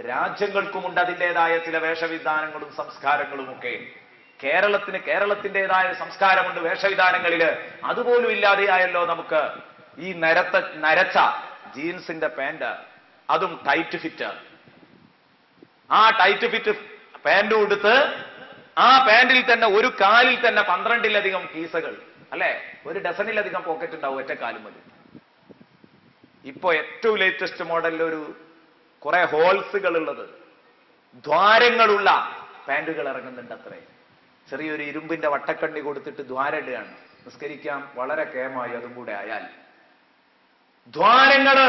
രാജ്യങ്ങൾക്കുമുണ്ട് അതിൻ്റെതായ ചില വേഷവിധാനങ്ങളും സംസ്കാരങ്ങളുമൊക്കെ. കേരളത്തിൻ്റെതായ സംസ്കാരമുണ്ട് വേഷവിധാനങ്ങളില്. അതുപോലും ഇല്ലാതെയായല്ലോ നമുക്ക്. ഈ നരച്ച ജീൻസിന്റെ പാന്റ്, അതും ടൈറ്റ് ഫിറ്റ്. ആ ടൈറ്റ് ഫിറ്റ് പാന്റും എടുത്ത് ആ പാന്റിൽ തന്നെ ഒരു കാലിൽ തന്നെ 12-ലധികം കീസകൾ, അല്ലെ, ഒരു ഡസനിലധികം പോക്കറ്റ് ഉണ്ടാവും ഒറ്റ കാലും മതി. ഇപ്പോ ഏറ്റവും ലേറ്റസ്റ്റ് മോഡലിൽ ഒരു കുറെ ഹോൾസുകൾ ഉള്ളത്, ദ്വാരങ്ങളുള്ള പാന്റുകൾ ഇറങ്ങുന്നുണ്ട്. അത്രേ ചെറിയൊരു ഇരുമ്പിന്റെ വട്ടക്കണ്ണി കൊടുത്തിട്ട് ദ്വാരടുകയാണ്. നിസ്കരിക്കാം വളരെ കേമായി. അതും കൂടെ ആയാൽ ദ്വാരങ്ങള്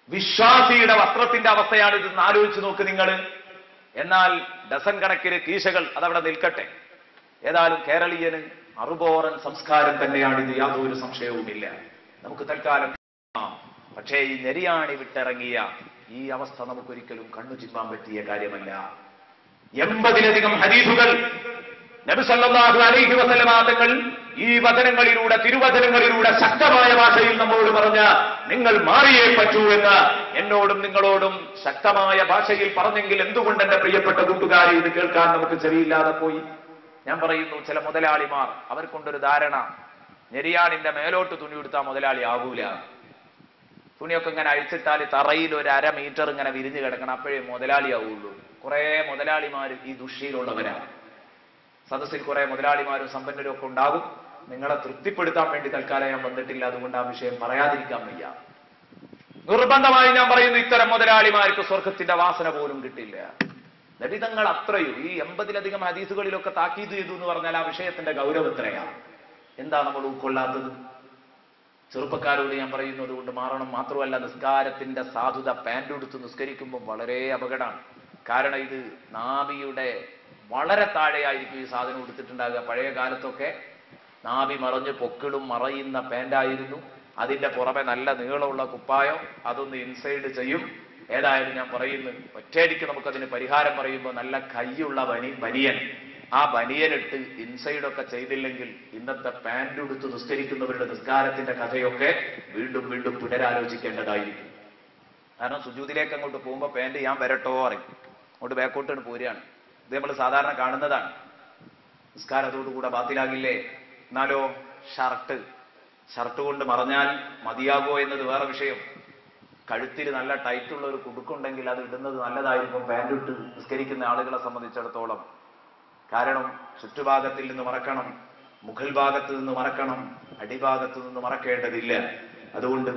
വിശ്വാസിയുടെ വസ്ത്രത്തിന്റെ അവസ്ഥയാണ്. ഇതെന്ന് ആലോചിച്ച് നോക്ക് നിങ്ങൾ. എന്നാൽ ഡസൻ കണക്കിന് കീശകൾ അതവിടെ നിൽക്കട്ടെ. ഏതായാലും കേരളീയന് അറുബോറൻ സംസ്കാരം തന്നെയാണ് ഇത്, യാതൊരു സംശയവുമില്ല. നമുക്ക് തൽക്കാലം. പക്ഷേ ഈ നെരിയാണി വിട്ടിറങ്ങിയ ഈ അവസ്ഥ നമുക്കൊരിക്കലും കണ്ണു ചിമ്മാൻ പറ്റിയ കാര്യമല്ല. 80-ലധികം ഹദീസുകൾ നബി സല്ലല്ലാഹു അലൈഹി വസല്ലമ തങ്ങൾ ഈ വചനങ്ങളിലൂടെ, തിരുവചനങ്ങളിലൂടെ ശക്തമായ ഭാഷയിൽ നമ്മോട് പറഞ്ഞ നിങ്ങൾ മാറിയേ പറ്റൂ എന്ന് എന്നോടും നിങ്ങളോടും ശക്തമായ ഭാഷയിൽ പറഞ്ഞെങ്കിൽ എന്തുകൊണ്ട് എന്റെ പ്രിയപ്പെട്ട കൂട്ടുകാരെ ഇത് കേൾക്കാൻ നമുക്ക് ചെവിയില്ലാതെ പോയി? ഞാൻ പറയുന്നു, ചില മുതലാളിമാർ അവർക്കൊണ്ടൊരു ധാരണ, നെരിയാണിന്റെ മേലോട്ട് തുണി എടുത്താൽ മുതലാളി ആകൂല. തുണിയൊക്കെ ഇങ്ങനെ അഴിച്ചിട്ടാൽ തറയിൽ ഒരു 1/2 മീറ്റർ ഇങ്ങനെ വിരിഞ്ഞു കിടക്കണം, അപ്പോഴേ മുതലാളിയാവുള്ളൂ. കുറെ മുതലാളിമാർ ഈ ദുഷ്യയിലുള്ളവരാണ്. സദസ്സിൽ കുറെ മുതലാളിമാരും സമ്പന്നരും ഒക്കെ ഉണ്ടാകും. നിങ്ങളെ തൃപ്തിപ്പെടുത്താൻ വേണ്ടി തൽക്കാലം ഞാൻ വന്നിട്ടില്ല, അതുകൊണ്ട് ആ വിഷയം പറയാതിരിക്കാൻ വയ്യ. നിർബന്ധമായി ഞാൻ പറയുന്നു, ഇത്തരം മുതലാളിമാർക്ക് സ്വർഗത്തിന്റെ വാസന പോലും കിട്ടില്ല. ലളിതങ്ങൾ അത്രയും ഈ 80-ലധികം ഹദീസുകളിലൊക്കെ താക്കീത് ചെയ്തു എന്ന് പറഞ്ഞാൽ ആ വിഷയത്തിന്റെ ഗൗരവം എത്രയാണ്? എന്താ നമ്മൾ ഉൾക്കൊള്ളാത്തത്? ചെറുപ്പക്കാരോട് ഞാൻ പറയുന്നത് കൊണ്ട് മാറണം. മാത്രമല്ല, നിസ്കാരത്തിന്റെ സാധുത പാന്റ് എടുത്ത് നിസ്കരിക്കുമ്പോൾ വളരെ അപകടമാണ്. കാരണം ഇത് നാഭിയുടെ വളരെ താഴെയായിരിക്കും ഈ സാധനം എടുത്തിട്ടുണ്ടാകുക. പഴയ കാലത്തൊക്കെ നാഭി മറഞ്ഞ് പൊക്കിളും മറയുന്ന പാന്റായിരുന്നു. അതിന്റെ പുറമെ നല്ല നീളമുള്ള കുപ്പായം, അതൊന്ന് ഇൻസൈഡ് ചെയ്യും. ഏതായാലും ഞാൻ പറയുന്നു, ഒറ്റയടിക്ക് നമുക്കതിന് പരിഹാരം പറയുമ്പോൾ നല്ല കൈയുള്ള ബനിയൻ, ആ ബനിയനിട്ട് ഇൻസൈഡൊക്കെ ചെയ്തില്ലെങ്കിൽ ഇന്നത്തെ പാന്റ് എടുത്ത് നിസ്കരിക്കുന്നവരുടെ നിസ്കാരത്തിന്റെ കഥയൊക്കെ വീണ്ടും വീണ്ടും പുനരാലോചിക്കേണ്ടതായിരിക്കും. കാരണം സുജൂദിലേക്ക് അങ്ങോട്ട് പോകുമ്പോൾ പാന്റ് ഞാൻ വരട്ടോ പറയും, അങ്ങോട്ട് ബാക്കോട്ടാണ് പോരുകയാണ്. ഇത് നമ്മൾ സാധാരണ കാണുന്നതാണ്. നിസ്കാരം അതോടുകൂടെ ബാത്തിലാകില്ലേ? എന്നാലോ ഷർട്ട് കൊണ്ട് മറഞ്ഞാൽ മതിയാകോ എന്നത് വേറെ വിഷയം. കഴുത്തിൽ നല്ല ടൈറ്റുള്ള ഒരു കുടുക്കുണ്ടെങ്കിൽ അത് ഇടുന്നത് നല്ലതായിരിക്കും പാന്റ് ഇട്ട് നിസ്കരിക്കുന്ന ആളുകളെ സംബന്ധിച്ചിടത്തോളം. കാരണം ചുറ്റുഭാഗത്തിൽ നിന്ന് മറക്കണം, മുകൾ ഭാഗത്ത് നിന്ന് മറക്കണം, അടിഭാഗത്ത് നിന്ന് മറക്കേണ്ടതില്ല. അതുകൊണ്ട്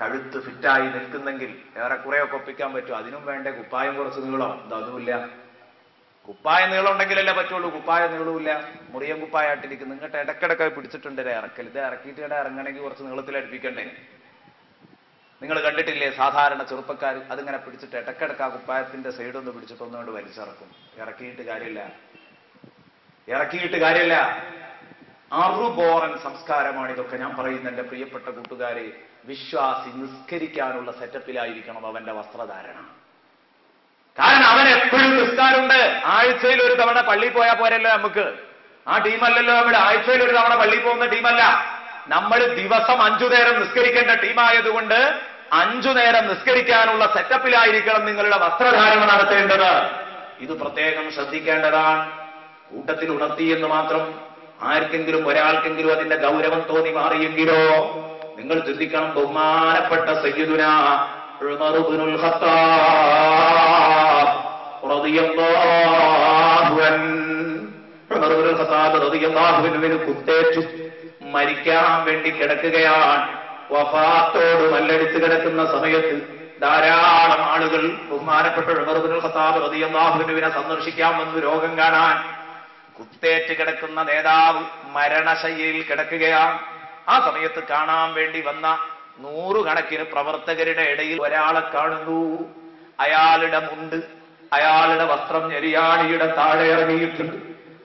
കഴുത്ത് ഫിറ്റായി നിൽക്കുന്നെങ്കിൽ ഏറെക്കുറെയൊക്കെ ഒപ്പിക്കാൻ പറ്റും. അതിനും വേണ്ടേ കുപ്പായം കുറച്ച് നീളം? അതുമില്ല. കുപ്പായ നീളം ഉണ്ടെങ്കിലല്ലേ പറ്റുള്ളൂ. കുപ്പായ നീളമില്ല, മുറിയൻ കുപ്പായായിട്ടിരിക്കും. നിങ്ങട്ട് ഇടക്കിടക്ക് പിടിച്ചിട്ടുണ്ട് ഇറക്കൽ. ഇത് ഇറക്കിയിട്ട് ഇറങ്ങണമെങ്കിൽ കുറച്ച് നീളത്തിൽ അടുപ്പിക്കണ്ടേ? നിങ്ങൾ കണ്ടിട്ടില്ലേ സാധാരണ ചെറുപ്പക്കാർ അതിങ്ങനെ പിടിച്ചിട്ട് ഇടക്കിടക്ക് ആ കുപ്പായത്തിന്റെ സൈഡൊന്ന് പിടിച്ചിട്ട് ഒന്നുകൊണ്ട് വലിച്ചിറക്കും. ഇറക്കിയിട്ട് കാര്യമില്ല. അറുബോറൻ സംസ്കാരമാണ് ഇതൊക്കെ. ഞാൻ പറയുന്ന എന്റെ പ്രിയപ്പെട്ട കൂട്ടുകാരെ, വിശ്വാസി നിസ്കരിക്കാനുള്ള സെറ്റപ്പിലായിരിക്കണം അവന്റെ വസ്ത്രധാരണ. കാരണം അവൻ എപ്പോഴും നിസ്കാരമുണ്ട്. ആഴ്ചയിൽ ഒരു തവണ പള്ളിയിൽ പോയാൽ പോരല്ലോ നമുക്ക്. ആ ടീമല്ലല്ലോ അവിടെ. ആഴ്ചയിൽ ഒരു തവണ പള്ളിയിൽ പോകുന്ന ടീമല്ല നമ്മൾ. ദിവസം 5 നേരം നിസ്കരിക്കേണ്ട ടീമായതുകൊണ്ട് 5 നേരം നിസ്കരിക്കാനുള്ള സെറ്റപ്പിലായിരിക്കണം നിങ്ങളുടെ വസ്ത്രധാരണ നടത്തേണ്ടത്. ഇത് പ്രത്യേകം ശ്രദ്ധിക്കേണ്ടതാണ്. കൂട്ടത്തിൽ ഉണർത്തിയെന്ന് മാത്രം ആർക്കെങ്കിലും ഒരാൾക്കെങ്കിലും അതിന്റെ ഗൗരവം തോന്നി മാറിയെങ്കിലോ നിങ്ങൾ ചിന്തിക്കണം. ബഹുമാനപ്പെട്ട സയ്യിദുനാ ഉമർ ഇബ്നുൽ ഖത്താബ് റളിയല്ലാഹു അൻഹു കുത്തേറ്റു മരിക്കാൻ വേണ്ടി കിടക്കുകയാണ്. വഫാത്തോട് മല്ലടിച്ച് കിടക്കുന്ന സമയത്ത് ധാരാളം ആളുകൾ ബഹുമാനപ്പെട്ട ഉമർ ഇബ്നുൽ ഖത്താബ് റളിയല്ലാഹു അൻഹുവിനെ സന്ദർശിക്കാൻ വന്നു. രോഗം കാണാൻ. കുത്തേറ്റ് കിടക്കുന്ന നേതാവ് മരണശയ്യയിൽ കിടക്കുകയാണ്. ആ സമയത്ത് കാണാൻ വേണ്ടി വന്ന 100 കണക്കിന് പ്രവർത്തകരുടെ ഇടയിൽ ഒരാളെ കാണുന്നു. അയാളുടെ മുണ്ട്, അയാളുടെ വസ്ത്രം നെരിയാണിയുടെ താഴെ ഇറങ്ങിയിട്ടുണ്ട്.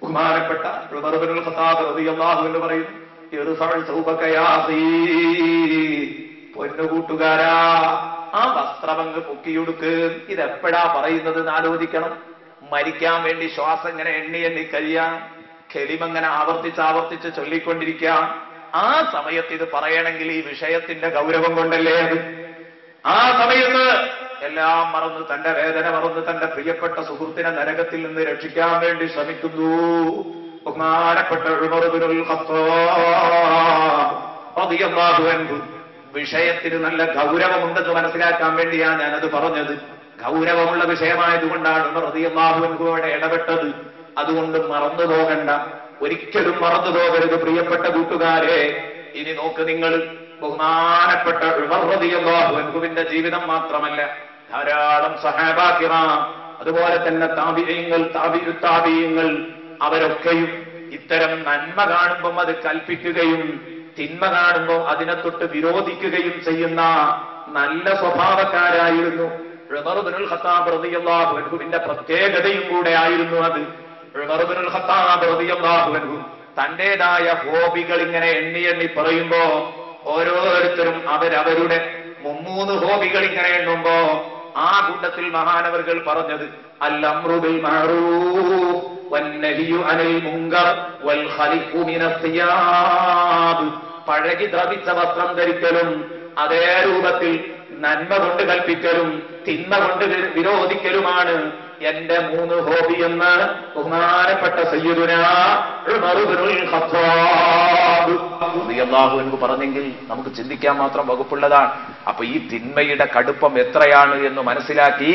ബഹുമാനപ്പെട്ട ഉമർ ഇബ്നുൽ ഖത്താബ് റളിയല്ലാഹു അൻഹു പറയുന്നു, പൊന്നുകൂട്ടുകാരാ, ആ വസ്ത്രമങ്ങ് പൊക്കിയൊടുക്ക്. ഇതെപ്പോഴാ പറയുന്നത് ആലോചിക്കണം. മരിക്കാൻ വേണ്ടി ശ്വാസം ഇങ്ങനെ എണ്ണി കഴിയാം, കെലിമങ്ങനെ ആവർത്തിച്ച് ചൊല്ലിക്കൊണ്ടിരിക്കാം. ആ സമയത്ത് ഇത് പറയണമെങ്കിൽ ഈ വിഷയത്തിന്റെ ഗൗരവം കൊണ്ടല്ലേ അത്. ആ സമയത്ത് എല്ലാം മറന്ന്, തന്റെ വേദന മറന്ന് തന്റെ പ്രിയപ്പെട്ട സുഹൃത്തിനെ നരകത്തിൽ നിന്ന് രക്ഷിക്കാൻ വേണ്ടി ശ്രമിക്കുന്നു. ബഹുമാനപ്പെട്ട ഉമർ ഇബ്നുൽ ഖത്താബ് റളിയല്ലാഹു അൻഹു. വിഷയത്തിന് നല്ല ഗൗരവമുണ്ടെന്ന് മനസ്സിലാക്കാൻ വേണ്ടിയാണ് ഞാനത് പറഞ്ഞത്. ഗൗരവമുള്ള വിഷയമായതുകൊണ്ടാണ് ഉമർ റളിയല്ലാഹു അൻഹു അവിടെ ഇടപെട്ടത്. അതുകൊണ്ട് മറന്നു പോകണ്ട, ഒരിക്കലും മറന്നു പോകരുത് പ്രിയപ്പെട്ട കൂട്ടുകാരെ. ഇനി നോക്ക് നിങ്ങൾ, ബഹുമാനപ്പെട്ട ഉമർ റളിയല്ലാഹു അൻഹുവിന്റെ ജീവിതം മാത്രമല്ല, ധാരാളം സഹാബാ കിറാം, അതുപോലെ തന്നെ താബിഈങ്ങൾ, താബിഈങ്ങൾ, അവരൊക്കെയും ഇത്തരം നന്മ കാണുമ്പോൾ അത് കൽപ്പിക്കുകയും തിന്മ കാണുമ്പോൾ അതിനെ തൊട്ട് വിരോധിക്കുകയും ചെയ്യുന്ന നല്ല സ്വഭാവക്കാരായിരുന്നു. ഉമർ ഇബ്നുൽ ഖത്താബ് റളിയല്ലാഹു അൻഹുവിന്റെ പ്രത്യേകതയും കൂടെ ആയിരുന്നു അത്. ഉമർ ഇബ്നുൽ ഖത്താബ് റളിയല്ലാഹു അൻഹു തന്റേതായ ഹോബികൾ ഇങ്ങനെ എണ്ണി പറയുമ്പോ ഓരോരുത്തരും അവരവരുടെ 3 ഹോബികൾ ഇങ്ങനെ എണ്ണുമ്പോ ആ കൂട്ടത്തിൽ മഹാനവറുകൾ പറഞ്ഞത് അൽ-അംറു ബിൽ മഅറൂഫ് വൻ-നഹ്യു അനിൽ മുൻകർ വൽ ഖലിഖു മിനസ് സിയാബ്. പഴകി ദ്രവിച്ച വസ്ത്രം ധരിക്കലും അതേ രൂപത്തിൽ നന്മ കൊണ്ട് കൽപ്പിക്കലും തിന്മ കൊണ്ട് വിരോധിക്കലുമാണ് എന്റെ 3 ഹോബി എന്ന് ബഹുമാനപ്പെട്ട സയ്യിദുനാ ഉമർ ഇബ്നുൽ ഖത്താബ് റളിയല്ലാഹു അൻഹു പറഞ്ഞെങ്കിൽ നമുക്ക് ചിന്തിക്കാൻ മാത്രം വകുപ്പുള്ളതാണ്. അപ്പൊ ഈ തിന്മയുടെ കടുപ്പം എത്രയാണ് എന്ന് മനസ്സിലാക്കി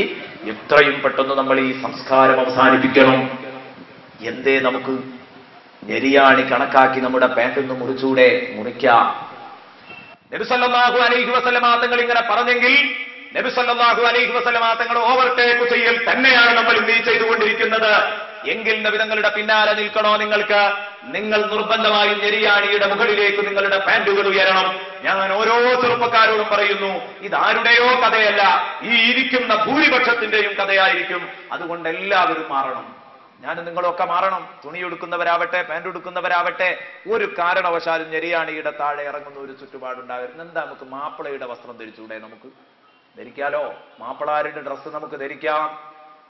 എത്രയും പെട്ടെന്ന് നമ്മൾ ഈ സംസ്കാരം അവസാനിപ്പിക്കണം. എന്തേ നമുക്ക് നെരിയാണി കണക്കാക്കി നമ്മുടെ പാൻറ്റൊന്ന് മുറിച്ചൂടെ? മുറിക്കാം. നബി സല്ലല്ലാഹു അലൈഹി വസല്ലമ തങ്ങൾ ഇങ്ങനെ പറഞ്ഞെങ്കിൽ നബി സല്ലല്ലാഹു അലൈഹി വസല്ലമ തങ്ങൾ ഓവർടേക്ക് ചെയ്യൽ തന്നെയാണ് നമ്മൾ ഇന്ന് ചെയ്തുകൊണ്ടിരിക്കുന്നത്. എങ്കിൽ നബി തങ്ങളുടെ പിന്നാലെ നിൽക്കണോ നിങ്ങൾക്ക്? നിങ്ങൾ നിർബന്ധമായും നെരിയാണിയുടെ മുകളിലേക്ക് നിങ്ങളുടെ പാൻറ്റുകൾ ഉയരണം. ഞാൻ ഓരോ ചെറുപ്പക്കാരോടും പറയുന്നു, ഇതാരുടെയോ കഥയല്ല, ഈ ഇരിക്കുന്ന ഭൂരിപക്ഷത്തിന്റെയും കഥയായിരിക്കും. അതുകൊണ്ട് എല്ലാവരും മാറണം. ഞാനും നിങ്ങളൊക്കെ മാറണം. തുണി എടുക്കുന്നവരാവട്ടെ, പാൻറ് എടുക്കുന്നവരാവട്ടെ, ഒരു കാരണവശാലും നെരിയാണിയുടെ താഴെ ഇറങ്ങുന്ന ഒരു ചുറ്റുപാടുണ്ടാകരുത്. എന്താ, നമുക്ക് മാപ്പിളയുടെ വസ്ത്രം ധരിച്ചൂടെ? നമുക്ക് ധരിക്കാലോ. മാപ്പിളാരുടെ ഡ്രസ്സ് നമുക്ക് ധരിക്കാം.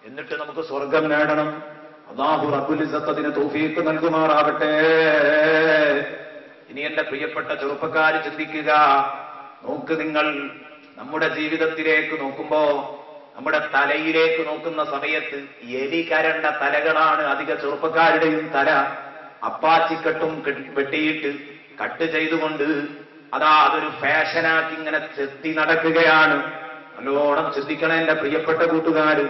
എന്നിട്ട് നമുക്ക് സ്വർഗം നേടണം. അല്ലാഹു റബ്ബുൽ ഇസ്സത്ത് അതിന് തൗഫീഖ് നൽകുമാറാവട്ടെ. ഇനി എന്റെ പ്രിയപ്പെട്ട ചെറുപ്പക്കാര് ചിന്തിക്കുക. നോക്ക് നിങ്ങൾ, നമ്മുടെ ജീവിതത്തിലേക്ക് നോക്കുമ്പോ, നമ്മുടെ തലയിലേക്ക് നോക്കുന്ന സമയത്ത് എലി കരണ്ട തലകളാണ് അധിക ചെറുപ്പക്കാരുടെയും തല. അപ്പാച്ചിക്കട്ടും വെട്ടിയിട്ട് കട്ട് ചെയ്തുകൊണ്ട് അതൊരു ഫാഷനാക്കി ഇങ്ങനെ ചെത്തി നടക്കുകയാണ്. നല്ലോണം ചിന്തിക്കണ എന്റെ പ്രിയപ്പെട്ട കൂട്ടുകാര്.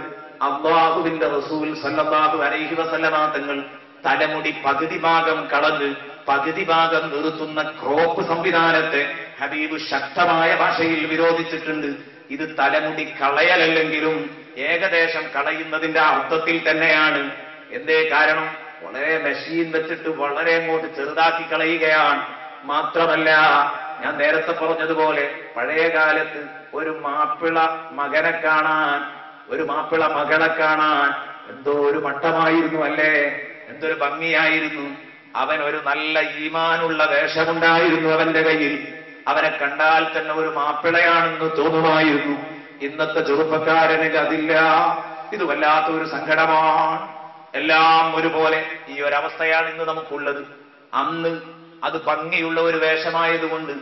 അല്ലാഹുവിന്റെ റസൂൽ സല്ലല്ലാഹു അലൈഹി വസല്ലമ തങ്ങൾ തലമുടി പകുതി ഭാഗം കളഞ്ഞ് പകുതി ഭാഗം നിർത്തുന്ന ക്രോപ്പ് സംവിധാനത്തെ ഹബീബ് ശക്തമായ ഭാഷയിൽ വിരോധിച്ചിട്ടുണ്ട്. ഇത് തലമുടി കളയലല്ലെങ്കിലും ഏകദേശം കളയുന്നതിന്റെ അർത്ഥത്തിൽ തന്നെയാണ്. എന്തേ കാരണം? വളരെ മെഷീൻ വെച്ചിട്ട് വളരെ അങ്ങോട്ട് ചെറുതാക്കി കളയുകയാണ്. മാത്രമല്ല, ഞാൻ നേരത്തെ പറഞ്ഞതുപോലെ പഴയ കാലത്ത് ഒരു മാപ്പിള മകനെ കാണാൻ, ഒരു മാപ്പിള മകളെ കാണാൻ എന്തോ ഒരു മട്ടമായിരുന്നു അല്ലേ? എന്തൊരു ഭംഗിയായിരുന്നു. അവൻ ഒരു നല്ല ഈമാനുള്ള വേഷമുണ്ടായിരുന്നു അവന്റെ കയ്യിൽ. അവനെ കണ്ടാൽ തന്നെ ഒരു മാപ്പിളയാണെന്ന് തോന്നുമായിരുന്നു. ഇന്നത്തെ ചെറുപ്പക്കാരന് അതില്ല. ഇത് വല്ലാത്ത ഒരു സങ്കടമാണ്. എല്ലാം ഒരുപോലെ ഈ ഒരവസ്ഥയാണ് ഇന്ന് നമുക്കുള്ളത്. അന്ന് അത് ഭംഗിയുള്ള ഒരു വേഷമായതുകൊണ്ട്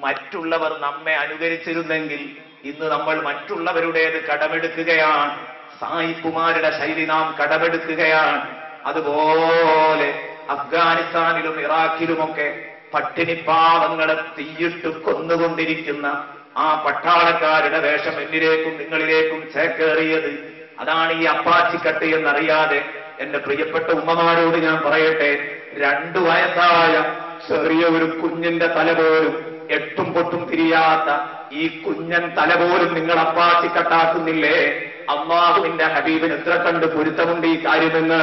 മറ്റുള്ളവർ നമ്മെ അനുകരിച്ചിരുന്നെങ്കിൽ ഇന്ന് നമ്മൾ മറ്റുള്ളവരുടേത് കടമെടുക്കുകയാണ്. സായിപ്പുമാരുടെ ശൈലി നാം കടമെടുക്കുകയാണ്. അതുപോലെ അഫ്ഗാനിസ്ഥാനിലും ഇറാഖിലുമൊക്കെ പട്ടിണിപ്പാവങ്ങളെ തീയിട്ട് കൊന്നുകൊണ്ടിരിക്കുന്ന ആ പട്ടാളക്കാരുടെ വേഷം എന്നിലേക്കും നിങ്ങളിലേക്കും ചേക്കേറിയത്. അതാണ് ഈ അപ്പാച്ചിക്കട്ട് എന്നറിയാതെ എന്റെ പ്രിയപ്പെട്ട ഉമ്മമാരോട് ഞാൻ പറയട്ടെ, 2 വയസ്സായ ചെറിയ ഒരു കുഞ്ഞിന്റെ തല പോലും, എട്ടും പൊട്ടും തിരിയാത്ത ഈ കുഞ്ഞൻ തല പോലും നിങ്ങൾ അപ്പാച്ചിക്കട്ടാക്കുന്നില്ലേ? അല്ലാഹുവിന്റെ ഹബീബിന് എത്ര കണ്ട് പൊരുത്തമുണ്ട് ഈ കാര്യമെന്ന്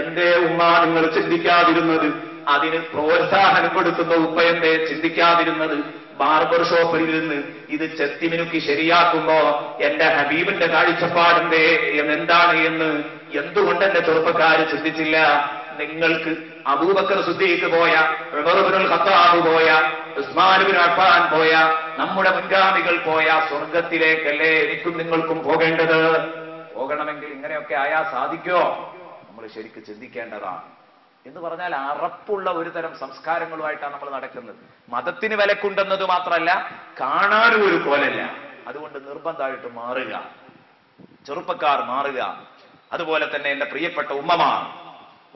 എന്തേ ഉമ്മ നിങ്ങൾ ചിന്തിക്കാതിരുന്നത്? അതിന് പ്രോത്സാഹനം കൊടുക്കുന്ന ഉപ്പയന്തേ ചിന്തിക്കാതിരുന്നത്? ബാർബർ ഷോപ്പിൽ നിന്ന് ഇത് ചെത്തിമിനുക്കി ശരിയാക്കുമ്പോ എന്റെ ഹബീബിന്റെ കാഴ്ചപ്പാടിന്റെ എന്താണ് എന്ന് എന്തുകൊണ്ട് എന്റെ ചെറുപ്പക്കാര് ചിന്തിച്ചില്ല? നിങ്ങൾക്ക് അബൂബക്കർ സിദ്ദീഖ് പോയ, ഉമർ ഇബ്നുൽ ഖത്താബ് പോയ, ഉസ്മാൻ ഇബ്നു അഫ്ഫാൻ പോയ, നമ്മുടെ മുൻഗാമികൾ പോയ സ്വർഗത്തിലേക്കല്ലേ എനിക്കും നിങ്ങൾക്കും പോകേണ്ടത്? പോകണമെങ്കിൽ ഇങ്ങനെയൊക്കെ ആയാൽ സാധിക്കോ? നമ്മൾ ശരിക്കും ചിന്തിക്കേണ്ടതാണ്. എന്ന് പറഞ്ഞാൽ അറപ്പുള്ള ഒരു തരം സംസ്കാരങ്ങളുമായിട്ടാണ് നമ്മൾ നടക്കുന്നത്. മതത്തിന് വിലക്കുണ്ടെന്നത് മാത്രമല്ല, കാണാനും ഒരു കോലല്ല. അതുകൊണ്ട് നിർബന്ധമായിട്ട് മാറുക. ചെറുപ്പക്കാർ മാറുക. അതുപോലെ തന്നെ എന്റെ പ്രിയപ്പെട്ട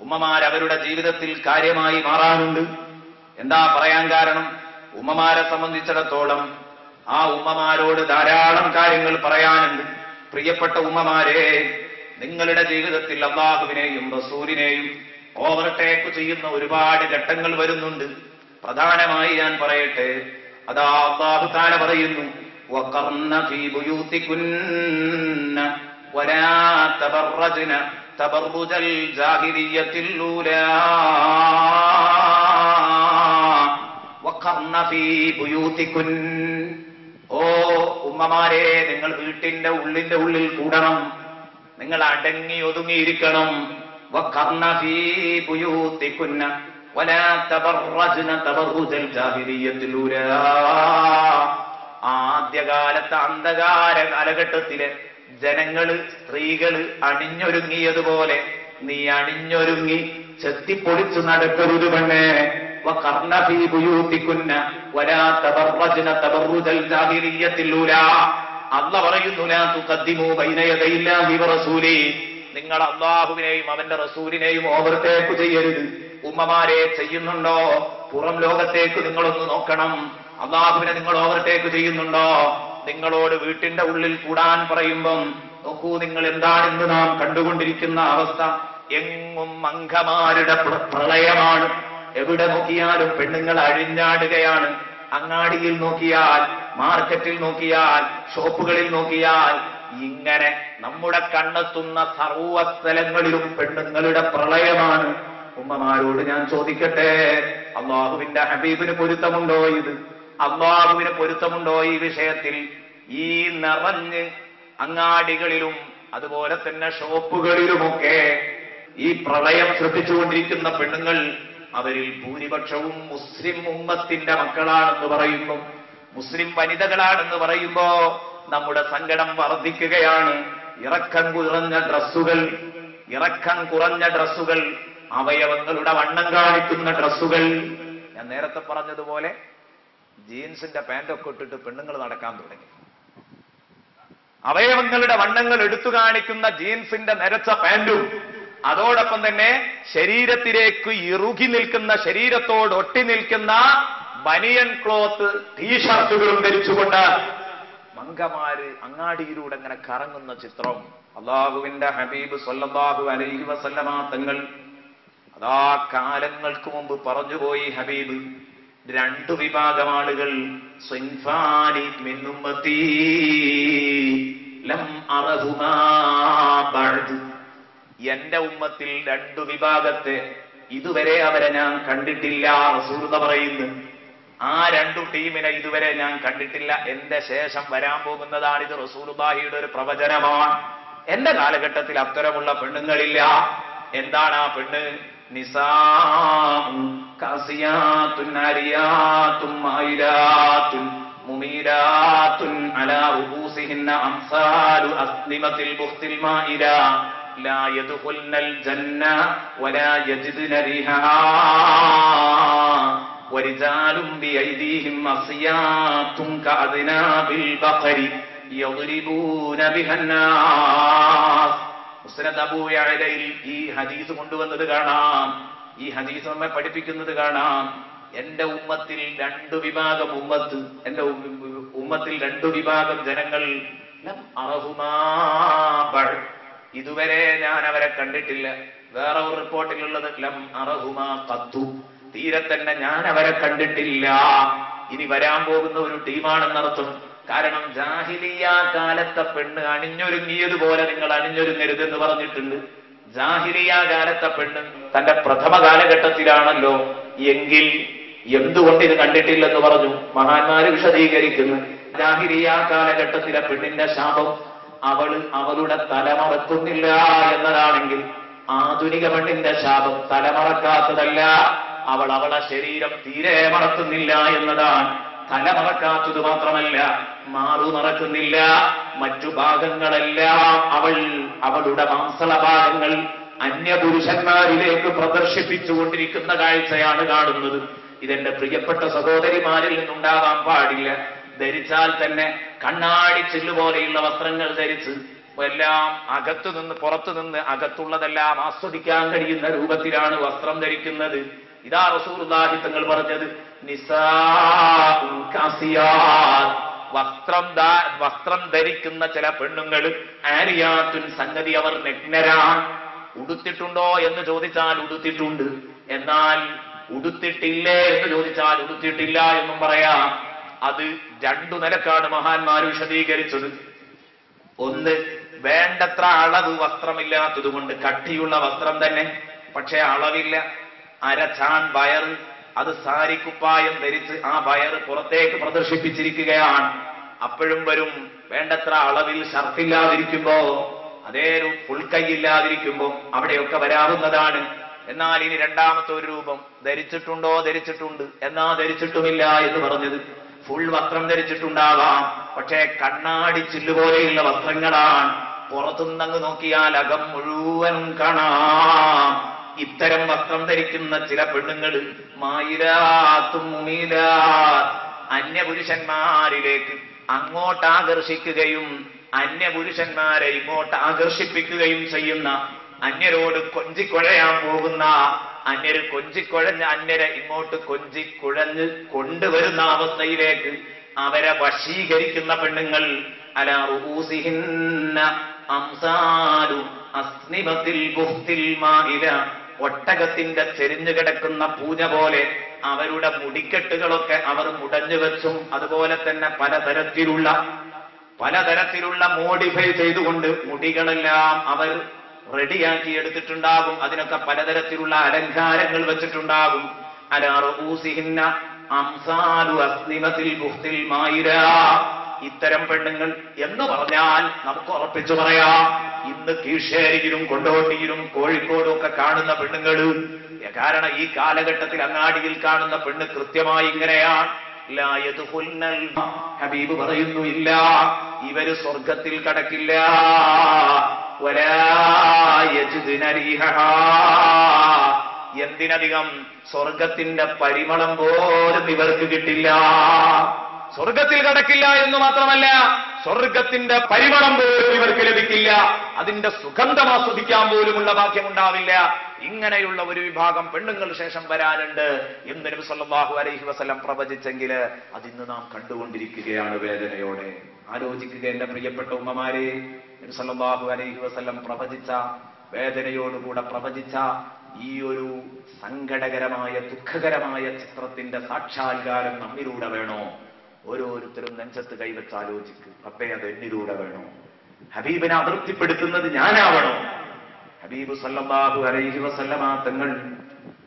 ഉമ്മമാർ അവരുടെ ജീവിതത്തിൽ കാര്യമായി മാറാനുണ്ട്. എന്താ പറയാൻ കാരണം? ഉമ്മമാരെ സംബന്ധിച്ചിടത്തോളം ആ ഉമ്മമാരോട് ധാരാളം കാര്യങ്ങൾ പറയാനുണ്ട്. പ്രിയപ്പെട്ട ഉമ്മമാരെ, നിങ്ങളുടെ ജീവിതത്തിൽ അല്ലാഹുവിനെയും റസൂലിനെയും ഓവർടേക്ക് ചെയ്യുന്ന ഒരുപാട് ഘട്ടങ്ങൾ വരുന്നുണ്ട്. പ്രധാനമായി ഞാൻ പറയട്ടെ, അതാ അല്ലാഹു തആല പറയുന്നു, വഖർന ഫീ ബുയൂതികുന്ന വലാ തബറജ്ന തബറുജൽ ജാഹിലിയ്യത്തിൽ ഊലാ വഖർന ഫീ ബുയൂതികുൻ. ഓ ഉമ്മമാരെ, നിങ്ങൾ വീട്ടിന്റെ ഉള്ളിൽ കൂടണം, നിങ്ങൾ അടങ്ങി ഒതുങ്ങിയിരിക്കണം. വഖർന ഫീ ബുയൂതികുന്ന വലാ തബറജ്ന തബറുജൽ ജാഹിലിയ്യത്തിൽ ഊലാ. ആദ്യകാലത്തെ അന്ധകാര കാലഘട്ടത്തിലെ ജനങ്ങള്, സ്ത്രീകള് അണിഞ്ഞൊരുങ്ങിയതുപോലെ നീ അണിഞ്ഞൊരുങ്ങി ചെത്തിപ്പൊളിച്ചു നടക്കരുത് പെണ്ണേ. വഖർന ഫീ ബുയൂതികുന്ന വലാ തബറജ്ന തബറുജൽ ജാഹിലിയ്യത്തിൽ ഊലാ. അല്ലാഹു പറയുന്നു, ലാ തുഖദ്ദിമൂ ബൈന യദൈല്ലാഹി വറസൂലി. നിങ്ങൾ അല്ലാഹുവിനെയും അവന്റെ റസൂലിനെയും ഓവർടേക്ക് ചെയ്യരുത്. ഉമ്മമാരെ, ചെയ്യുന്നുണ്ടോ? പുറം ലോകത്തേക്ക് നിങ്ങളൊന്ന് നോക്കണം. അല്ലാഹുവിനെ നിങ്ങൾ ഓവർടേക്ക് ചെയ്യുന്നുണ്ടോ? നിങ്ങളോട് വീട്ടിന്റെ ഉള്ളിൽ കൂടാൻ പറയുമ്പം നോക്കൂ, നിങ്ങൾ എന്താണെന്ന് നാം കണ്ടുകൊണ്ടിരിക്കുന്ന അവസ്ഥ. എങ്ങും അംഗമാരുടെ പ്രളയമാണ്. എവിടെ നോക്കിയാലും പെണ്ണുങ്ങൾ അഴിഞ്ഞാടുകയാണ്. അങ്ങാടിയിൽ നോക്കിയാൽ, മാർക്കറ്റിൽ നോക്കിയാൽ, ഷോപ്പുകളിൽ നോക്കിയാൽ, ഇങ്ങനെ നമ്മുടെ കണ്ണെത്തുന്ന സർവ്വ സ്ഥലങ്ങളിലും പെണ്ണുങ്ങളുടെ പ്രളയമാണ്. ഉമ്മമാരോട് ഞാൻ ചോദിക്കട്ടെ, അല്ലാഹുവിന്റെ ഹബീബിന് പൊരുത്തമുണ്ടോ ഇത്? അല്ലാഹുവിന് പൊരുത്തമുണ്ടോ ഈ വിഷയത്തിൽ? ഈ നിറഞ്ഞ് അങ്ങാടികളിലും അതുപോലെ തന്നെ ഷോപ്പുകളിലുമൊക്കെ ഈ പ്രളയം ശ്രദ്ധിച്ചുകൊണ്ടിരിക്കുന്ന പെണ്ണുങ്ങൾ, അവരിൽ ഭൂരിപക്ഷവും മുസ്ലിം ഉമ്മത്തിന്റെ മക്കളാണെന്ന് പറയുമ്പോൾ, മുസ്ലിം വനിതകളാണെന്ന് പറയുമ്പോ നമ്മുടെ സങ്കടം വർദ്ധിക്കുകയാണ്. ഇറക്കം കുറഞ്ഞ ഡ്രസ്സുകൾ, അവയവങ്ങളുടെ വണ്ണം കാണിക്കുന്ന ഡ്രസ്സുകൾ. ഞാൻ നേരത്തെ പറഞ്ഞതുപോലെ ജീൻസിന്റെ പാന്റൊക്കെ ഇട്ടിട്ട് പെണ്ണുങ്ങൾ നടക്കാൻ തുടങ്ങി. അവയവങ്ങളുടെ വണ്ണങ്ങൾ എടുത്തു കാണിക്കുന്ന ജീൻസിന്റെ നരച്ച പാന്റും അതോടൊപ്പം തന്നെ ശരീരത്തിലേക്ക് ഇറുകി നിൽക്കുന്ന, ശരീരത്തോട് ഒട്ടി നിൽക്കുന്ന ബനിയൻ ക്ലോത്ത് ടീഷർട്ടുകളും ധരിച്ചുകൊണ്ട് മംഗമാര് അങ്ങാടിയിലൂടെ ഇങ്ങനെ കറങ്ങുന്ന ചിത്രം. അല്ലാഹുവിന്റെ ഹബീബ് സ്വല്ലല്ലാഹു അലൈഹി വസല്ലമ തങ്ങൾ അതാ കാലങ്ങൾക്ക് മുമ്പ് പറഞ്ഞുപോയി. ഹബീബ്, രണ്ടു വിഭാഗം ആളുകൾ, സിൻഫാനി മിൻ ഉമ്മത്തി ലം അറഹുമാ ബഅദ്. എന്റെ ഉമ്മത്തിൽ രണ്ടു വിഭാഗത്തെ ഇതുവരെ അവരെ ഞാൻ കണ്ടിട്ടില്ല. റസൂലുള്ളാഹി പറയുന്നു, ആ രണ്ടു ടീമിനെ ഇതുവരെ ഞാൻ കണ്ടിട്ടില്ല. എന്റെ ശേഷം വരാൻ പോകുന്നതാണ്. ഇത് റസൂലുള്ളാഹിയുടെ ഒരു പ്രവചനമാണ്. എന്റെ കാലഘട്ടത്തിൽ അത്തരമുള്ള പെണ്ണുങ്ങളില്ല. എന്താണ് ആ പെണ്ണ്? നിസാഉൻ കാസിയാത്തുൻ ആരിയാത്തുൻ മായിലാത്തുൻ മുമീലാത്തുൻ അലാ റൂസിഹിന്ന അംസാലു അസ്നിമത്തിൽ ബുഖ്തിൽ മായില ലാ യദ്ഖുൽനൽ ജന്ന വലാ യജിദ്ന റിഹാ വരിജാലും ബിഐദീഹിം അസിയാത്തുൻ കഅദ്നാബിൽ ബഖരി യദ്രിബൂന ബിഹന്നാസ്. മുസ്നദ് അബൂ യഅലയിൽ ഈ ഹദീസ് കൊണ്ടുവന്നത് കാണാം. ഈ ഹദീസ് നമ്മെ പഠിപ്പിക്കുന്നത് കാണാം. എന്റെ ഉമ്മത്തിൽ രണ്ടു വിഭാഗം എന്റെ ഉമ്മത്തിൽ രണ്ടു വിഭാഗം ജനങ്ങൾ ലം അറഹുമാ ബഅദ്. ഇതുവരെ ഞാൻ അവരെ കണ്ടിട്ടില്ല. വേറെ ഒരു റിപ്പോർട്ടിലുള്ളത് ലം അറഹുമാ ഖത്തു. തീരെ തന്നെ ഞാൻ അവരെ കണ്ടിട്ടില്ല. ഇനി വരാൻ പോകുന്ന ഒരു ടീമാണെന്നർത്ഥം. കാരണം ജാഹിലിയ കാലത്തെ പെണ്ണ് അണിഞ്ഞൊരുങ്ങിയതുപോലെ നിങ്ങൾ അണിഞ്ഞൊരുങ്ങരുതെന്ന് പറഞ്ഞിട്ടുണ്ട്. ജാഹിലിയ കാലത്തെ പെണ്ണ് തന്റെ പ്രഥമ കാലഘട്ടത്തിലാണല്ലോ. എങ്കിൽ എന്തുകൊണ്ട് ഇത് കണ്ടിട്ടില്ലെന്ന് പറഞ്ഞു മഹാന്മാര് വിശദീകരിക്കുന്നു. ജാഹിലിയ കാലഘട്ടത്തിലെ പെണ്ണിന്റെ ശാപം അവളുടെ തലമറക്കുന്നില്ല എന്നതാണെങ്കിൽ, ആധുനിക പെണ്ണിന്റെ ശാപം തലമറക്കാത്തതല്ല, അവളെ ശരീരം തീരെ മറക്കുന്നില്ല എന്നതാണ്. തലമറക്കാത്തത് മാത്രമല്ല, മാറു മറക്കുന്നില്ല. മറ്റു ഭാഗങ്ങളെല്ലാം അവളുടെ മാംസള ഭാഗങ്ങൾ അന്യപുരുഷന്മാരിലേക്ക് പ്രദർശിപ്പിച്ചുകൊണ്ടിരിക്കുന്ന കാഴ്ചയാണ് കാണുന്നത്. ഇതെന്റെ പ്രിയപ്പെട്ട സഹോദരിമാരിൽ നിന്നുണ്ടാകാൻ പാടില്ല. ധരിച്ചാൽ തന്നെ കണ്ണാടി ചില്ലുപോലെയുള്ള വസ്ത്രങ്ങൾ ധരിച്ച് എല്ലാം അകത്തു നിന്ന് പുറത്തു നിന്ന് അകത്തുള്ളതെല്ലാം ആസ്വദിക്കാൻ കഴിയുന്ന രൂപത്തിലാണ് വസ്ത്രം ധരിക്കുന്നത്. ഇതാ റസൂലുള്ളാഹി തങ്ങൾ പറഞ്ഞത്, നിസാഉൻ കാസിയാത്ത്, വസ്ത്രം ധരിക്കുന്ന ചില പെണ്ണുങ്ങൾ, ആരിയാത്തുൻ, സംഗതി അവർ നഗ്നരാണ്. ഉടുത്തിട്ടുണ്ടോ എന്ന് ചോദിച്ചാൽ ഉടുത്തിട്ടുണ്ട്, എന്നാൽ ഉടുത്തിട്ടില്ലേ എന്ന് ചോദിച്ചാൽ ഉടുത്തിട്ടില്ല എന്നും പറയാം. അത് രണ്ടു നിലക്കാണ് മഹാന്മാർ വിശദീകരിച്ചത്. ഒന്ന്, വേണ്ടത്ര അളവ് വസ്ത്രമില്ലാത്തത് കൊണ്ട് കട്ടിയുള്ള വസ്ത്രം തന്നെ, പക്ഷെ അളവില്ല, അരച്ചാൻ വയറ്, അത് സാരിക്കുപ്പായം ധരിച്ച് ആ വയറ് പുറത്തേക്ക് പ്രദർശിപ്പിച്ചിരിക്കുകയാണ്. അപ്പോഴും വരും. വേണ്ടത്ര അളവിൽ ഷർട്ടില്ലാതിരിക്കുമ്പോ, അതേ ഫുൾ കൈയില്ലാതിരിക്കുമ്പോ അവിടെയൊക്കെ വരാവുന്നതാണ്. എന്നാൽ ഇനി രണ്ടാമത്തെ ഒരു രൂപം, ധരിച്ചിട്ടുണ്ടോ, ധരിച്ചിട്ടുണ്ട്, എന്നാ ധരിച്ചിട്ടുമില്ല എന്ന് പറഞ്ഞത്. ഫുൾ വസ്ത്രം ധരിച്ചിട്ടുണ്ടാകാം, പക്ഷേ കണ്ണാടി ചില്ലുപോലെയുള്ള വസ്ത്രങ്ങളാണ്. പുറത്തുനിന്നങ്ങ് നോക്കിയാൽ അകം മുഴുവനും കാണാം. ഇത്തരം വസ്ത്രം ധരിക്കുന്ന ചില പെണ്ണുങ്ങൾ മായിരാത്തും മുമീലാത്ത്, അന്യപുരുഷന്മാരിലേക്ക് അങ്ങോട്ട് ആകർഷിക്കുകയും അന്യപുരുഷന്മാരെ ഇങ്ങോട്ട് ആകർഷിപ്പിക്കുകയും ചെയ്യുന്ന, അന്യരോട് കൊഞ്ചിക്കൊഴയാൻ പോകുന്ന, അന്യര് കൊഞ്ചിക്കൊഴഞ്ഞ് അന്യരെ ഇങ്ങോട്ട് കൊഞ്ചിക്കുഴഞ്ഞ് കൊണ്ടുവരുന്ന അവസ്ഥയിലേക്ക് അവരെ വശീകരിക്കുന്ന പെണ്ണുങ്ങൾ. അലാ റൂസിഹിന്ന അംസാലു അസ്നിബത്തിൽ ബുഹ്തിൽ മാഇല, ഒട്ടകത്തിന്റെ ചെരിഞ്ഞു കിടക്കുന്ന പൂജ പോലെ അവരുടെ മുടിക്കെട്ടുകളൊക്കെ അവർ മുടഞ്ഞു വെച്ചും, അതുപോലെ തന്നെ പലതരത്തിലുള്ള മോഡിഫൈ ചെയ്തുകൊണ്ട് മുടികളെല്ലാം അവർ റെഡിയാക്കി എടുത്തിട്ടുണ്ടാകും. അതിനൊക്കെ പലതരത്തിലുള്ള അലങ്കാരങ്ങൾ വെച്ചിട്ടുണ്ടാകും. അലാ റൂസിഹിന്ന അംസാലു അസ്നിബത്തിൽ ബുഹ്തിൽ മാഇല, ഇത്തരം പെണ്ണുങ്ങൾ എന്ന് പറഞ്ഞാൽ നമുക്ക് ഉറപ്പിച്ചു പറയാം, ഇന്ന് കീഴ്ശേരിയിലും കൊണ്ടോട്ടിയിലും കോഴിക്കോടും ഒക്കെ കാണുന്ന പെണ്ണുങ്ങൾ. കാരണം ഈ കാലഘട്ടത്തിൽ അങ്ങാടിയിൽ കാണുന്ന പെണ്ണ് കൃത്യമായി ഇങ്ങനെയാണ്. ഹബീബ് പറയുന്നു, ഇല്ല, ഇവര് സ്വർഗത്തിൽ കടക്കില്ല. എന്തിനധികം, സ്വർഗത്തിന്റെ പരിമളം പോലും ഇവർക്ക് കിട്ടില്ല. സ്വർഗത്തിൽ കടക്കില്ല എന്ന് മാത്രമല്ല, സ്വർഗത്തിന്റെ പരിമളം പോലും ഇവർക്ക് ലഭിക്കില്ല. അതിന്റെ സുഗന്ധം ആസ്വദിക്കാൻ പോലുമുള്ള ഭാഗ്യമുണ്ടാവില്ല. ഇങ്ങനെയുള്ള ഒരു വിഭാഗം പെണ്ണുങ്ങൾ ശേഷം വരാനുണ്ട് എന്ന് നബി സല്ലല്ലാഹു അലൈഹി വസല്ലം പ്രവചിച്ചെങ്കിൽ അതിന്ന് നാം കണ്ടുകൊണ്ടിരിക്കുകയാണ് വേദനയോടെ. ആലോചിക്കുക എന്റെ പ്രിയപ്പെട്ട ഉമ്മമാരെ, നബി സല്ലല്ലാഹു അലൈഹി വസല്ലം പ്രവചിച്ച, വേദനയോടുകൂടെ പ്രവചിച്ച ഈ ഒരു സങ്കടകരമായ ദുഃഖകരമായ ചിത്രത്തിന്റെ സാക്ഷാത്കാരം നമ്മിലൂടെ വേണോ? ഓരോരുത്തരും നെഞ്ചത്ത് കൈവച്ച് ആലോചിക്ക്, റബ്ബേ അത് എന്നിലൂടെ വേണോ? ഹബീബിനെ അതൃപ്തിപ്പെടുത്തുന്നത് ഞാനാവണോ? ഹബീബ് സല്ലല്ലാഹു അലൈഹി വസല്ലമ തങ്ങൾ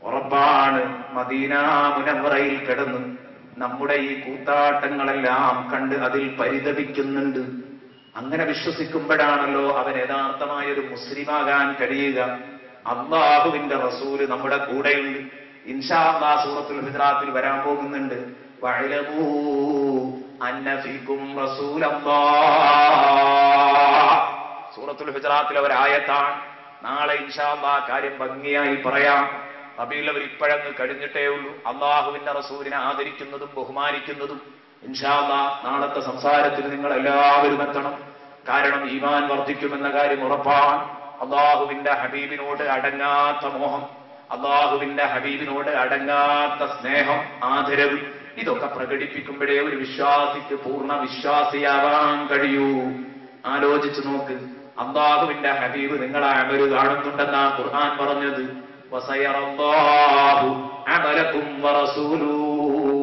ഉറപ്പാണ് മദീന മുനവ്വറയിൽ കിടന്ന് നമ്മുടെ ഈ കൂത്താട്ടങ്ങളെല്ലാം കണ്ട് അതിൽ പരിതപിക്കുന്നുണ്ട്. അങ്ങനെ വിശ്വസിക്കുമ്പോഴാണല്ലോ അവൻ യഥാർത്ഥമായ ഒരു മുസ്ലിമാകാൻ കഴിയുക. അല്ലാഹുവിന്റെ റസൂല് നമ്മുടെ കൂടെയുണ്ട്. ഇൻഷാ അല്ലാഹ് സൂറത്തുൽ ഹുജറാത്തിൽ വരാൻ പോകുന്നുണ്ട്. വഅലമൂ അന്ന ഫീകും റസൂലല്ലാഹ്, സൂറത്തുൽ ഹുജറാത്തിലെ ഒരു ആയത്താണ്. നാളെ ഇൻഷാ അല്ലാഹ് കാര്യം ഭംഗിയായി പറയാം. റബീഉൽ അവ്വൽ ഇപ്പോഴങ്ങ് കഴിഞ്ഞിട്ടേ ഉള്ളൂ. അല്ലാഹുവിന്റെ റസൂലിനെ ആദരിക്കുന്നതും ബഹുമാനിക്കുന്നതും ഇൻഷാ അല്ലാഹ് നാളത്തെ സംസാരത്തിൽ നിങ്ങൾ എല്ലാവരും എത്തണം. കാരണം ഈമാൻ വർദ്ധിക്കുമെന്ന കാര്യം ഉറപ്പാണ്. അല്ലാഹുവിന്റെ ഹബീബിനോട് അടങ്ങാത്ത മോഹം, അല്ലാഹുവിന്റെ ഹബീബിനോട് അടങ്ങാത്ത സ്നേഹം, ആദരവ്, ഇതൊക്കെ പ്രകടിപ്പിക്കുമ്പോഴേ ഒരു വിശ്വാസിക്ക് പൂർണ്ണ വിശ്വാസിയാവാൻ കഴിയൂ. ആലോചിച്ചു നോക്ക്, അല്ലാഹുവിന്റെ ഹബീബ് നിങ്ങളെ അമല് കാണുന്നുണ്ടെന്നാ ഖുർആൻ പറഞ്ഞത്. വസയറല്ലാഹു അമലകും വറസൂലുഹു,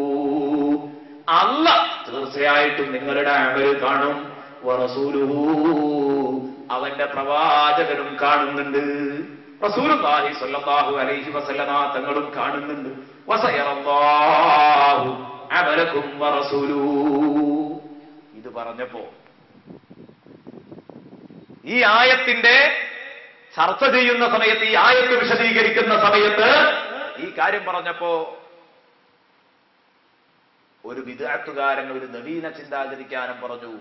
അല്ലാഹ് തീർച്ചയായിട്ടും നിങ്ങളുടെ അമല് കാണും. വറസൂലുഹു, അവന്റെ പ്രവാചകനും കാണുന്നുണ്ട്. റസൂലുള്ളാഹി സ്വല്ലല്ലാഹു അലൈഹി വസല്ലമ തങ്ങളും കാണുന്നുണ്ട്. വസയറല്ലാഹു അമലകും വറസൂലുഹു. ഇത് പറഞ്ഞപ്പോ ഈ ആയത്തിന്റെ ചർച്ച ചെയ്യുന്ന സമയത്ത്, ഈ ആയത്ത് വിശദീകരിക്കുന്ന സമയത്ത് ഈ കാര്യം പറഞ്ഞപ്പോ ഒരു വിദ്അത്തുകാരൻ, ഒരു നവീന ചിന്താഗതിക്കാരൻ പറഞ്ഞു.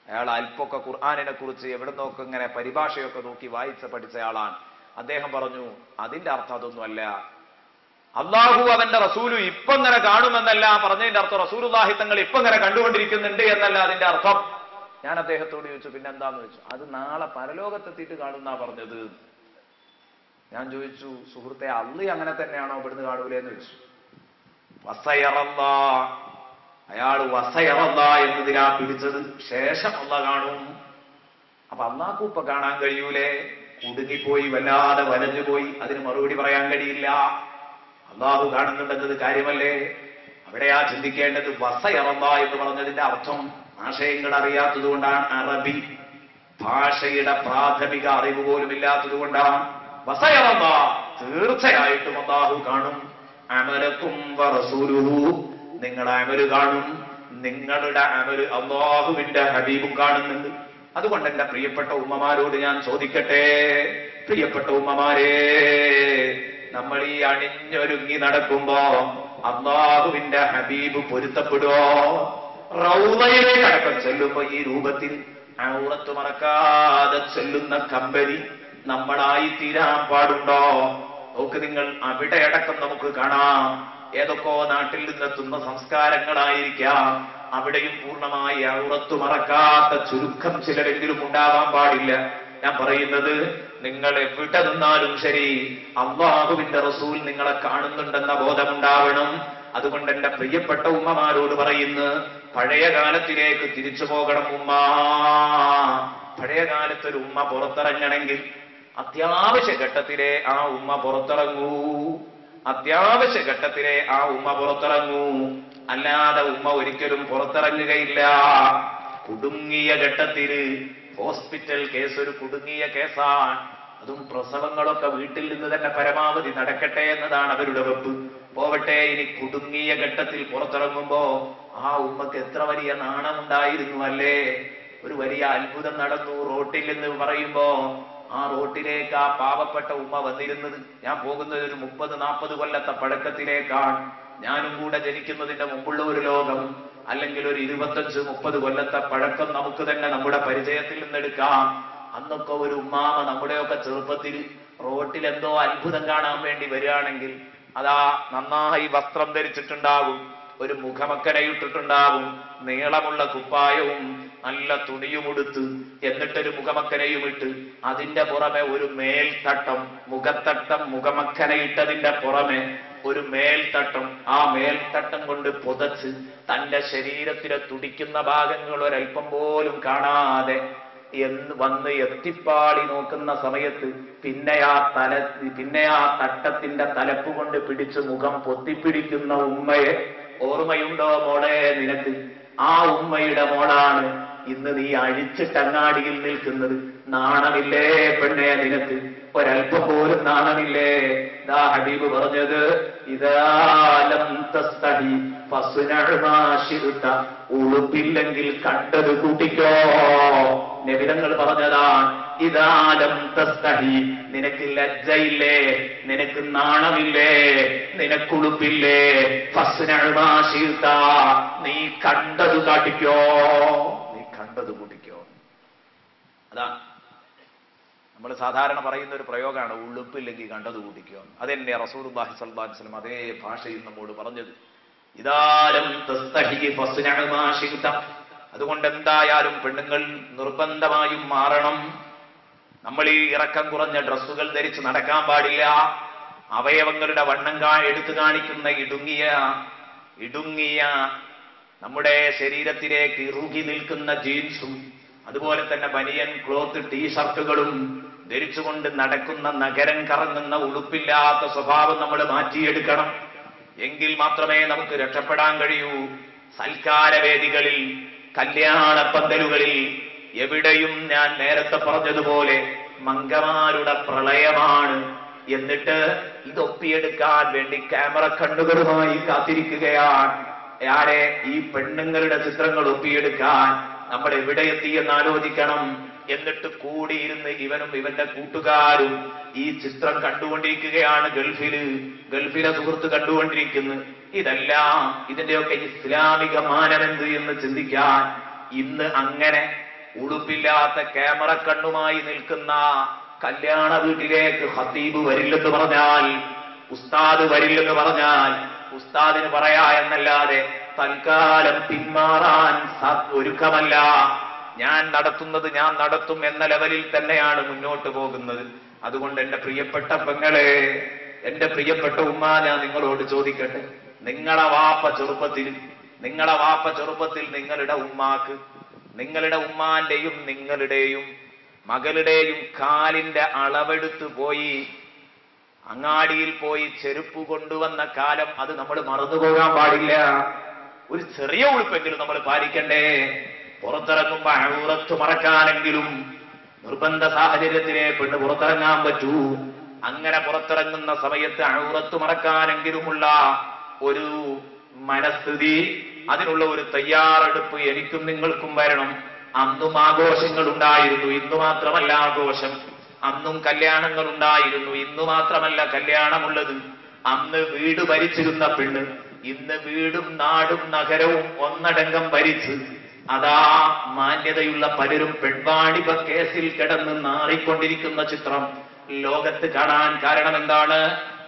അയാൾ അല്പമൊക്കെ ഖുർആനിനെ കുറിച്ച് എവിടുന്നൊക്കെ ഇങ്ങനെ പരിഭാഷയൊക്കെ നോക്കി വായിച്ച് പഠിച്ചയാളാണ്. അദ്ദേഹം പറഞ്ഞു, അതിന്റെ അർത്ഥം അതൊന്നുമല്ല. അള്ളാഹു അവന്റെ റസൂലു ഇപ്പൊ ഇങ്ങനെ കാണുമെന്നല്ല പറഞ്ഞതിന്റെ അർത്ഥം. റസൂലുള്ളാഹി തങ്ങൾ ഇപ്പൊ ഇങ്ങനെ കണ്ടുകൊണ്ടിരിക്കുന്നുണ്ട് എന്നല്ല അതിന്റെ അർത്ഥം. ഞാൻ അദ്ദേഹത്തോട് ചോദിച്ചു, പിന്നെ എന്താന്ന് ചോദിച്ചു. അത് നാളെ പരലോകത്തെത്തിയിട്ട് കാണുന്നാ പറഞ്ഞത്. ഞാൻ ചോദിച്ചു, സുഹൃത്തെ, അള്ളി അങ്ങനെ തന്നെയാണോ ഇവിടുന്ന് കാണൂലേന്ന് ചോദിച്ചു. വസയറല്ലാ, അയാൾ വസയറല്ലാ എന്നതിനാ പിടിച്ചത്. ശേഷം അള്ളാ കാണും. അപ്പൊ അള്ളാഹ്ക്കും ഇപ്പൊ കാണാൻ കഴിയൂലേ? കുടുങ്ങിപ്പോയി, വല്ലാതെ വലഞ്ഞുപോയി. അതിന് മറുപടി പറയാൻ കഴിയില്ല. അള്ളാഹു കാണുന്നുണ്ടെന്നത് കാര്യമല്ലേ? അവിടെയാ ചിന്തിക്കേണ്ടത്. വസയറല്ലാ എന്ന് പറഞ്ഞതിന്റെ അർത്ഥം ആശയങ്ങൾ അറിയാത്തത് കൊണ്ടാണ്. അറബി ഭാഷയുടെ പ്രാഥമിക അറിവ് പോലും ഇല്ലാത്തത് കൊണ്ടാണ്. വസയറല്ലാ, തീർച്ചയായിട്ടും അള്ളാഹു കാണും. അമലക്കും വറസൂലുഹു, നിങ്ങളുടെ അമല് കാണും. നിങ്ങളുടെ അമല് അല്ലാഹുവിന്റെ ഹബീബും കാണുന്നുണ്ട്. അതുകൊണ്ട് എന്റെ പ്രിയപ്പെട്ട ഉമ്മമാരോട് ഞാൻ ചോദിക്കട്ടെ, പ്രിയപ്പെട്ട ഉമ്മമാരെ, നമ്മൾ ഈ അണിഞ്ഞൊരുങ്ങി നടക്കുമ്പോ അല്ലാഹുവിന്റെ ഹബീബ് പൊരുത്തപ്പെടുവോ? റൗളയിലേക്ക് അടക്കം ചെല്ലുമ്പോ ഈ രൂപത്തിൽ ഔറത്ത് മറക്കാതെ ചെല്ലുന്ന കമ്പനി നമ്മളായി തീരാൻ പാടുണ്ടോ? നോക്ക് നിങ്ങൾ, അവിടെ അടക്കം നമുക്ക് കാണാം. ഏതൊക്കെ നാട്ടിൽ നിന്നെത്തുന്ന സംസ്കാരങ്ങളായിരിക്കാം. അവിടെയും പൂർണ്ണമായി ഔറത്ത് മറക്കാത്ത ചുരുക്കം ചിലരെങ്കിലും ഉണ്ടാവാൻ പാടില്ല. ഞാൻ പറയുന്നത്, നിങ്ങൾ എവിടെ നിന്നാലും ശരി അല്ലാഹുവിന്റെ റസൂൽ നിങ്ങളെ കാണുന്നുണ്ടെന്ന ബോധമുണ്ടാവണം. അതുകൊണ്ട് എന്റെ പ്രിയപ്പെട്ട ഉമ്മമാരോട് പറയുന്നു, പഴയ കാലത്തിലേക്ക് തിരിച്ചു പോകണം ഉമ്മ. പഴയ കാലത്തൊരു ഉമ്മ പുറത്തിറങ്ങണമെങ്കിൽ അത്യാവശ്യ ഘട്ടത്തിലെ ആ ഉമ്മ പുറത്തിറങ്ങൂ. അത്യാവശ്യ ഘട്ടത്തിലെ ആ ഉമ്മ പുറത്തിറങ്ങൂ. അല്ലാതെ ഉമ്മ ഒരിക്കലും പുറത്തിറങ്ങുകയില്ല. കുടുങ്ങിയ ഘട്ടത്തില്, ഹോസ്പിറ്റൽ കേസ് ഒരു കുടുങ്ങിയ കേസാണ്. അതും പ്രസവങ്ങളൊക്കെ വീട്ടിൽ നിന്ന് തന്നെ പരമാവധി നടക്കട്ടെ എന്നതാണ് അവരുടെ വെപ്പ്. പോവട്ടെ, ഇനി കുടുങ്ങിയ ഘട്ടത്തിൽ പുറത്തിറങ്ങുമ്പോ ആ ഉമ്മക്ക് എത്ര വലിയ നാണമുണ്ടായിരുന്നു അല്ലേ? ഒരു വലിയ അത്ഭുതം നടന്നു റോട്ടിൽ എന്ന് പറയുമ്പോ ആ റോട്ടിലേക്ക് ആ പാവപ്പെട്ട ഉമ്മ വന്നിരുന്നത്. ഞാൻ പോകുന്നത് ഒരു 30-40 കൊല്ലത്തെ പഴക്കത്തിലേക്കാണ്. ഞാനും കൂടെ ജനിക്കുന്നതിന്റെ മുമ്പുള്ള ഒരു ലോകം, അല്ലെങ്കിൽ ഒരു 25-30 കൊല്ലത്തെ പഴക്കം നമുക്ക് തന്നെ നമ്മുടെ പരിചയത്തിൽ നിന്നെടുക്കാം. അന്നൊക്കെ ഒരു ഉമ്മാമ നമ്മുടെയൊക്കെ ചെറുപ്പത്തിൽ റോട്ടിൽ എന്തോ അത്ഭുതം കാണാൻ വേണ്ടി വരികയാണെങ്കിൽ അതാ നന്നായി വസ്ത്രം ധരിച്ചിട്ടുണ്ടാകും, ഒരു മുഖമക്കനയിട്ടിട്ടുണ്ടാകും, നീളമുള്ള കുപ്പായവും നല്ല തുണിയുമെടുത്ത്, എന്നിട്ടൊരു മുഖമക്കനയും ഇട്ട് അതിന്റെ പുറമെ ഒരു മേൽത്തട്ടം, മുഖത്തട്ടം മുഖമക്കനയിട്ടതിന്റെ പുറമെ ഒരു മേൽത്തട്ടം, ആ മേൽത്തട്ടം കൊണ്ട് പുതച്ച് തന്റെ ശരീരത്തിലെ തുടിക്കുന്ന ഭാഗങ്ങൾ ഒരൽപ്പം പോലും കാണാതെ വന്ന് എത്തിപ്പാടി നോക്കുന്ന സമയത്ത് പിന്നെ ആ തട്ടത്തിന്റെ തലപ്പ് കൊണ്ട് പിടിച്ച് മുഖം പൊത്തിപ്പിടിക്കുന്ന ഉമ്മയെ ഓർമ്മയുണ്ടോ മോളെ നിനക്ക്? ആ ഉമ്മയുടെ മോളാണ് ഇന്ന് നീ അഴിച്ചിട്ടങ്ങാടിയിൽ നിൽക്കുന്നത്. നാണമില്ലേ പെണ്ണെ നിനക്ക്? ഒരൽപ്പം പോലും നാണമില്ലേ? ദാ ഹബീബ് പറഞ്ഞത്, ഇദാലം തസ്തഹി ഫസ്നഉ മാ ശിഅ്ത, ഉളുപ്പില്ലെങ്കിൽ കണ്ടത് കൂട്ടിക്കോ. നബിതങ്ങൾ പറഞ്ഞതാണ്, ഇദാലം തസ്തഹി, നിനക്ക് ലജ്ജയില്ലേ, നിനക്ക് നാണമില്ലേ, നിനക്കുളുപ്പില്ലേ, ഫസ്നഉ മാ ശിഅ്ത, നീ കണ്ടത് കാട്ടിക്കോ, നീ കണ്ടത് കൂട്ടിക്കോ. അതാ നമ്മൾ സാധാരണ പറയുന്ന ഒരു പ്രയോഗമാണ്, ഉളുപ്പില്ലെങ്കിൽ കണ്ടത് കൂട്ടിക്കോ. അതെന്നെ റസൂലുള്ളാഹി സ്വല്ലല്ലാഹു അലൈഹി വസല്ലം അതേ ഭാഷയിൽ നമ്മോട് പറഞ്ഞത്. ഇദാലം തസ്തഹി ഫസ്നഉ മാ ശിഅ്ത. അതുകൊണ്ട് എന്തായാലും പെണ്ണുങ്ങൾ നിർബന്ധമായും മാറണം. നമ്മൾ ഈ ഇറക്കം കുറഞ്ഞ ഡ്രസ്സുകൾ ധരിച്ച് നടക്കാൻ പാടില്ല. അവയവങ്ങളുടെ വണ്ണം എടുത്തു കാണിക്കുന്ന ഇടുങ്ങിയ നമ്മുടെ ശരീരത്തിലേക്ക് ഇറുകി നിൽക്കുന്ന ജീൻസും അതുപോലെ തന്നെ ബനിയൻ ക്ലോത്ത് ടീഷർട്ടുകളും ധരിച്ചുകൊണ്ട് നടക്കുന്ന നഗരം കറങ്ങുന്ന ഉടുപ്പില്ലാത്ത സ്വഭാവം നമ്മൾ മാറ്റിയെടുക്കണം. എങ്കിൽ മാത്രമേ നമുക്ക് രക്ഷപ്പെടാൻ കഴിയൂ. സൽക്കാരവേദികളിൽ, കല്യാണ പന്തലുകളിൽ എവിടെയും ഞാൻ നേരത്തെ പറഞ്ഞതുപോലെ മംഗമാരുടെ പ്രളയമാണ്. എന്നിട്ട് ഇതൊപ്പിയെടുക്കാൻ വേണ്ടി ക്യാമറ കണ്ണുകളുമായി കാത്തിരിക്കുകയാണ്. ആരെ? ഈ പെണ്ണുങ്ങളുടെ ചിത്രങ്ങൾ ഒപ്പിയെടുക്കാൻ. നമ്മൾ എവിടെ എത്തിയെന്ന് ആലോചിക്കണം. എന്നിട്ട് കൂടിയിരുന്ന് ഇവനും ഇവന്റെ കൂട്ടുകാരും ഈ ചിത്രം കണ്ടുകൊണ്ടിരിക്കുകയാണ്. ഗൾഫിലെ സുഹൃത്ത് കണ്ടുകൊണ്ടിരിക്കുന്നു. ഇതെല്ലാം ഇതിന്റെയൊക്കെ ഇസ്ലാമിക മാനമെന്ത് എന്ന് ചിന്തിക്കാൻ ഇന്ന് അങ്ങനെ ഉടുപ്പില്ലാത്ത ക്യാമറ കണ്ണുമായി നിൽക്കുന്ന കല്യാണ വീട്ടിലേക്ക് ഖതീബ് വരില്ലെന്ന് പറഞ്ഞാൽ, ഉസ്താദ് വരില്ലെന്ന് പറഞ്ഞാൽ, ഉസ്താദിന് പറയാ എന്നല്ലാതെ തൽക്കാലം പിന്മാറാൻ ഒരുക്കമല്ല. ഞാൻ നടത്തുന്നത് ഞാൻ നടത്തും എന്ന ലെവലിൽ തന്നെയാണ് മുന്നോട്ട് പോകുന്നത്. അതുകൊണ്ട് എന്റെ പ്രിയപ്പെട്ട പെങ്ങളെ, എന്റെ പ്രിയപ്പെട്ട ഉമ്മ, ഞാൻ നിങ്ങളോട് ചോദിക്കട്ടെ, നിങ്ങളുടെ വാപ്പ ചെറുപ്പത്തിൽ നിങ്ങളുടെ ഉമ്മാക്ക്, നിങ്ങളുടെ ഉമ്മാന്റെയും നിങ്ങളുടെയും മകളുടെയും കാലിന്റെ അളവെടുത്ത് പോയി അങ്ങാടിയിൽ പോയി ചെരുപ്പ് കൊണ്ടുവന്ന കാലം അത് നമ്മൾ മറന്നുപോകാൻ പാടില്ല. ഒരു ചെറിയ ഉടുപ്പെങ്കിലും നമ്മൾ പാലിക്കണ്ടേ? പുറത്തിറങ്ങുമ്പോ ഔറത്ത് മറക്കാനെങ്കിലും നിർബന്ധ സാഹചര്യത്തിലെ പെണ്ണ് പുറത്തിറങ്ങാൻ പറ്റൂ. അങ്ങനെ പുറത്തിറങ്ങുന്ന സമയത്ത് ഔറത്ത് മറക്കാനെങ്കിലുമുള്ള ഒരു മനസ്ഥിതി, അതിനുള്ള ഒരു തയ്യാറെടുപ്പ് എനിക്കും നിങ്ങൾക്കും വരണം. അന്നും ആഘോഷങ്ങൾ ഉണ്ടായിരുന്നു, ഇന്നു മാത്രമല്ല ആഘോഷം. അന്നും കല്യാണങ്ങൾ ഉണ്ടായിരുന്നു, ഇന്നു മാത്രമല്ല കല്യാണമുള്ളത്. അന്ന് വീട് ഭരിച്ചിരുന്ന പെണ്ണ് ഇന്ന് വീടും നാടും നഗരവും ഒന്നടങ്കം ഭരിച്ച് അതാ മാന്യതയുള്ള പലരും പെൺവാണിഭ കേസിൽ കിടന്ന് നാറിക്കൊണ്ടിരിക്കുന്ന ചിത്രം ലോകത്ത് കാണാൻ കാരണം എന്താണ്?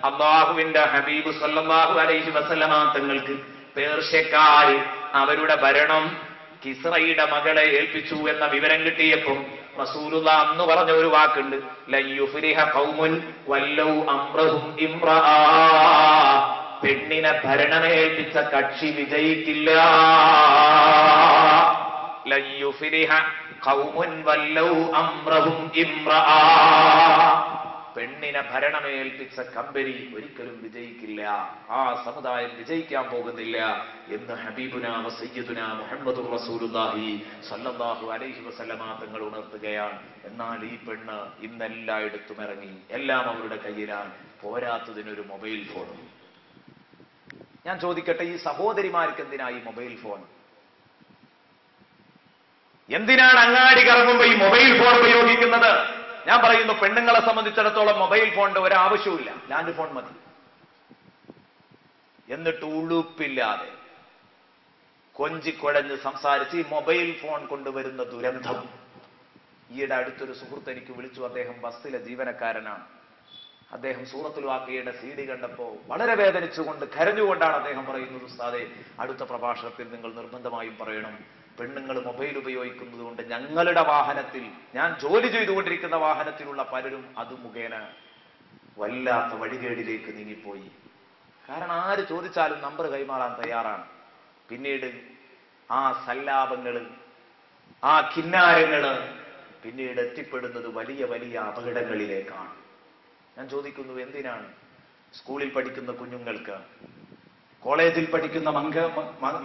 അല്ലാഹുവിന്റെ ഹബീബ് സല്ലല്ലാഹു അലൈഹി വസല്ലമ തങ്ങൾക്ക് പേർഷ്യക്കാര് അവരുടെ ഭരണം കിസ്റയുടെ മകളെ ഏൽപ്പിച്ചു എന്ന വിവരം കിട്ടിയപ്പോൾ റസൂലുള്ളാഹി അന്ന് പറഞ്ഞ ഒരു വാക്കുണ്ട്, ലയുഫ്രിഹ ഖൗമുൻ വല്ലൗ അംറഹും ഇംറആ. പെണ്ണിനെ ഭരണമേൽപ്പിച്ച കക്ഷി വിജയിക്കില്ല. ലയുഫ്രിഹ ഖൗമുൻ വല്ലൗ അംറഹും ഇംറആ. പെണ്ണിനെ ഭരണമേൽപ്പിച്ച കമ്പനി ഒരിക്കലും വിജയിക്കില്ല, ആ സമുദായം വിജയിക്കാൻ പോകുന്നില്ല എന്ന് ഹബീബുനാ വസയ്യിദുനാ മുഹമ്മദുർ റസൂലുള്ളാഹി സ്വല്ലല്ലാഹു അലൈഹി വസല്ലമ തങ്ങൾ ഉണർത്തുകയാണ്. എന്നാൽ ഈ പെണ്ണ് ഇന്നെല്ലായിടത്തും ഇറങ്ങി, എല്ലാം അവരുടെ കയ്യിലാണ്. പോരാത്തതിനൊരു മൊബൈൽ ഫോൺ. ഞാൻ ചോദിക്കട്ടെ, ഈ സഹോദരിമാർക്ക് എന്തിനാ ഈ മൊബൈൽ ഫോൺ? എന്തിനാണ് അങ്ങാടി കറങ്ങുമ്പോ ഈ മൊബൈൽ ഫോൺ ഉപയോഗിക്കുന്നത്? ഞാൻ പറയുന്നു, പെണ്ണുങ്ങളെ സംബന്ധിച്ചിടത്തോളം മൊബൈൽ ഫോണിന്റെ ഒരാവശ്യമില്ല, ലാൻഡ് ഫോൺ മതി. എന്നിട്ട് ഉളുപ്പില്ലാതെ കൊഞ്ചിക്കൊഴഞ്ഞ് സംസാരിച്ച് ഈ മൊബൈൽ ഫോൺ കൊണ്ടുവരുന്ന ദുരന്തം. ഈയിടെ അടുത്തൊരു സുഹൃത്ത് എനിക്ക് വിളിച്ചു. അദ്ദേഹം ബസ്സിലെ ജീവനക്കാരനാണ്. അദ്ദേഹം സൂറത്തുൽ വാഖിയയുടെ CD കണ്ടപ്പോ വളരെ വേദനിച്ചുകൊണ്ട് കരഞ്ഞുകൊണ്ടാണ് അദ്ദേഹം പറയുന്നത്, ഉസ്താദേ, അടുത്ത പ്രഭാഷണത്തിൽ നിങ്ങൾ നിർബന്ധമായും പറയണം, പെണ്ണുങ്ങൾ മൊബൈൽ ഉപയോഗിക്കുന്നത് കൊണ്ട് ഞങ്ങളുടെ വാഹനത്തിൽ, ഞാൻ ജോലി ചെയ്തുകൊണ്ടിരിക്കുന്ന വാഹനത്തിലുള്ള പലരും അത് മുഖേന വല്ലാത്ത വഴികേടിലേക്ക് നീങ്ങിപ്പോയി. കാരണം ആര് ചോദിച്ചാലും നമ്പർ കൈമാറാൻ തയ്യാറാണ്. പിന്നീട് ആ സല്ലാപങ്ങള്, ആ കിന്നാരങ്ങള് പിന്നീട് എത്തിപ്പെടുന്നത് വലിയ വലിയ അപകടങ്ങളിലേക്കാണ്. ഞാൻ ചോദിക്കുന്നു, എന്തിനാണ് സ്കൂളിൽ പഠിക്കുന്ന കുഞ്ഞുങ്ങൾക്ക്, കോളേജിൽ പഠിക്കുന്ന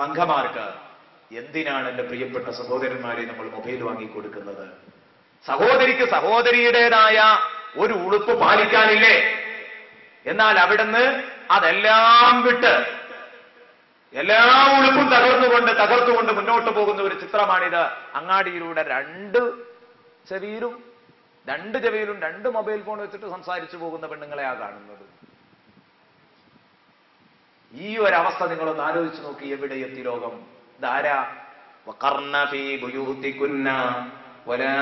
മംഗമാർക്ക് എന്തിനാണ് എന്റെ പ്രിയപ്പെട്ട സഹോദരന്മാരെ നമ്മൾ മൊബൈൽ വാങ്ങിക്കൊടുക്കുന്നത്? സഹോദരിക്ക് സഹോദരിയുടേതായ ഒരു ഉളുപ്പ് പാലിക്കാനില്ലേ? എന്നാൽ അവിടുന്ന് അതെല്ലാം വിട്ട് എല്ലാ ഉളുപ്പും തകർത്തുകൊണ്ട് മുന്നോട്ട് പോകുന്ന ഒരു ചിത്രമാണിത്. അങ്ങാടിയിലൂടെ രണ്ട് ചെവിയിലും രണ്ട് മൊബൈൽ ഫോൺ വെച്ചിട്ട് സംസാരിച്ചു പോകുന്ന പെണ്ണുങ്ങളെയാ കാണുന്നത്. ഈ ഒരവസ്ഥ നിങ്ങളൊന്ന് ആലോചിച്ച് നോക്കി, എവിടെ എത്തി ലോകം? ധാരാ വഖർന ഫീ ബുയൂതികുന്ന വലാ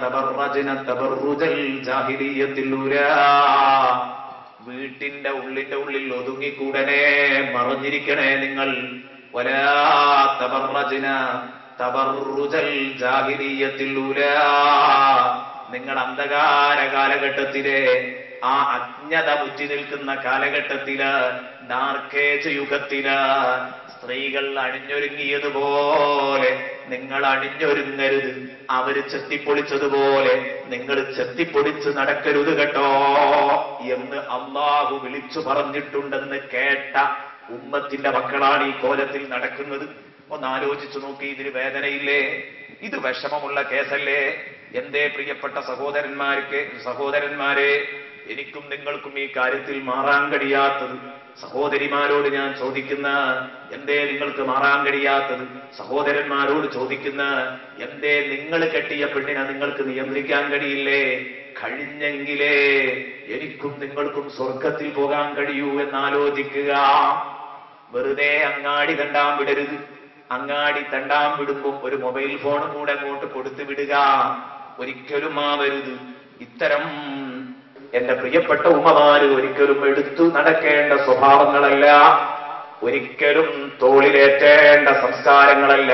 തബറജ്ന തബറുജൽ ജാഹിലിയ്യത്തിൽ ഉലാ. വീട്ടിന്റെ ഉള്ളിൽ ഒതുങ്ങിക്കൂടനെ, മറഞ്ഞിരിക്കണേ നിങ്ങൾ. വലാ തബറജ്ന തബറുജൽ ജാഹിലിയ്യത്തിൽ ഉലാ. നിങ്ങൾ അന്ധകാര കാലഘട്ടത്തിലെ, ആ അജ്ഞത മുറ്റി നിൽക്കുന്ന കാലഘട്ടത്തില്, ഡാർക്കേജ് യുഗത്തില് സ്ത്രീകൾ അണിഞ്ഞൊരുങ്ങിയതുപോലെ നിങ്ങൾ അണിഞ്ഞൊരുങ്ങരുത്. അവര് ചെത്തിപ്പൊളിച്ചതുപോലെ നിങ്ങൾ ചെത്തിപ്പൊളിച്ച് നടക്കരുത് കേട്ടോ എന്ന് അല്ലാഹു വിളിച്ചു പറഞ്ഞിട്ടുണ്ടെന്ന് കേട്ട ഉമ്മത്തിന്റെ മക്കളാണ് ഈ കോലത്തിൽ നടക്കുന്നത്. ഒന്ന് ആലോചിച്ചു നോക്കി, ഇതിന് വേദനയില്ലേ? ഇത് വിഷമമുള്ള കേസല്ലേ? എന്തേ പ്രിയപ്പെട്ട സഹോദരന്മാരെ, എനിക്കും നിങ്ങൾക്കും ഈ കാര്യത്തിൽ മാറാൻ കഴിയാത്തത്? സഹോദരിമാരോട് ഞാൻ ചോദിക്കുന്ന, എന്തേ നിങ്ങൾക്ക് മാറാൻ കഴിയാത്തത്? സഹോദരന്മാരോട് ചോദിക്കുന്ന, എന്തേ നിങ്ങൾ കെട്ടിയ പെണ്ണിനെ നിങ്ങൾക്ക് നിയന്ത്രിക്കാൻ കഴിയില്ലേ? കഴിഞ്ഞെങ്കിലേ എനിക്കും നിങ്ങൾക്കും സ്വർഗത്തിൽ പോകാൻ കഴിയൂ എന്നാലോചിക്കുക. വെറുതെ അങ്ങാടി തണ്ടാൻ വിടരുത്. അങ്ങാടി തണ്ടാൻ വിടുമ്പോൾ ഒരു മൊബൈൽ ഫോണും കൂടെ അങ്ങോട്ട് കൊടുത്തു വിടുക ഒരിക്കലും ആവരുത്. ഇത്തരം എന്റെ പ്രിയപ്പെട്ട ഉമ്മമാര് ഒരിക്കലും എടുത്തു നടക്കേണ്ട സ്വഭാവങ്ങളല്ല, ഒരിക്കലും തോളിലേറ്റേണ്ട സംസ്കാരങ്ങളല്ല.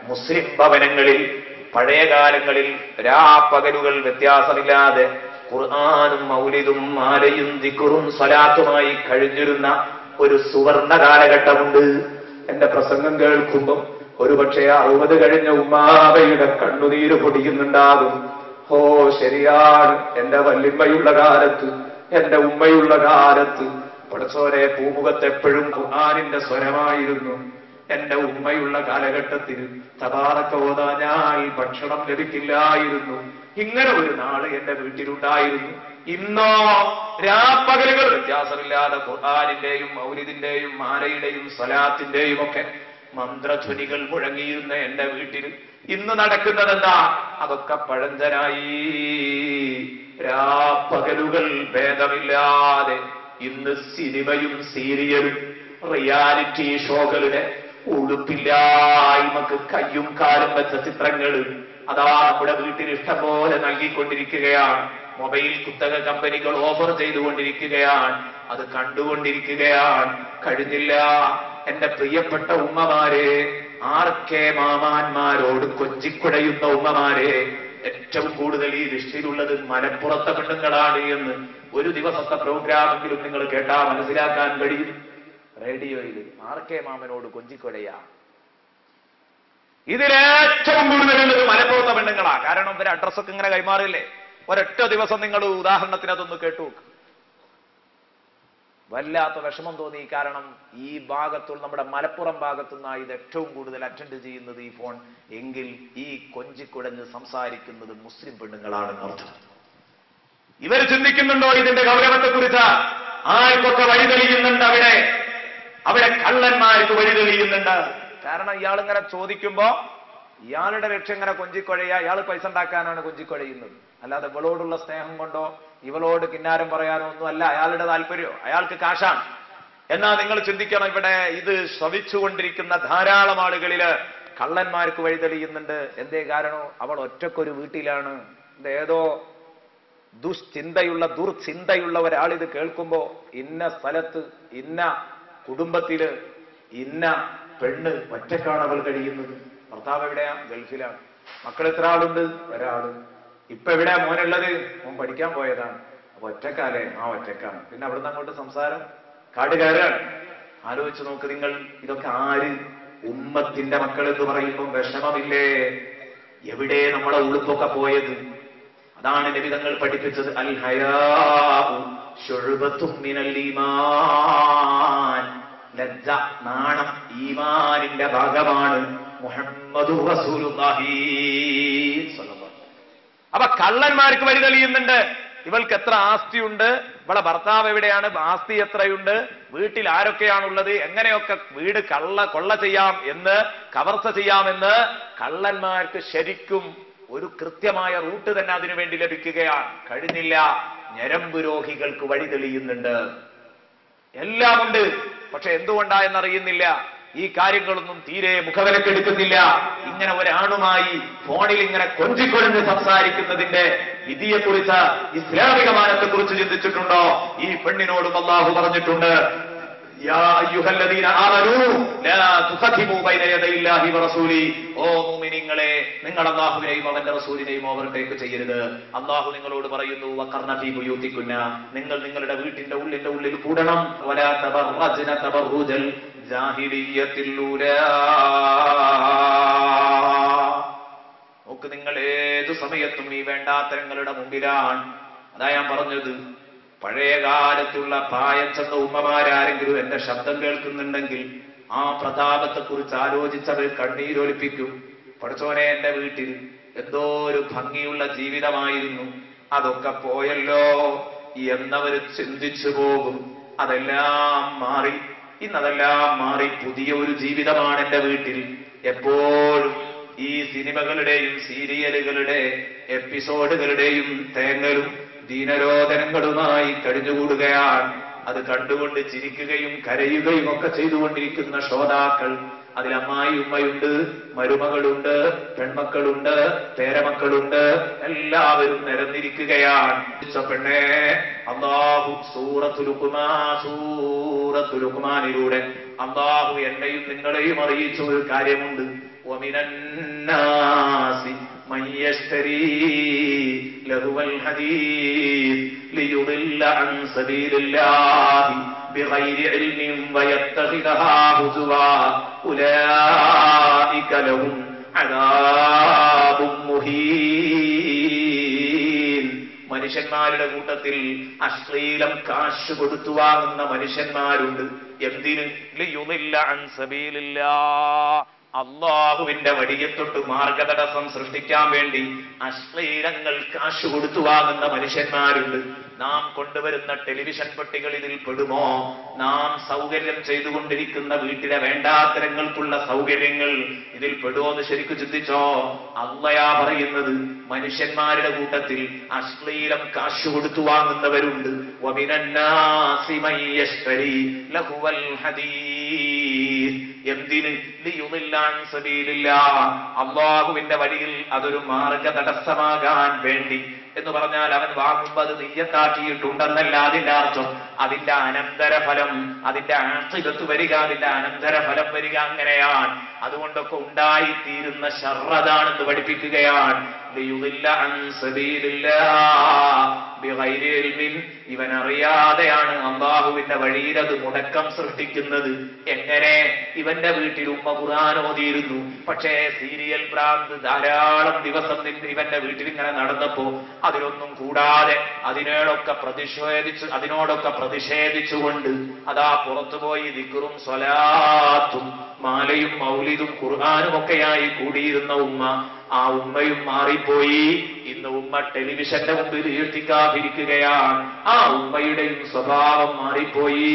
മുസ്ലിം ഭവനങ്ങളിൽ പഴയ കാലങ്ങളിൽ രാപ്പകലുകൾ വ്യത്യാസമില്ലാതെ ഖുർആനും മൗലിദും മാലയും ദിക്റും സ്വലാത്തുമായി കഴിഞ്ഞിരുന്ന ഒരു സുവർണ കാലഘട്ടമുണ്ട്. എന്റെ പ്രസംഗം കേൾക്കുമ്പോൾ ഒരുപക്ഷെ 60 കഴിഞ്ഞ ഉമ്മാവയുടെ കണ്ണുനീര് പൊടിയുന്നുണ്ടാകും. ഓ ശരിയാണ്, എന്റെ വല്യമ്മയുള്ള കാലത്ത്, എന്റെ ഉമ്മയുള്ള കാലത്ത് പടച്ചോനെ പൂമുഖത്ത് എപ്പോഴും ഖുർആനിന്റെ സ്വരമായിരുന്നു. എന്റെ ഉമ്മയുള്ള കാലഘട്ടത്തിൽ തബാറക ഓതാഞ്ഞാൽ ഭക്ഷണം ലഭിക്കില്ലായിരുന്നു. ഇങ്ങനെ ഒരു നാള് എന്റെ വീട്ടിലുണ്ടായിരുന്നു. ഇന്നോ രാപ്പകലുകൾ വ്യത്യാസമില്ലാതെ ഖുർആനിന്റെയും മൗലിദിന്റെയും മാലയുടെയും സ്വലാത്തിന്റെയും ഒക്കെ മന്ത്രധ്വനികൾ മുഴങ്ങിയിരുന്ന എന്റെ വീട്ടിൽ ഇന്ന് നടക്കുന്നതെന്താ? അതൊക്കെ പഴഞ്ചനായി. രാപ്പകലുകൾ ഭേദമില്ലാതെ ഇന്ന് സിനിമയും സീരിയലും റിയാലിറ്റി ഷോകളുടെ ഉടുപ്പില്ലായ്മക്ക് കയ്യും കാലും വെച്ച ചിത്രങ്ങൾ അതാ നമ്മുടെ വീട്ടിൽ ഇഷ്ടംപോലെ നൽകിക്കൊണ്ടിരിക്കുകയാണ്. മൊബൈൽ കുത്തക കമ്പനികൾ ഓഫർ ചെയ്തുകൊണ്ടിരിക്കുകയാണ്. അത് കണ്ടുകൊണ്ടിരിക്കുകയാണ്. കഴിഞ്ഞില്ല എന്റെ പ്രിയപ്പെട്ട ഉമ്മമാരെ, ആർക്കെ മാമാന്മാരോട് കൊഞ്ചിക്കുടയുന്ന ഉമ്മമാരെ, ഏറ്റവും കൂടുതൽ ഈ ലിസ്റ്റിലുള്ളത് മലപ്പുറത്തെ പെണ്ണുങ്ങളാണ് എന്ന് ഒരു ദിവസത്തെ പ്രോഗ്രാമെങ്കിലും നിങ്ങൾ കേട്ടാ മനസ്സിലാക്കാൻ കഴിയും. റേഡിയോയിൽ ആർക്കെ മാമനോട് കൊഞ്ചിക്കൊടയാ. ഇതിലേറ്റവും കൂടുതലുള്ളത് മലപ്പുറത്തെ പെണ്ണുങ്ങളാ. കാരണം ഇവരെ അഡ്രസ്സൊക്കെ ഇങ്ങനെ കൈമാറില്ലേ. ഒരൊറ്റ ദിവസം നിങ്ങൾ ഉദാഹരണത്തിന് അതൊന്ന് കേട്ടു. വല്ലാത്ത വിഷമം തോന്നി. കാരണം ഈ ഭാഗത്തുള്ള നമ്മുടെ മലപ്പുറം ഭാഗത്തുനിന്ന് ഇത് ഏറ്റവും കൂടുതൽ അറ്റൻഡ് ചെയ്യുന്നത് ഈ ഫോൺ എങ്കിൽ ഈ കൊഞ്ചിക്കുടഞ്ഞ് സംസാരിക്കുന്നത് മുസ്ലിം പെണ്ണുങ്ങളാണെന്ന് അർത്ഥം. ഇവർ ചിന്തിക്കുന്നുണ്ടോ ഇതിന്റെ ഗൗരവത്തെക്കുറിച്ച്? ആർക്കൊക്കെ വഴിതെളിയുന്നുണ്ട് അവിടെ കള്ളന്മാർക്ക് വഴിതെളിയുന്നുണ്ട്. കാരണം ഇയാളിങ്ങനെ ചോദിക്കുമ്പോ ഇയാളുടെ ലക്ഷ്യം ഇങ്ങനെ കൊഞ്ചിക്കൊഴയാ, ഇയാൾ പൈസ ഉണ്ടാക്കാനാണ് കൊഞ്ചിക്കൊഴയുന്നത്. അല്ലാതെ ഇവളോടുള്ള സ്നേഹം കൊണ്ടോ ഇവളോട് കിന്നാരം പറയാനോ ഒന്നുമല്ല അയാളുടെ താല്പര്യമോ. അയാൾക്ക് കാശാണ്. എന്നാൽ നിങ്ങൾ ചിന്തിക്കണം, ഇവിടെ ഇത് ശ്രവിച്ചുകൊണ്ടിരിക്കുന്ന ധാരാളം ആളുകളില് കള്ളന്മാർക്ക് വഴിതെളിയുന്നുണ്ട്. എന്തേ കാരണം? അവൾ ഒറ്റക്കൊരു വീട്ടിലാണ്. ഏതോ ദുർചിന്തയുള്ള ഒരാളിത് കേൾക്കുമ്പോ ഇന്ന സ്ഥലത്ത് ഇന്ന കുടുംബത്തില് ഇന്ന പെണ്ണ് ഒറ്റക്കാണ് അവൾ കഴിയുന്നത്. ഭർത്താവ് എവിടെയാ? ഗൾഫിലാണ്. മക്കൾ എത്ര ആളുണ്ട്? ഒരാള്. ഇപ്പൊ എവിടെയാ മോനുള്ളത്? മോൻ പഠിക്കാൻ പോയതാണ്. അപ്പൊ ഒറ്റക്കാലേ? ആ ഒറ്റക്കാണ്. പിന്നെ അവിടുന്ന് അങ്ങോട്ട് സംസാരം കാട് കയറാണ്. ആലോചിച്ച് നോക്ക് നിങ്ങൾ. ഇതൊക്കെ ആര്? ഉമ്മത്തിന്റെ മക്കൾ എന്ന് പറയുമ്പോൾ വിഷമമില്ലേ? എവിടെ നമ്മളെ ഉളുപ്പൊക്കെ പോയത്? അതാണ് നബി തങ്ങൾ പഠിപ്പിച്ചത്. അൽ ഹയാഉ ശുഅബത്തും മിനൽ ഈമാൻ. ലജ്ജ, നാണം ഈമാനിന്റെ ഭാഗമാണ്. മുഹമ്മദുർ റസൂലുള്ളാഹി സ്വല്ലല്ലാഹു. അപ്പൊ കള്ളന്മാർക്ക് വഴിതെളിയുന്നുണ്ട്. ഇവൾക്ക് എത്ര ആസ്തിയുണ്ട്, ഇവളെ ഭർത്താവ് എവിടെയാണ്, ആസ്തി എത്രയുണ്ട്, വീട്ടിൽ ആരൊക്കെയാണുള്ളത്, എങ്ങനെയൊക്കെ വീട് കൊള്ള ചെയ്യാം എന്ന്, കവർച്ച ചെയ്യാമെന്ന് കള്ളന്മാർക്ക് ശരിക്കും ഒരു കൃത്യമായ റൂട്ട് തന്നെ അതിനുവേണ്ടി ലഭിക്കുകയാണ്. കഴിഞ്ഞില്ല, ഞരമ്പ് രോഗികൾക്ക് വഴിതെളിയുന്നുണ്ട്. എല്ലാമുണ്ട്. പക്ഷെ എന്തുകൊണ്ടാ എന്നറിയുന്നില്ല. ഈ കാര്യങ്ങളൊന്നും തീരെ മുഖവിലക്കെടുക്കുന്നില്ല. ഇങ്ങനെ ഒരാണുമായി ഫോണിൽ ഇങ്ങനെ കൊഞ്ചിക്കൊഴിഞ്ഞ് സംസാരിക്കുന്നതിന്റെ വിധിയെക്കുറിച്ച്, ഇസ്ലാമിക മാനത്തെക്കുറിച്ച് ചിന്തിച്ചിട്ടുണ്ടോ? ഈ പെണ്ണിനോടും അല്ലാഹു പറഞ്ഞിട്ടുണ്ട്, യാ അയ്യുഹല്ലദീന ആമനൂ ലാ തുഖദ്ദിമൂ ബൈന യദയില്ലാഹി വറസൂലി. ഓ മുഅ്മിനീങ്ങളെ, നിങ്ങൾ അല്ലാഹുവിനെയും അവന്റെ റസൂലിനെയും ഓവർടേക്ക് ചെയ്യരുത്. അല്ലാഹു നിങ്ങളോട് പറയുന്നു, വഖർന ഫീ ബുയൂതികുന്ന, നിങ്ങൾ നിങ്ങളുടെ വീട്ടിന്റെ ഉള്ളിൽ കൂടണം. വലാ തബറജ്ന തബറുജൽ ജാഹിലിയ്യത്തിൽ ഊലാ. നോക്ക്, നിങ്ങൾ ഏതു സമയത്തും ഈ വേണ്ടാത്തരങ്ങളുടെ മുമ്പിലാണ്. അതാ ഞാൻ പറഞ്ഞത്, പഴയ കാലത്തുള്ള പ്രായം ചെന്ന ഉമ്മമാരാരെങ്കിലും എന്റെ ശബ്ദം കേൾക്കുന്നുണ്ടെങ്കിൽ ആ പ്രതാപത്തെക്കുറിച്ച് ആലോചിച്ചവർ കണ്ണീരൊലിപ്പിക്കും. പഠിച്ചോനെ, എന്റെ വീട്ടിൽ എന്തോ ഒരു ഭംഗിയുള്ള ജീവിതമായിരുന്നു, അതൊക്കെ പോയല്ലോ എന്നവർ ചിന്തിച്ചു പോകും. അതെല്ലാം മാറി. ഇന്നതെല്ലാം മാറി. പുതിയ ഒരു ജീവിതമാണ് എന്റെ വീട്ടിൽ. എപ്പോഴും ഈ സിനിമകളുടെയും സീരിയലുകളുടെ എപ്പിസോഡുകളുടെയും തേങ്ങലും ദീനരോധനങ്ങളുമായി കഴിഞ്ഞുകൂടുകയാണ്. അത് കണ്ടുകൊണ്ട് ചിരിക്കുകയും കരയുകയും ഒക്കെ ചെയ്തുകൊണ്ടിരിക്കുന്ന ശ്രോതാക്കൾ. അതിൽ അമ്മായി ഉമ്മയുണ്ട്, മരുമകളുണ്ട്, പെൺമക്കളുണ്ട്, പേരമക്കളുണ്ട്, എല്ലാവരും നിരന്നിരിക്കുകയാണ്. പെണ്ണേ, അല്ലാഹു സൂറത്തുൽ ലുഖ്മാനിലൂടെ അല്ലാഹു എന്നെയും നിങ്ങളെയും അറിയിച്ച ഒരു കാര്യമുണ്ട്. വമിനന്നാസി യശ്തരി ലഹുവൽ ഹദീസ് ലിയുദില്ല അൻ സബീലില്ലാഹി ബിഗൈരി ഇൽമിൻ വയത്തഖിദഹാ ഹുസുവാ ഉലൈക ലഹും അദാബും മുഹീൻ. മനുഷ്യന്മാരുടെ കൂട്ടത്തിൽ അശ്ലീലം കാശ് കൊടുത്തു വാങ്ങുന്ന മനുഷ്യന്മാരുണ്ട്. എന്തിന്? ലിയുദില്ല അൻ സബീലില്ലാഹ്, അള്ളാഹുവിന്റെ വഴിയെ തൊട്ട് മാർഗതടസ്സം സൃഷ്ടിക്കാൻ വേണ്ടി അശ്ലീലങ്ങൾ കാശ് കൊടുത്തു വാങ്ങുന്ന മനുഷ്യന്മാരുണ്ട്. നാം കൊണ്ടുവരുന്ന ടെലിവിഷൻ പെട്ടികൾ ഇതിൽ പെടുമോ? നാം സൗകര്യം ചെയ്തുകൊണ്ടിരിക്കുന്ന വീട്ടിലെ വേണ്ടാത്തരങ്ങൾക്കുള്ള സൗകര്യങ്ങൾ ഇതിൽ പെടുമോ എന്ന് ശരിക്കും ചിന്തിച്ചോ? അള്ളയാ പറയുന്നത് മനുഷ്യന്മാരുടെ കൂട്ടത്തിൽ അശ്ലീലം കാശ് കൊടുത്തു വാങ്ങുന്നവരുണ്ട്. വമിനന്നാസി മൻ യശ്തരി ലഹുവൽ ഹദീസ്. എന്തിന്? ലിയുദില്ല അൻ സബീലില്ലാഹ്, അല്ലാഹുവിന്റെ വഴിയിൽ അതൊരു മാർഗ തടസ്സമാകാൻ വേണ്ടി. എന്ന് പറഞ്ഞാൽ അവൻ വാങ്ങുമ്പോൾ അത് നിയ്യത്താക്കിയിട്ടുണ്ടെന്നല്ല അതിന്റെ അർത്ഥം. അതിന്റെ അനന്തരഫലം, അതിന്റെ ആഖിബത്ത് വരിക, അതിന്റെ അനന്തരഫലം വരിക അങ്ങനെയാണ്. അതുകൊണ്ടൊക്കെ ഉണ്ടായിത്തീരുന്ന ശർറതാണെന്ന് പഠിപ്പിക്കുകയാണ്. ലിയുദില്ല അൻ സബീലില്ലാഹ് ബിഗൈരി ഇൽമിൻ, ഇവൻ അറിയാതെയാണ് അല്ലാഹുവിന്റെ വഴിയിൽ അത് മുടക്കം സൃഷ്ടിക്കുന്നത്. എങ്ങനെ? ഇവന്റെ വീട്ടിൽ ഉമ്മ ഖുർആൻ ഓതിയിരുന്നു, പക്ഷേ സീരിയൽ ഭ്രാന്ത് ധാരാളം ദിവസം ഇവന്റെ വീട്ടിൽ ഇങ്ങനെ നടന്നപ്പോ അതിലൊന്നും കൂടാതെ അതിനോടൊക്കെ പ്രതിഷേധിച്ചുകൊണ്ട് അതാ പുറത്തുപോയി ദിക്റും സ്വലാത്തും മാലയും മൗലിദും ഖുർആനും ഒക്കെയായി കൂടിയിരുന്ന ഉമ്മ, ആ ഉമ്മയും മാറിപ്പോയി. ഇന്ന് ഉമ്മ ടെലിവിഷന്റെ മുമ്പിൽ ഈർത്തിക്കാതിരിക്കുകയാണ്. ആ ഉമ്മയുടെയും സ്വഭാവം മാറിപ്പോയി.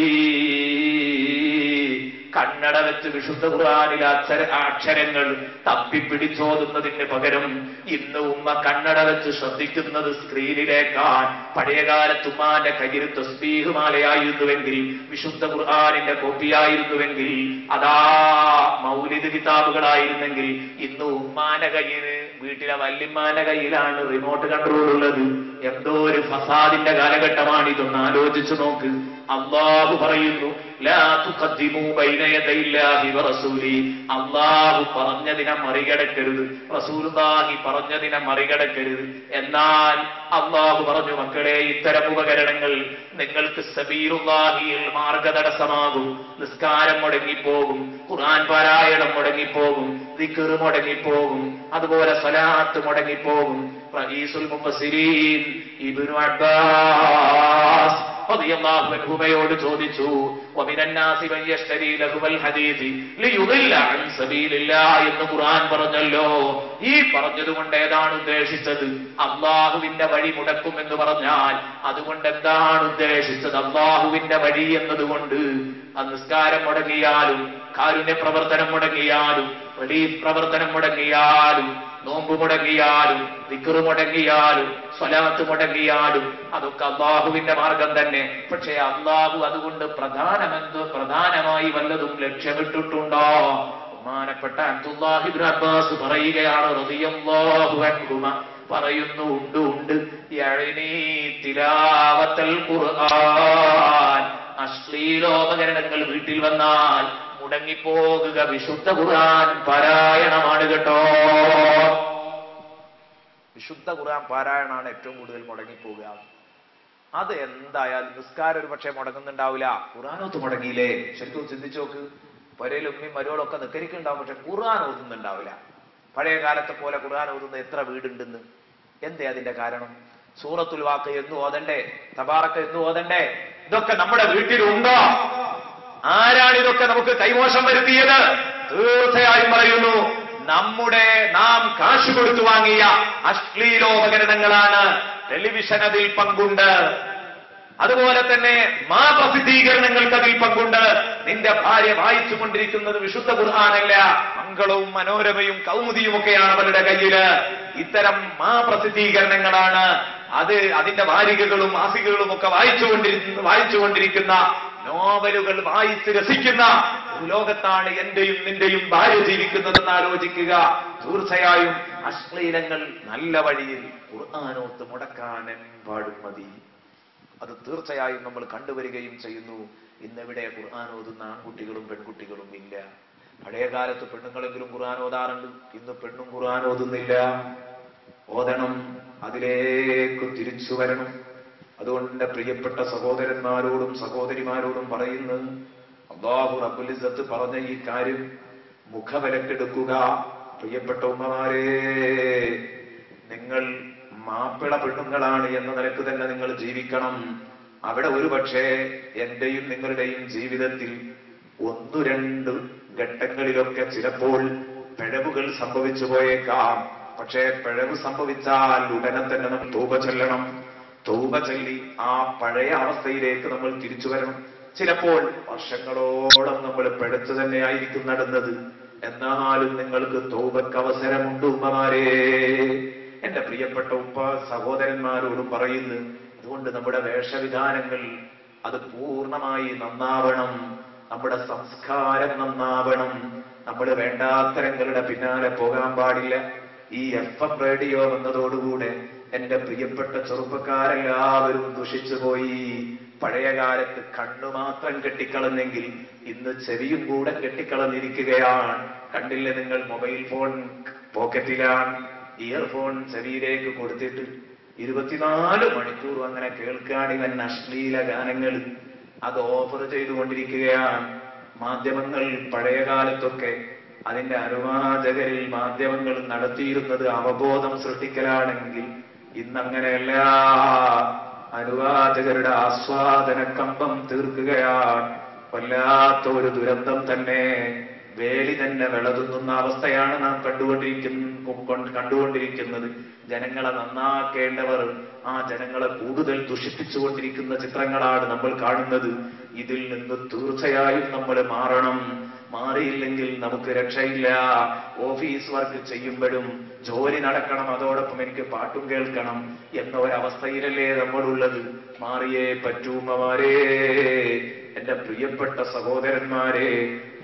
കണ്ണട വെച്ച് വിശുദ്ധ ഖുർആനിലെ അക്ഷരങ്ങൾ തപ്പിപ്പിടിച്ചോതുന്നതിന് പകരം ഇന്ന് ഉമ്മ കണ്ണട വെച്ച് ശ്രദ്ധിക്കുന്നത് സ്ക്രീനിലേക്കാണ്. പഴയകാലത്ത് ഉമ്മാന്റെ കയ്യിൽ തസ്ബീഹ് മാലയായിരുന്നുവെങ്കിൽ, വിശുദ്ധ ഖുർആനിന്റെ കോപ്പിയായിരുന്നുവെങ്കിൽ, അതാ മൗലിദ് കിതാബുകളായിരുന്നെങ്കിൽ, ഇന്ന് ഉമ്മാന്റെ കയ്യിൽ, വീട്ടിലെ വല്യമ്മാന്റെ കയ്യിലാണ് റിമോട്ട് കൺട്രോൾ ഉള്ളത്. എന്തോ ഒരു ഫസാദിന്റെ കാലഘട്ടമാണ്. ഇതൊന്ന് ആലോചിച്ചു നോക്ക്. അല്ലാഹു പറയുന്നു, ലാ തുഖദ്ദിമൂ ബൈന യദൈല്ലാഹി വറസൂലി, അല്ലാഹു പറഞ്ഞതിനെ മറികടക്കരുത്, റസൂലുള്ളാഹി പറഞ്ഞതിനെ മറികടക്കരുത്. എന്നാൽ അല്ലാഹു പറഞ്ഞു, മക്കളെ, ഇത്തരം ഉപകരണങ്ങൾ നിങ്ങൾക്ക് സബീലുള്ളാഹിയിൽ മാർഗതടസ്സമാകും. നിസ്കാരം മുടങ്ങിപ്പോകും, ഖുർആൻ പാരായണം മുടങ്ങിപ്പോകും, ദിക്ർ മുടങ്ങിപ്പോകും, അതുപോലെ സ്വലാത്ത് മുടങ്ങിപ്പോകും. റഈസുൽ മുഫസ്സിരീൻ ഇബ്നു അബ്ബാസ് റളിയല്ലാഹു അൻഹുമയോട് ചോദിച്ചു, വമിനന്നാസി മൻ യശ്തരി ലഹുവൽ ഹദീസ് ലിയുദില്ല അൻ സബീലില്ലാഹ് എന്ന് ഖുർആൻ പറഞ്ഞല്ലോ. ഈ പറഞ്ഞതുകൊണ്ട് ഏതാണ് ഉദ്ദേശിച്ചത്? അല്ലാഹുവിന്റെ വഴി മുടക്കും എന്ന് പറഞ്ഞാൽ അതുകൊണ്ട് എന്താണ് ഉദ്ദേശിച്ചത്? അല്ലാഹുവിന്റെ വഴി എന്നതുകൊണ്ട് നിസ്കാരം മുടങ്ങിയാലും, കാരുണ്യ പ്രവർത്തനം മുടങ്ങിയാലും, റിലീഫ് പ്രവർത്തനം മുടങ്ങിയാലും, നോമ്പ് മുടങ്ങിയാലും, ദിക്ർ മുടങ്ങിയാലും, സ്വലാത്ത് മുടങ്ങിയാലും അതൊക്കെ അല്ലാഹുവിന്റെ മാർഗം തന്നെ. പക്ഷേ അല്ലാഹു അതുകൊണ്ട് പ്രധാനമായി വല്ലതും ലക്ഷ്യമിട്ടിട്ടുണ്ടോ? ബഹുമാനപ്പെട്ട അബ്ദുല്ലാഹി ഇബ്നു അബ്ബാസ് പറയുകയാണ്, റളിയല്ലാഹു അൻഹുമ പറയുന്നു, ഉണ്ട്. യഅനി തിലാവത്തുൽ ഖുർആൻ, അശ്ലീലോപകരണങ്ങൾ വീട്ടിൽ വന്നാൽ മുടങ്ങിപ്പോകുക വിശുദ്ധ ഖുർആൻ പാരായണമാണ് കേട്ടോ. വിശുദ്ധ ഖുർആൻ പാരായണമാണ് ഏറ്റവും കൂടുതൽ മുടങ്ങിപ്പോകുക. അത് എന്തായാലും നിസ്കാരം ഒരു പക്ഷേ മുടങ്ങുന്നുണ്ടാവില്ല, ഖുർആനോത്ത് മുടങ്ങിയില്ലേ? ശരിക്കും ചിന്തിച്ചു നോക്ക്. പരയിൽ ഉമ്മയും മരുകളൊക്കെ നിക്കരിക്കുന്നുണ്ടാവും, പക്ഷെ ഖുർആൻ ഓതുന്നുണ്ടാവില്ല. പഴയ കാലത്തെ പോലെ ഖുർആൻ ഓതുന്ന എത്ര വീടുണ്ടെന്ന്. എന്തേ അതിന്റെ കാരണം? സൂറത്തുൽ വാഖിഅ എന്ന് ഓതണ്ടേ, തബാറക എന്ന് ഓതണ്ടേ? ഇതൊക്കെ നമ്മുടെ വീട്ടിലുണ്ടോ? ആരാണ് ഇതൊക്കെ നമുക്ക് കൈമോശം വരുത്തിയത്? തീർച്ചയായും പറയുന്നു, നാം കാശ് കൊടുത്തു വാങ്ങിയ അശ്ലീലോപകരണങ്ങളാണ്. ടെലിവിഷൻ അതിൽ പങ്കുണ്ട്, അതുപോലെ തന്നെ പ്രസിദ്ധീകരണങ്ങൾക്ക് അതിൽ പങ്കുണ്ട്. നിന്റെ ഭാര്യ വായിച്ചുകൊണ്ടിരിക്കുന്നത് വിശുദ്ധ ഖുർആനല്ല, മംഗളവും മനോരമയും കൗമുദിയും ഒക്കെയാണ് അവരുടെ കയ്യില്. ഇത്തരം പ്രസിദ്ധീകരണങ്ങളാണ്. അതിന്റെ വാരികകളും മാസികകളും ഒക്കെ വായിച്ചുകൊണ്ടിരിക്കുന്ന, നോവലുകൾ വായിച്ച് രസിക്കുന്ന ലോകത്താണ് എന്റെയും നിന്റെയും ഭാര്യ ജീവിക്കുന്നതെന്ന് ആലോചിക്കുക. തീർച്ചയായും അശ്ലീലങ്ങൾ നല്ല വഴിയിൽ ഖുർആനോത്ത് മുടക്കാനെമ്പാടും മതി. അത് തീർച്ചയായും നമ്മൾ കണ്ടുവരികയും ചെയ്യുന്നു. ഇന്നിവിടെ ഖുർആൻ ഓതുന്ന ആൺകുട്ടികളും പെൺകുട്ടികളും ഇല്ല. പഴയ കാലത്ത് പെണ്ണുങ്ങളെങ്കിലും ഖുർആൻ ഓതാറുണ്ട്, ഇന്ന് പെണ്ണും ഖുർആൻ ഓതുന്നില്ല. ഓതണം, അതിലേക്ക് തിരിച്ചു വരണം. അതുകൊണ്ട് എന്റെ പ്രിയപ്പെട്ട സഹോദരന്മാരോടും സഹോദരിമാരോടും പറയുന്നത്, അല്ലാഹു റബ്ബുൽ ഇസ്സത്ത് പറഞ്ഞ ഈ കാര്യം മുഖവിലക്കെടുക്കുക. പ്രിയപ്പെട്ട ഉമ്മമാരെ, നിങ്ങൾ മാപ്പിള പെണ്ണുങ്ങളാണ് എന്ന നിലക്ക് തന്നെ നിങ്ങൾ ജീവിക്കണം. അവിടെ ഒരുപക്ഷെ എന്റെയും നിങ്ങളുടെയും ജീവിതത്തിൽ 1-2 ഘട്ടങ്ങളിലൊക്കെ ചിലപ്പോൾ പിഴവുകൾ സംഭവിച്ചു പോയേക്കാം. പക്ഷേ പിഴവ് സംഭവിച്ചാൽ ഉടനെ തന്നെ നമ്മൾ തൗബ ചൊല്ലണം. തൗബ ചൊല്ലി ആ പഴയ അവസ്ഥയിലേക്ക് നമ്മൾ തിരിച്ചു വരണം. ചിലപ്പോൾ വർഷങ്ങളോളം നമ്മൾ പിഴച്ചു തന്നെ ആയിരിക്കും നടന്നത്. എന്നാലും നിങ്ങൾക്ക് തൗബക്ക് അവസരമുണ്ട് ഉമ്മമാരെ. എന്റെ പ്രിയപ്പെട്ട ഉപ്പ സഹോദരന്മാരോടും പറയുന്നു, അതുകൊണ്ട് നമ്മുടെ വേഷവിധാനങ്ങൾ അത് പൂർണ്ണമായി നന്നാവണം. നമ്മുടെ സംസ്കാരം നന്നാവണം. നമ്മൾ വേണ്ടാത്തരങ്ങളുടെ പിന്നാലെ പോകാൻ പാടില്ല. ഈ FM റേഡിയോ വന്നതോടുകൂടെ എന്റെ പ്രിയപ്പെട്ട ചെറുപ്പക്കാരെല്ലാവരും ദുഷിച്ചു പോയി. പഴയ കാലത്ത് കണ്ണു മാത്രം കെട്ടിക്കളഞ്ഞെങ്കിൽ ഇന്ന് ചെവിയും കൂടെ കെട്ടിക്കളഞ്ഞിരിക്കുകയാണ്. കണ്ടില്ലേ നിങ്ങൾ, മൊബൈൽ ഫോൺ പോക്കറ്റിലാണ്, ഇയർഫോൺ ചെവിയിലേക്ക് കൊടുത്തിട്ട് 24 മണിക്കൂർ അങ്ങനെ കേൾക്കാൻ ഇവൻ അശ്ലീല ഗാനങ്ങൾ അത് ഓഫർ ചെയ്തുകൊണ്ടിരിക്കുകയാണ് മാധ്യമങ്ങൾ. പഴയ കാലത്തൊക്കെ അതിന്റെ അനുവാചകരിൽ മാധ്യമങ്ങൾ നടത്തിയിരുന്നത് അവബോധം സൃഷ്ടിക്കലാണെങ്കിൽ ഇന്നങ്ങനെയല്ല. അനുവാചകരുടെ ആസ്വാദന കമ്പം തീർക്കുകയാണ്. വല്ലാത്ത ഒരു ദുരന്തം തന്നെ. വേലി തന്നെ വിളതുന്ന അവസ്ഥയാണ് നാം കണ്ടുകൊണ്ടിരിക്കുന്നത്. ജനങ്ങളെ നന്നാക്കേണ്ടവർ ആ ജനങ്ങളെ കൂടുതൽ ദുഷിപ്പിച്ചുകൊണ്ടിരിക്കുന്ന ചിത്രങ്ങളാണ് നമ്മൾ കാണുന്നത്. ഇതിൽ നിന്ന് തീർച്ചയായും നമ്മൾ മാറണം. മാറിയില്ലെങ്കിൽ നമുക്ക് രക്ഷയില്ല. ഓഫീസ് വർക്ക് ചെയ്യുമ്പോഴും ജോലി നടക്കണം, അതോടൊപ്പം എനിക്ക് പാട്ടും കേൾക്കണം എന്ന ഒരവസ്ഥയിലല്ലേ നമ്മളുള്ളത്. മാറിയേ പറ്റൂമ്മമാരെ, എന്റെ പ്രിയപ്പെട്ട സഹോദരന്മാരെ.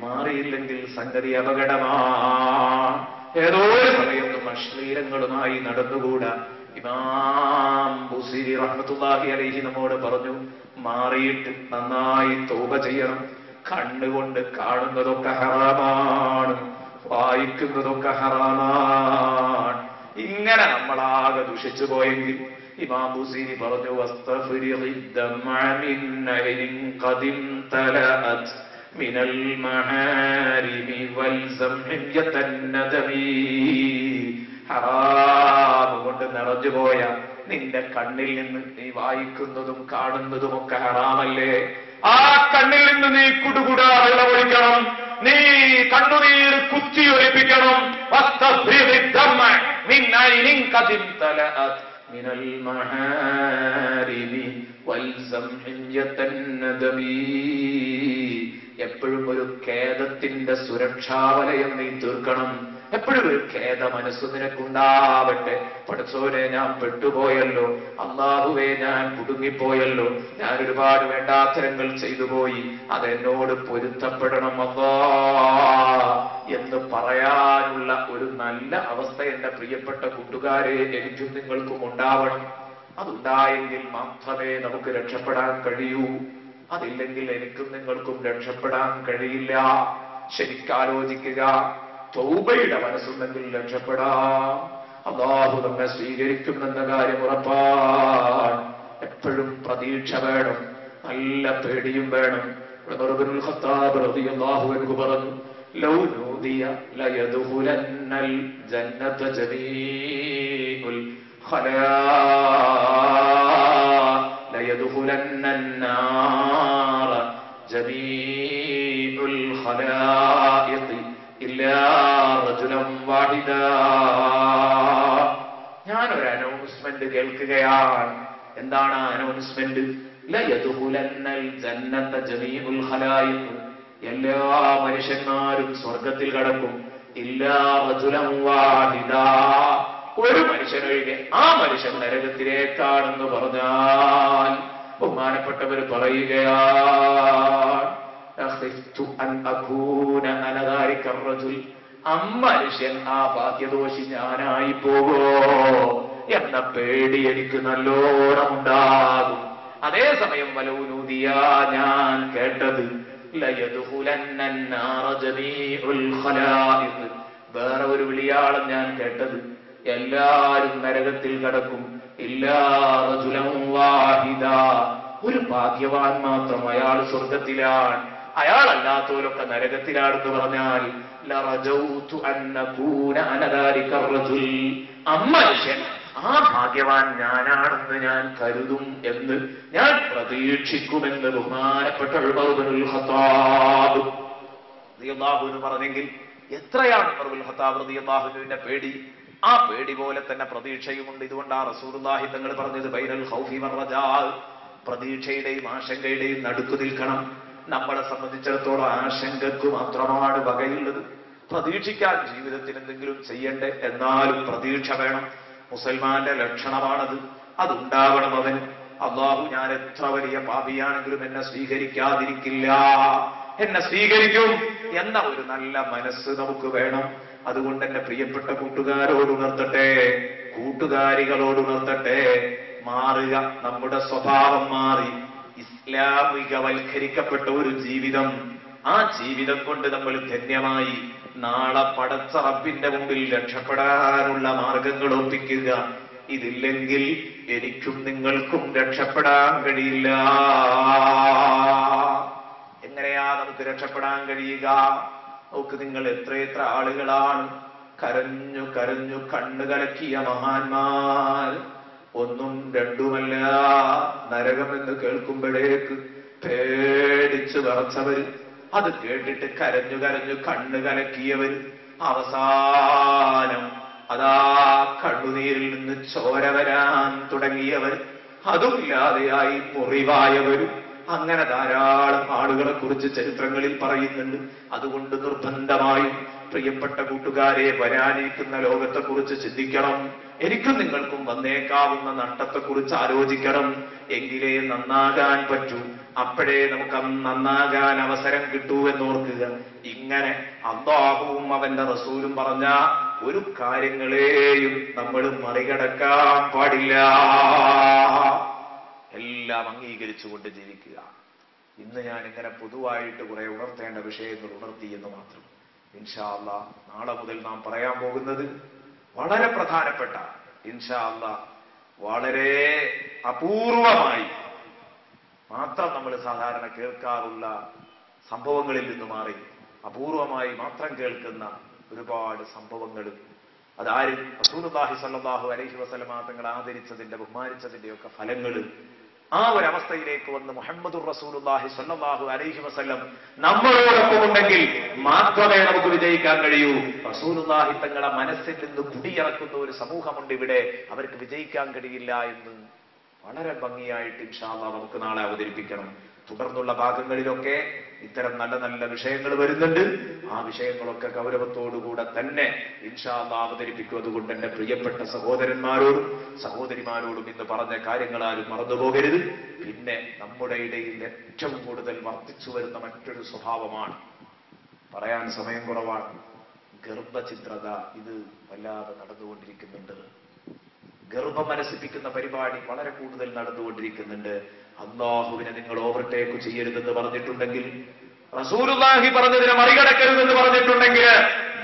മാറിയില്ലെങ്കിൽ സംഗതി അപകടമാ. ഏതോ സമയത്തും അശ്ലീലങ്ങളുമായി നടന്നുകൂടാ. ഇമാം ബുസീരി റഹ്മത്തുള്ളാഹി അലൈഹി നമ്മോട് പറഞ്ഞു, മാറിയിട്ട് നന്നായി തൗബ ചെയ്യണം. കണ്ണുകൊണ്ട് കാണുന്നതൊക്കെ ഹറാമാണ്, വായിക്കുന്നതൊക്കെ ഹറാമാണ്. ഇങ്ങനെ നമ്മളാകെ ദുഷിച്ചു പോയെങ്കിൽ ഇമാം ബുസീരി പറഞ്ഞു, മിനൽ മഹാരിമി വൽസം ഹിംയതൻ നദമി. ഹറാം കൊണ്ട് നിറഞ്ഞുപോയ നിന്റെ കണ്ണിൽ നിന്ന് നീ വായിക്കുന്നതും കാണുന്നതുമൊക്കെ ഹറാമല്ലേ? ആ കണ്ണിൽ നിന്ന് നീ കുടുകുടാ വെള്ളമൊഴിക്കണം, നീ കണ്ണുനീർ കുത്തിയൊലിപ്പിക്കണം. മിനൽ മഹാരിമി വൽസം ഹിംയതൻ നദമി. എപ്പോഴും ഒരു ഖേദത്തിന്റെ സുരക്ഷാവലയം നീ തീർക്കണം. എപ്പോഴും ഒരു ഖേദ മനസ്സ് നിനക്കുണ്ടാവട്ടെ. പഠിച്ചോനെ, ഞാൻ പെട്ടുപോയല്ലോ, അല്ലാഹുവേ ഞാൻ കുടുങ്ങിപ്പോയല്ലോ, ഞാൻ ഒരുപാട് വേണ്ടാത്തരങ്ങൾ ചെയ്തു പോയി, അതെന്നോട് പൊരുത്തപ്പെടണം അല്ലാഹ് എന്ന് പറയാനുള്ള ഒരു നല്ല അവസ്ഥ എന്റെ പ്രിയപ്പെട്ട കൂട്ടുകാരെ എനിക്കും നിങ്ങൾക്കും ഉണ്ടാവണം. അതുണ്ടായെങ്കിൽ മാത്രമേ നമുക്ക് രക്ഷപ്പെടാൻ കഴിയൂ. അതില്ലെങ്കിൽ എനിക്കും നിങ്ങൾക്കും രക്ഷപ്പെടാൻ കഴിയില്ല. ശരിക്കാലോചിക്കുക. തൗബയുടെ മനസ്സുണ്ടെങ്കിൽ രക്ഷപ്പെടാം. അല്ലാഹു നമ്മെ സ്വീകരിക്കുമെന്ന കാര്യം ഉറപ്പാണ്. എപ്പോഴും പ്രതീക്ഷ വേണം, നല്ല പേടിയും വേണം. ഉമർ ഇബ്നുൽ ഖത്താബ് റളിയല്ലാഹു അൻഹു പറഞ്ഞു, ലൗ നൂദിയ ലയദ്ഖുലന്നൽ ജന്നത ജമീഉൽ ഖലാ ലയദ്ഖുലന്നൻ നാറ ജമീഉൽ ഖലായിഖ് ഇല്ലാ റജുലൻ വാഹിദാ. ഞാനൊരു അനൗൺസ്മെന്റ് കേൾക്കുകയാണ്. എന്താണ് അനൗൺസ്മെന്റ്? ലയദ്ഖുലന്നൽ ജന്നത ജമീഉൽ ഖലായിഖ്, എല്ലാ മനുഷ്യന്മാരും സ്വർഗത്തിൽ കടക്കും. ഇല്ലാ റജുലൻ വാഹിദാ, ഒരു മനുഷ്യനൊഴികെ. ആ മനുഷ്യൻ നരകത്തിലേക്കാണെന്ന് പറഞ്ഞാൽ ബഹുമാനപ്പെട്ടവർ പറയുകയാണ്, അമ്മനുഷ്യൻ ആ ഭാഗ്യദോഷി ഞാനായി പോകോ എന്ന പേടി എനിക്ക് നല്ലോണം ഉണ്ടാകും. അതേസമയം വലൗനൂദിയ, ഞാൻ കേട്ടത് വേറെ ഒരു വിളിയാളം ഞാൻ കേട്ടത്, എല്ലാരും നരകത്തിൽ കടക്കും. ഇല്ലാ റജുലൻ വാഹിദ, ഒരു ഭാഗ്യവാൻ മാത്രം, അയാൾ സ്വർഗത്തിലാണ്, അയാളല്ലാത്തവരൊക്കെ നരകത്തിലാണെന്ന് പറഞ്ഞാൽ ലറജൗതു അൻ നകൂന അന ദാലിക റജുൽ, അമ്മനുഷ്യൻ ആ ഭാഗ്യവാൻ ഞാനാണെന്ന് ഞാൻ കരുതും എന്ന് ഞാൻ പ്രതീക്ഷിക്കുമെന്ന് ബഹുമാനപ്പെട്ട ഉമർ ഇബ്നുൽ ഖത്താബ് റളിയല്ലാഹു അൻഹു പറഞ്ഞെങ്കിൽ എത്രയാണ് ഉമർ ഇബ്നുൽ ഖത്താബ് റളിയല്ലാഹു അൻഹുവിന്റെ പേടി! ആ പേടി പോലെ തന്നെ പ്രതീക്ഷയുമുണ്ട്. ഇതുകൊണ്ടാണ് റസൂലുള്ളാഹി തങ്ങൾ പറഞ്ഞത് ബൈനൽ ഖൗഫി വറജാ, പ്രതീക്ഷയുടെയും ആശങ്കയുടെയും നടുക്ക് നിൽക്കണം. നമ്മളെ സംബന്ധിച്ചിടത്തോളം ആശങ്കക്ക് മാത്രമാണ് വകയുള്ളത്. പ്രതീക്ഷിക്കാൻ ജീവിതത്തിൽ എന്തെങ്കിലും ചെയ്യണ്ടേ, എന്നാലും പ്രതീക്ഷ വേണം. മുസൽമാന്റെ ലക്ഷണമാണത്, അതുണ്ടാവണം. അവൻ അല്ലാഹു ഞാൻ എത്ര വലിയ പാപിയാണെങ്കിലും എന്നെ സ്വീകരിക്കാതിരിക്കില്ല, എന്നെ സ്വീകരിക്കും എന്ന ഒരു നല്ല മനസ്സ് നമുക്ക് വേണം. അതുകൊണ്ട് എന്റെ പ്രിയപ്പെട്ട കൂട്ടുകാരോട് ഉണർത്തട്ടെ, കൂട്ടുകാരികളോട് ഉണർത്തട്ടെ, മാറുക. നമ്മുടെ സ്വഭാവം മാറി ഇസ്ലാമികവൽക്കരിക്കപ്പെട്ട ഒരു ജീവിതം, ആ ജീവിതം കൊണ്ട് നമ്മൾ ധന്യമായി നാളെ പടച്ച റബ്ബിന്റെ മുമ്പിൽ രക്ഷപ്പെടാനുള്ള മാർഗങ്ങൾ ഒപ്പിക്കുക. ഇതില്ലെങ്കിൽ എനിക്കും നിങ്ങൾക്കും രക്ഷപ്പെടാൻ കഴിയില്ല. എങ്ങനെയാ നമുക്ക് രക്ഷപ്പെടാൻ കഴിയുക? നോക്ക്, നിങ്ങൾ എത്രയെത്ര ആളുകളാണ് കരഞ്ഞു കരഞ്ഞു കണ്ണു കലക്കിയ മഹാന്മാർ. ഒന്നും രണ്ടുമല്ല, നരകമെന്ന് കേൾക്കുമ്പോഴേക്ക് പേടിച്ചു വിറച്ചവര്, അത് കേട്ടിട്ട് കരഞ്ഞു കരഞ്ഞു കണ്ണു കലക്കിയവർ, അവസാനം അതാ കണ്ണുനീരിൽ നിന്ന് ചോര വരാൻ തുടങ്ങിയവർ, അതുമില്ലാതെയായി മുറിവായവരും, അങ്ങനെ ധാരാളം ആളുകളെ കുറിച്ച് ചരിത്രങ്ങളിൽ പറയുന്നുണ്ട്. അതുകൊണ്ട് നിർബന്ധമായും പ്രിയപ്പെട്ട കൂട്ടുകാരെ, വരാനിരിക്കുന്ന ലോകത്തെക്കുറിച്ച് ചിന്തിക്കണം. എനിക്കും നിങ്ങൾക്കും വന്നേക്കാവുന്ന നഷ്ടത്തെക്കുറിച്ച് ആലോചിക്കണം. എങ്കിലേ നന്നാകാൻ പറ്റൂ, അപ്പോഴേ നമുക്ക് നന്നാകാൻ അവസരം കിട്ടൂ എന്നോർക്കുക. ഇങ്ങനെ അല്ലാഹുവും അവന്റെ റസൂലും പറഞ്ഞ ഒരു കാര്യങ്ങളെയും നമ്മൾ മറികടക്കാൻ പാടില്ല. എല്ലാം അംഗീകരിച്ചുകൊണ്ട് ജീവിക്കുക. ഇന്ന് ഞാൻ ഇങ്ങനെ പൊതുവായിട്ട് കുറെ ഉണർത്തേണ്ട വിഷയങ്ങൾ ഉണർത്തി എന്ന് മാത്രം. ഇൻഷാ അല്ലാഹ് നാളെ മുതൽ നാം പറയാൻ പോകുന്നത് വളരെ പ്രധാനപ്പെട്ട, ഇൻഷാ അല്ലാഹ് വളരെ അപൂർവമായി മാത്രം നമ്മൾ സാധാരണ കേൾക്കാറുള്ള സംഭവങ്ങളിൽ നിന്ന് മാറി അപൂർവമായി മാത്രം കേൾക്കുന്ന ഒരുപാട് സംഭവങ്ങൾ, അതാരും റസൂലുള്ളാഹി സ്വല്ലല്ലാഹു അലൈഹി വസല്ലമ തങ്ങൾ ആദരിച്ചതിന്റെ ബഹുമാനിച്ചതിന്റെ ഒക്കെ ഫലങ്ങൾ, ആ ഒരു അവസ്ഥയിലേക്ക് വന്ന് മുഹമ്മദുർ റസൂലുള്ളാഹി സ്വല്ലല്ലാഹു അലൈഹി വസല്ലം നമ്മളോടൊപ്പം ഉണ്ടെങ്കിൽ മാത്രമേ നമുക്ക് വിജയിക്കാൻ കഴിയൂ. റസൂലുള്ളാഹി തങ്ങളെ മനസ്സിൽ നിന്ന് കുടിയിറക്കുന്ന ഒരു സമൂഹമുണ്ട് ഇവിടെ, അവർക്ക് വിജയിക്കാൻ കഴിയില്ല എന്ന് വളരെ ഭംഗിയായിട്ട് ഇൻഷാ അല്ലാഹ് നമുക്ക് നാളെ അവതരിപ്പിക്കണം. തുടർന്നുള്ള ഭാഗങ്ങളിലൊക്കെ ഇത്തരം നല്ല നല്ല വിഷയങ്ങൾ വരുന്നുണ്ട്. ആ വിഷയങ്ങളൊക്കെ ഗൗരവത്തോടുകൂടെ തന്നെ ഇൻഷാ അല്ലാഹ് അവതരിപ്പിക്കും. അതുകൊണ്ട് എന്റെ പ്രിയപ്പെട്ട സഹോദരന്മാരോടും സഹോദരിമാരോടും ഇന്ന് പറഞ്ഞ കാര്യങ്ങൾ ആരും മറന്നുപോകരുത്. പിന്നെ നമ്മുടെ ഇടയിൽ ഏറ്റവും കൂടുതൽ വർദ്ധിച്ചു വരുന്ന മറ്റൊരു സ്വഭാവമാണ്, പറയാൻ സമയം കുറവാണ്, ഗർഭചിത്രത. ഇത് വല്ലാതെ നടന്നുകൊണ്ടിരിക്കുന്നുണ്ട്. ഗർഭം മനസ്സിപ്പിക്കുന്ന പരിപാടി വളരെ കൂടുതൽ നടന്നുകൊണ്ടിരിക്കുന്നുണ്ട്. അല്ലാഹുവിനെ നിങ്ങൾ ഓവർടേക്ക് ചെയ്യരുതെന്ന് പറഞ്ഞിട്ടുണ്ടെങ്കിൽ, റസൂലുള്ളാഹി പറഞ്ഞതിനെ മറികടക്കരുതെന്ന് പറഞ്ഞിട്ടുണ്ടെങ്കിൽ,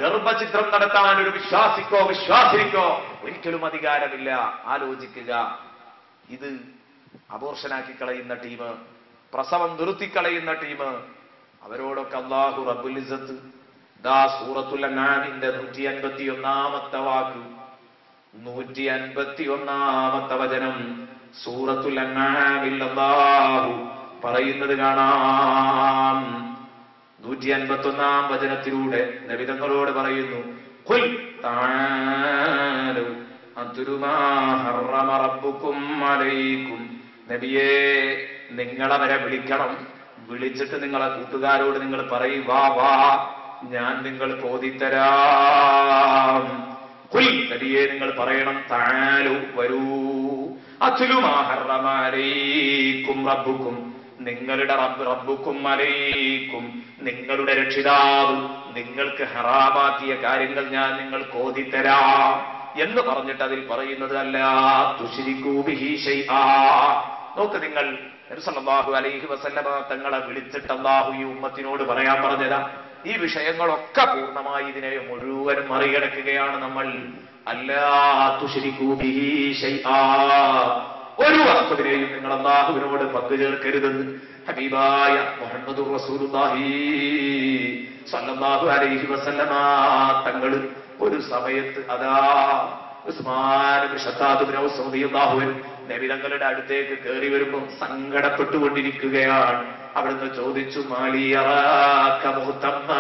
ഗർഭചിത്രം നടത്താൻ ഒരു വിശ്വാസിക്കോ വിശ്വാസിക്കോ ഒരിക്കലും അധികാരമില്ല. ആലോചിക്കുക. ഇത് അബോർഷനാക്കി കളയുന്ന ടീം, പ്രസവം നിർത്തിക്കളയുന്ന ടീം, അവരോടൊക്കെ അല്ലാഹു റബ്ബുൽ ഇസ്സത്ത് ദാ സൂറത്തുൽ അൻആമിന്റെ 151-ാമത്തെ വാക്ക്, 151-ാമത്തെ വചനം സൂറത്തുൽ അൻആമിൽ അല്ലാഹു പറയുന്നത് കാണാം. 151-ാം വചനത്തിലൂടെ നബി തങ്ങളോട് പറയുന്നു, ഖുൽ തആലു അത്ലു മാ ഹറമ റബ്ബുക്കും അലൈക്കും. നബിയേ, നിങ്ങളവരെ വിളിക്കണം. വിളിച്ചിട്ട് നിങ്ങളെ കൂട്ടുകാരോട് നിങ്ങൾ പറയും, വാ വാ, ഞാൻ നിങ്ങൾക്ക് ഓതിത്തരാം. ഖുൽ, നബിയേ നിങ്ങൾ പറയണം, തആലു വരൂ, അത്ലു മാ ഹറമ അലൈക്കും റബ്ബുക്കും, നിങ്ങളുടെ റബ്ബുക്കും അലൈക്കും, നിങ്ങളുടെ രക്ഷിതാവ് നിങ്ങൾക്ക് ഹറാമാക്കിയ കാര്യങ്ങൾ ഞാൻ നിങ്ങൾക്ക് ഓതിത്തരാം എന്ന് പറഞ്ഞിട്ട് അതിൽ പറയുന്നത് അല്ലാ തുശ്രികൂ ബിഹി ശൈആ. നോക്ക്, നിങ്ങൾ നബി സല്ലല്ലാഹു അലൈഹി വസല്ലമ തങ്ങളെ വിളിച്ചിട്ട് അല്ലാഹു ഈ ഉമ്മത്തിനോട് പറയാൻ പറഞ്ഞതാ. ഈ വിഷയങ്ങളൊക്കെ പൂർണ്ണമായി ഇതിനെ മുഴുവൻ മറികടക്കുകയാണ് നമ്മൾ. അല്ലാ തുശ്രികൂ ബിഹി ശൈആ, ഒരു വസ്തുവിനെയും നിങ്ങൾ അല്ലാഹുവിനോട് പങ്കു ചേർക്കരുതെന്ന് ഹബീബായ മുഹമ്മദുർ റസൂലുള്ളാഹി സ്വല്ലല്ലാഹു അലൈഹി വസല്ലമ തങ്ങൾ ഒരു സമയത്ത് അതാ ഉസ്മാൻ ഇബ്നു ശദ്ദാദ് ഇബ്നു ഔസ് റളിയല്ലാഹു അൻഹു നബി തങ്ങളുടെ അടുത്തേക്ക് കയറി വരുമ്പോൾ സങ്കടപ്പെട്ടുകൊണ്ടിരിക്കുകയാണ്. അവിടുന്ന് ചോദിച്ചു, മാലിയറാക മുഹ്തമ്മ,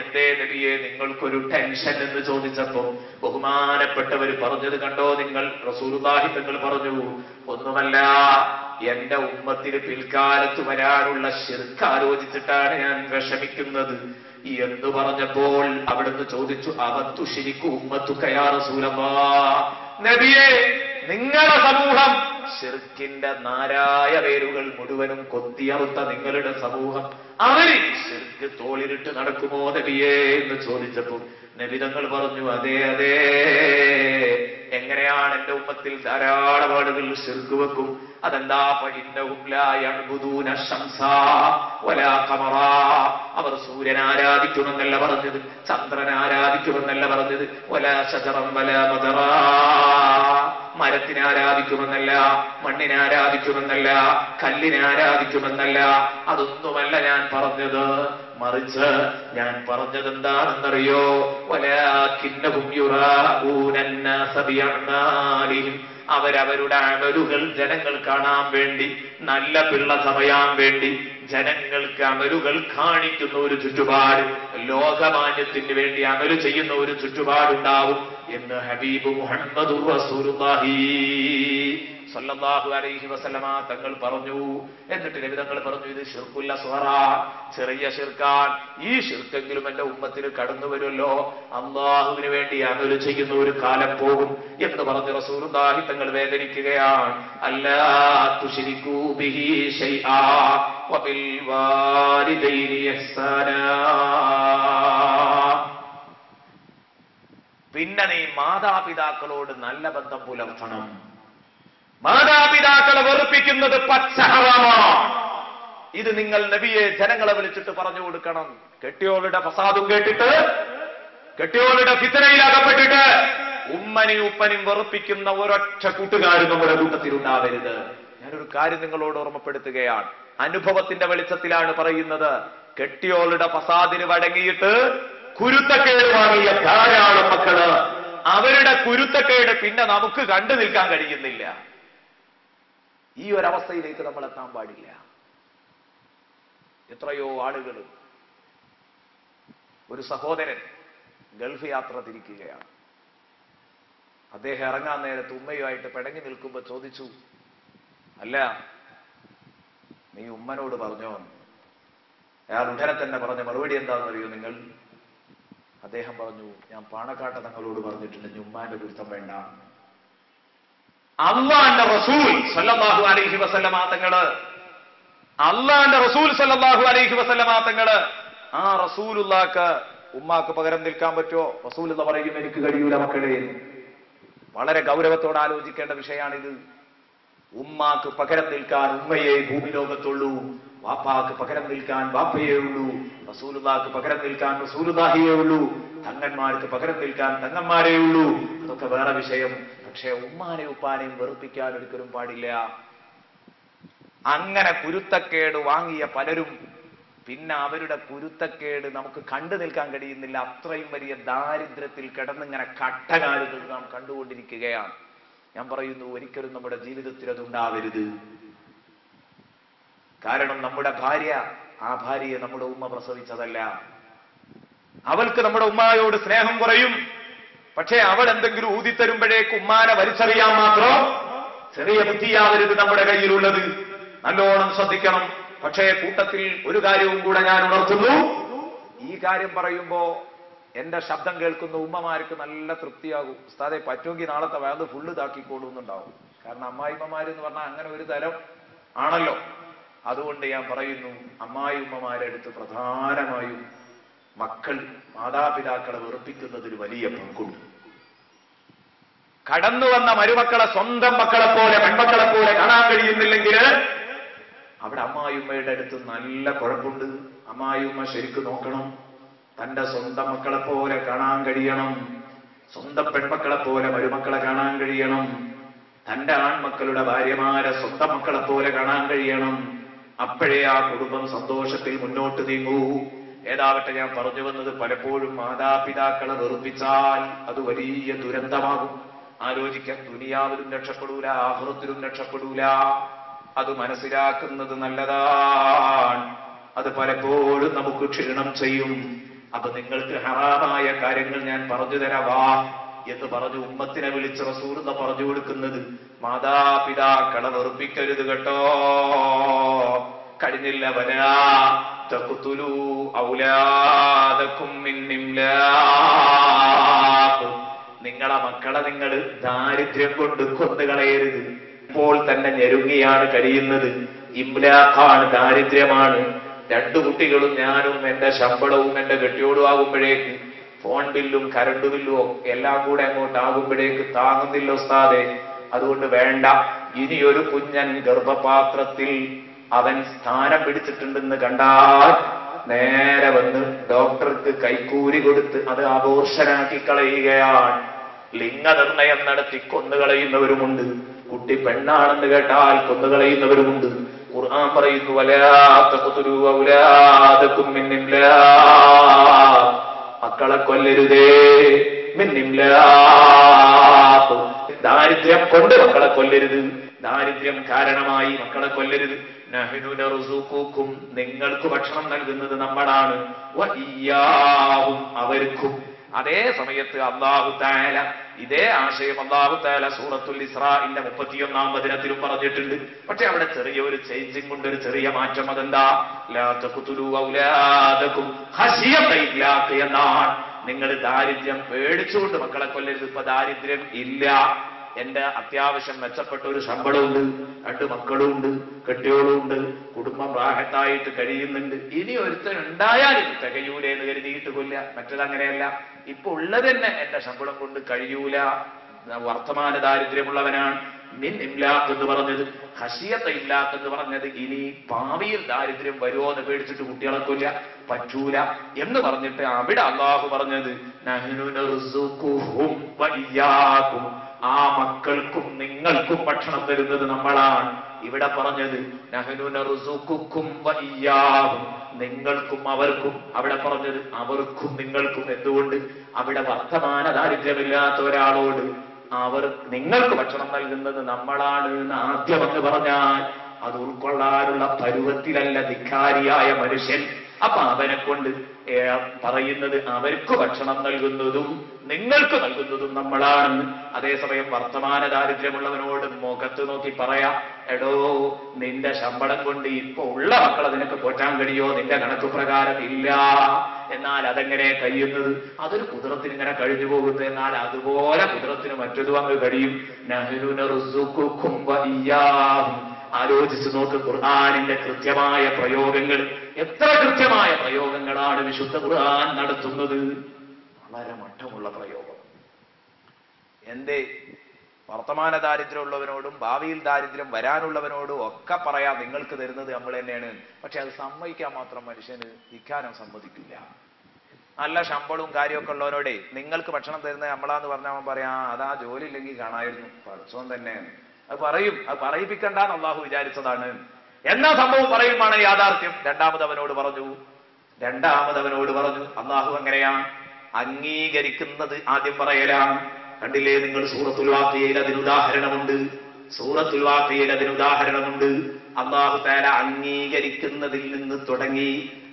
എന്തേ നബിയെ നിങ്ങൾക്കൊരു ടെൻഷൻ എന്ന് ചോദിച്ചപ്പോ ബഹുമാനപ്പെട്ടവർ പറഞ്ഞത് കണ്ടോ നിങ്ങൾ? റസൂലുള്ളാഹി തങ്ങൾ പറഞ്ഞു, ഒന്നുമല്ല, എന്റെ ഉമ്മത്തിന് പിൽക്കാലത്ത് വരാനുള്ള ശിർക്ക് ആലോചിച്ചിട്ടാണ് ഞാൻ വിഷമിക്കുന്നത് എന്ന് പറഞ്ഞപ്പോൾ അവിടുന്ന് ചോദിച്ചു, അവത്തു ശിരിക്കു ഉമ്മത്തുക യാ റസൂലല്ലാഹ്, നബിയെ നിങ്ങളുടെ സമൂഹം ശിർക്കിന്റെ നാരായ വേരുകൾ മുഴുവനും കൊത്തിയറുത്ത നിങ്ങളുടെ സമൂഹം അവര് ശിർക്ക് തോളിലിട്ട് നടക്കുമോ നബിയേ എന്ന് ചോദിച്ചപ്പോൾ നബി തങ്ങൾ പറഞ്ഞു, അതെ അതെ. എങ്ങനെയാണ് എന്റെ ഉമ്മത്തിൽ ധാരാളം ആളുകൾ ശിർക്ക് വെക്കും? അതെന്താ? അവർ സൂര്യൻ ആരാധിക്കുമെന്നല്ല പറഞ്ഞത്, ചന്ദ്രൻ ആരാധിക്കുമെന്നല്ല പറഞ്ഞത്, മരത്തിനെ ആരാധിക്കുമെന്നല്ല, മണ്ണിനെ ആരാധിക്കുമെന്നല്ല, കല്ലിനെ ആരാധിക്കുമെന്നല്ല, അതൊന്നുമല്ല ഞാൻ പറഞ്ഞത്. മറിച്ച് ഞാൻ പറഞ്ഞത് എന്താണെന്നറിയോ? അവരവരുടെ അമലുകൾ ജനങ്ങൾ കാണാൻ വേണ്ടി, നല്ല പിള്ള സമയാൻ വേണ്ടി ജനങ്ങൾക്ക് അമലുകൾ കാണിക്കുന്ന ഒരു ചുറ്റുപാട്, ലോകമാന്യത്തിന് വേണ്ടി അമല് ചെയ്യുന്ന ഒരു ചുറ്റുപാടുണ്ടാവും എന്ന് ഹബീബ് മുഹമ്മദുർ റസൂലുള്ളാഹി സല്ലല്ലാഹു അലൈഹി വസല്ലമ തങ്ങൾ പറഞ്ഞു. എന്നിട്ട് നബി തങ്ങൾ പറഞ്ഞു, ഇത് ശിർക്കുൽ അസ്ഗറ, ചെറിയ ശിർക്കാൻ. ഈ ശിർക്കെങ്കിലും എന്റെ ഉമ്മത്തിൽ കടന്നു വരുമല്ലോ, അല്ലാഹുവിന് വേണ്ടി അമല് ചെയ്യുന്ന ഒരു കാലം പോകും എന്ന് പറഞ്ഞ് റസൂലുള്ളാഹി തങ്ങൾ വേദനിക്കുകയാണ്. അല്ലാ തുശ്രികൂ ബിഹി ശൈആ വബിൽ വാലിദൈനി ഇഹ്സാനാ. പിന്നെ നീ മാതാപിതാക്കളോട് നല്ല ബന്ധം പുലർത്തണം. മാതാപിതാക്കളെ വെറുപ്പിക്കുന്നത് പച്ചഹറാമാണ്. ഇത് നിങ്ങൾ നബിയെ ജനങ്ങളെ വിളിച്ചിട്ട് പറഞ്ഞു കൊടുക്കണം. കെട്ടിയോളുടെ ഫസാദും കേട്ടിട്ട്, കെട്ടിയോളുടെ ഫിത്നയിലകപ്പെട്ടിട്ട് ഉമ്മനെയും ഉപ്പനെയും വെറുപ്പിക്കുന്ന ഒരൊറ്റ കൂട്ടുകാരും നമ്മുടെ കൂട്ടത്തിൽ ഉണ്ടാവരുത്. ഞാനൊരു കാര്യം നിങ്ങളോട് ഓർമ്മപ്പെടുത്തുകയാണ്, അനുഭവത്തിന്റെ വെളിച്ചത്തിലാണ് പറയുന്നത്. കെട്ടിയോളുടെ ഫസാദിന് വഴങ്ങിയിട്ട് കുരുത്തക്കേട് വാങ്ങിയ ധാരാളം മക്കള്, അവരുടെ കുരുത്തക്കേട് പിന്നെ നമുക്ക് കണ്ടു നിൽക്കാൻ കഴിയുന്നില്ല. ഈ ഒരവസ്ഥയിലേക്ക് നമ്മൾ എത്താൻ പാടില്ല. എത്രയോ ആളുകൾ, ഒരു സഹോദരൻ ഗൾഫ് യാത്ര തിരിക്കുകയാണ്. അദ്ദേഹം ഇറങ്ങാൻ നേരത്ത് ഉമ്മയുമായിട്ട് പിണങ്ങി നിൽക്കുമ്പോൾ ചോദിച്ചു, അല്ല നീ ഉമ്മനോട് പറഞ്ഞോ? അയാൾ ഉടനെ തന്നെ പറഞ്ഞ മറുപടി എന്താണെന്നറിയോ നിങ്ങൾ? അദ്ദേഹം പറഞ്ഞു, ഞാൻ പാണക്കാട്ട തങ്ങളോട് പറഞ്ഞിട്ടുണ്ട്, ഇനി ഉമ്മാന്റെ ഗുരുത്തം വേണ്ട. അല്ലാഹുവിന്റെ റസൂൽ സല്ലല്ലാഹു അലൈഹി വസല്ലമ തങ്ങള്, അല്ലാഹുവിന്റെ റസൂൽ സല്ലല്ലാഹു അലൈഹി വസല്ലമ തങ്ങള്, ആ റസൂലുള്ളാഹ്ക്ക് ഉമ്മാക്ക് പകരം നിൽക്കാൻ പറ്റുമോ? റസൂലുള്ള പറയും, എനിക്ക് കഴിയൂല മക്കളെ. വളരെ ഗൗരവത്തോടെ ആലോചിക്കേണ്ട വിഷയമാണിത്. ഉമ്മാക്ക് പകരം നിൽക്കാൻ ഉമ്മയെ ഭൂമി ലോകത്തുള്ളൂ, വാപ്പാക്ക് പകരം നിൽക്കാൻ വാപ്പയേ ഉള്ളൂ, റസൂലുള്ളാഹിക്ക് പകരം നിൽക്കാൻ റസൂലുള്ളാഹിയേ ഉള്ളൂ, തങ്ങന്മാർക്ക് പകരം നിൽക്കാൻ തങ്ങന്മാരേ ഉള്ളൂ. അതൊക്കെ വേറെ വിഷയം. പക്ഷെ ഉമ്മാനെ ഉപ്പാനെയും വെറുപ്പിക്കാൻ ഒരിക്കലും പാടില്ല. അങ്ങനെ കുരുത്തക്കേട് വാങ്ങിയ പലരും പിന്നെ അവരുടെ കുരുത്തക്കേട് നമുക്ക് കണ്ടു നിൽക്കാൻ കഴിയുന്നില്ല. അത്രയും വലിയ ദാരിദ്ര്യത്തിൽ കിടന്നിങ്ങനെ കട്ടകാലുകൾ നാം കണ്ടുകൊണ്ടിരിക്കുകയാണ്. ഞാൻ പറയുന്നു, ഒരിക്കലും നമ്മുടെ ജീവിതത്തിൽ അതുണ്ടാവരുത്. കാരണം നമ്മുടെ ഭാര്യ, ആ ഭാര്യയെ നമ്മുടെ ഉമ്മ പ്രസവിച്ചതല്ല. അവൾക്ക് നമ്മുടെ ഉമ്മായോട് സ്നേഹം കുറയും. പക്ഷേ അവൾ എന്തെങ്കിലും ഊതിത്തരുമ്പോഴേക്ക് ഉമ്മാനെ വലിച്ചറിയാൻ മാത്രം ചെറിയ ബുദ്ധിയാവരുത് നമ്മുടെ കയ്യിലുള്ളത്. നല്ലോണം ശ്രദ്ധിക്കണം. പക്ഷേ കൂട്ടത്തിൽ ഒരു കാര്യവും കൂടെ ഞാൻ ഉണർത്തുന്നു. ഈ കാര്യം പറയുമ്പോ എന്റെ ശബ്ദം കേൾക്കുന്ന ഉമ്മമാർക്ക് നല്ല തൃപ്തിയാകും. ഉസ്താദെ പറ്റുമെങ്കിൽ നാളത്തെ വയത് ഫുള്ള് ഇതാക്കിക്കോളൂന്നുണ്ടാവും. കാരണം അമ്മായിമ്മമാരെന്ന് പറഞ്ഞാൽ അങ്ങനെ ഒരു തരം ആണല്ലോ. അതുകൊണ്ട് ഞാൻ പറയുന്നു, അമ്മായി ഉമ്മമാരെ അടുത്ത് പ്രധാനമായും മക്കൾ മാതാപിതാക്കളെ വെറുപ്പിക്കുന്നതിൽ വലിയ പങ്കുണ്ട്. കടന്നു വന്ന മരുമക്കളെ സ്വന്തം മക്കളെ പോലെ, പെൺമക്കളെ പോലെ കാണാൻ കഴിയുന്നില്ലെങ്കിൽ അവിടെ അമ്മായിമ്മയുടെ അടുത്ത് നല്ല കുഴപ്പമുണ്ട്. അമ്മായിമ്മ ശരിക്കും നോക്കണം, തന്റെ സ്വന്തം മക്കളെ പോലെ കാണാൻ കഴിയണം. സ്വന്തം പെൺമക്കളെ പോലെ മരുമക്കളെ കാണാൻ കഴിയണം. തന്റെ ആൺമക്കളുടെ ഭാര്യമാരെ സ്വന്തം മക്കളെ പോലെ കാണാൻ കഴിയണം. അപ്പോഴേ ആ കുടുംബം സന്തോഷത്തിൽ മുന്നോട്ട് നീങ്ങൂ. ഏതാവട്ടെ, ഞാൻ പറഞ്ഞു വന്നത്, പലപ്പോഴും മാതാപിതാക്കളെ വെറുപ്പിച്ചാൽ അത് വലിയ ദുരന്തമാകും. ആലോചിക്കാൻ, ദുനിയാവിലും രക്ഷപ്പെടൂല, ആഖിറത്തിലും രക്ഷപ്പെടൂല. അത് മനസ്സിലാക്കുന്നത് നല്ലതാണ്. അത് പലപ്പോഴും നമുക്ക് ക്ഷീണം ചെയ്യും. അപ്പൊ നിങ്ങൾക്ക് ഹറാമായ കാര്യങ്ങൾ ഞാൻ പറഞ്ഞു തരാവാ എന്ന് പറഞ്ഞു ഉമ്മത്തിനെ വിളിച്ച് റസൂൽ പറഞ്ഞു കൊടുക്കുന്നത്, മാതാപിതാക്കളെ വെറുപ്പിക്കരുത് കേട്ടോ. കഴിഞ്ഞില്ല, വലാ തഖ്തുലൂ ഔലാദകും മിൻ ഇംലാഖ്. നിങ്ങളെ മക്കളെ നിങ്ങൾ ദാരിദ്ര്യം കൊണ്ട് കൊന്നുകളയരുത്. ഇപ്പോൾ തന്നെ ഞെരുങ്ങിയാണ് കഴിയുന്നത്. ഇംലാഖാണ്, ദാരിദ്ര്യമാണ്. രണ്ടു കുട്ടികളും ഞാനും എന്റെ ശമ്പളവും എന്റെ കെട്ടിയോടും ആകുമ്പോഴേക്ക് ഫോൺ ബില്ലും കറണ്ട് ബില്ലും എല്ലാം കൂടെ അങ്ങോട്ട് ആകുമ്പോഴേക്ക് താങ്ങുന്നില്ല ഉസ്താദേ. അതുകൊണ്ട് വേണ്ട, ഇനിയൊരു കുഞ്ഞൻ ഗർഭപാത്രത്തിൽ അവൻ സ്ഥാനം പിടിച്ചിട്ടുണ്ടെന്ന് കണ്ടാൽ നേരെ വന്ന് ഡോക്ടർക്ക് കൈക്കൂലി കൊടുത്ത് അത് അബോർഷനാക്കി കളയുകയാണ്. ലിംഗനിർണയം നടത്തി കൊന്നുകളയുന്നവരുമുണ്ട്. കുട്ടി പെണ്ണാണെന്ന് കേട്ടാൽ കൊന്നുകളയുന്നവരുമുണ്ട്. ഖുർആൻ പറയുന്നു, വലാ തഖ്തുലൂ ഔലാദകും മിൻ ഇംലാഖ്. മക്കളെ കൊല്ലരുതേ, മിൻ ഇംലാഖ്. ദാരിദ്ര്യം കൊണ്ട് മക്കളെ കൊല്ലരുത്. ദാരിദ്ര്യം കാരണമായി മക്കളെ കൊല്ലരുത്. നഹ്നു നർസുഖുക്കും, നിങ്ങൾക്ക് ഭക്ഷണം നൽകുന്നത് നമ്മളാണ്. വഇയ്യാഹും, അവർക്കും. അതേ സമയത്ത് അല്ലാഹു തആല ഇതേ ആശയം അല്ലാഹു തആല സൂറത്തുൽ ഇസ്രാഇന്റെ 31-ാം വചനത്തിലും പറഞ്ഞിട്ടുണ്ട്. പക്ഷെ അവിടെ ചെറിയൊരു ചേഞ്ചിങ് കൊണ്ട്, ഒരു ചെറിയ മാറ്റം. അതെന്താ? ലാ തഖ്തുലൂ ഔലാദകും ഖശിയത ഇംലാഖ് എന്നാണ്. നിങ്ങൾ ദാരിദ്ര്യം പേടിച്ചുകൊണ്ട് മക്കളെ കൊല്ലരുത്. ഇപ്പൊ ദാരിദ്ര്യം ഇല്ല. എന്റെ അത്യാവശ്യം മെച്ചപ്പെട്ട ഒരു ശമ്പളമുണ്ട്, 2 മക്കളുണ്ട്, കെട്ടിയോളുണ്ട്, കുടുംബം റാഹത്തായിട്ട് കഴിയുന്നുണ്ട്. ഇനി ഒരുത്തൻ ഉണ്ടായാലും തികയൂല എന്ന് കരുതിയിട്ട് കൊല്ല. മറ്റതങ്ങനെയല്ല. ഇപ്പൊ ഉള്ളത് തന്നെ എന്റെ ശമ്പളം കൊണ്ട് കഴിയൂല. വർത്തമാന ദാരിദ്ര്യമുള്ളവനാണ്. മിൻ ഇംലാഖ് എന്ന് പറഞ്ഞത്, ഖശിയത ഇംലാഖ് എന്ന് പറഞ്ഞത് ഇനി ഭാവിയിൽ ദാരിദ്ര്യം വരുമോ എന്ന് പേടിച്ചിട്ട് കുട്ടികളെ കൊല്ല പറ്റൂല എന്ന് പറഞ്ഞിട്ട് അവിടെ അല്ലാഹു പറഞ്ഞത് നഹ്നു നർസുഖുഹും വഇയ്യാകും. ആ മക്കൾക്കും നിങ്ങൾക്കും ഭക്ഷണം തരുന്നത് നമ്മളാണ്. ഇവിടെ പറഞ്ഞത് നഹ്നു നർസുഖുക്കും വഇയ്യാഹും, നിങ്ങൾക്കും അവർക്കും. അവിടെ പറഞ്ഞത് അവർക്കും നിങ്ങൾക്കും. എന്തുകൊണ്ട്? അവിടെ വർത്തമാന ദാരിദ്ര്യമില്ലാത്ത ഒരാളോട് നിങ്ങൾക്ക് ഭക്ഷണം നൽകുന്നത് നമ്മളാണ് എന്ന് ആദ്യം എന്ന് പറഞ്ഞാൽ അത് ഉൾക്കൊള്ളാനുള്ള പരുവത്തിലല്ല ധിക്കാരിയായ മനുഷ്യൻ. അപ്പൊ അവനെ കൊണ്ട് പറയുന്നത് അവർക്ക് ഭക്ഷണം നൽകുന്നതും നിങ്ങൾക്ക് നൽകുന്നതും നമ്മളാണ്. അതേസമയം വർത്തമാന ദാരിദ്ര്യമുള്ളവനോട് മുഖത്ത് നോക്കി പറയാ, എടോ നിന്റെ ശമ്പളം കൊണ്ട് ഇപ്പൊ ഉള്ള മക്കളെ നിനക്ക് പോറ്റാൻ കഴിയോ? നിന്റെ കണക്ക് പ്രകാരം ഇല്ല. എന്നാൽ അതെങ്ങനെ കഴിയുന്നത്? അതൊരു കുതിരത്തിന് ഇങ്ങനെ കഴിഞ്ഞു പോകുന്നത്. എന്നാൽ അതുപോലെ കുതിരത്തിന് മറ്റൊരു അങ്ങ് കഴിയും. നഹ്നു നർസുഖുക്കും വഇയ്യാഹും. ആലോചിച്ചു നോക്ക്, ഖുർആനിന്റെ കൃത്യമായ പ്രയോഗങ്ങൾ. എത്ര കൃത്യമായ പ്രയോഗങ്ങളാണ് വിശുദ്ധ ഖുർആൻ നടത്തുന്നത്. വളരെ മട്ടമുള്ള പ്രയോഗം. എന്തേ? വർത്തമാന ദാരിദ്ര്യം ഉള്ളവനോടും ഭാവിയിൽ ദാരിദ്ര്യം വരാനുള്ളവനോടും ഒക്കെ പറയാം നിങ്ങൾക്ക് തരുന്നത് നമ്മൾ തന്നെയാണ്. പക്ഷെ അത് സമ്മതിക്കാൻ മാത്രം മനുഷ്യന് ഇക്കാനും സമ്മതിക്കില്ല. നല്ല ശമ്പളവും കാര്യമൊക്കെ ഉള്ളവനോടെ നിങ്ങൾക്ക് ഭക്ഷണം തരുന്നത് നമ്മളാന്ന് പറഞ്ഞാൽ അവൻ പറയാ, അതാ ജോലി ഇല്ലെങ്കിൽ കാണായിരുന്നു, പഠിച്ചോൻ തന്നെ. അത് പറയും. അത് പറയിപ്പിക്കണ്ടെന്ന് അള്ളാഹു വിചാരിച്ചതാണ്. എന്നാ സംഭവം പറയുമാണ് യാഥാർത്ഥ്യം. രണ്ടാമതവനോട് പറഞ്ഞു അള്ളാഹു എങ്ങനെയാ അംഗീകരിക്കുന്നത്? ആദ്യം പറയലാണ്. കണ്ടില്ലേ നിങ്ങൾ, സൂറത്തുൽ വാഖിയയിൽ അതിനുദാഹരണമുണ്ട്. അള്ളാഹു തആല അംഗീകരിക്കുന്നതിൽ നിന്ന് തുടങ്ങി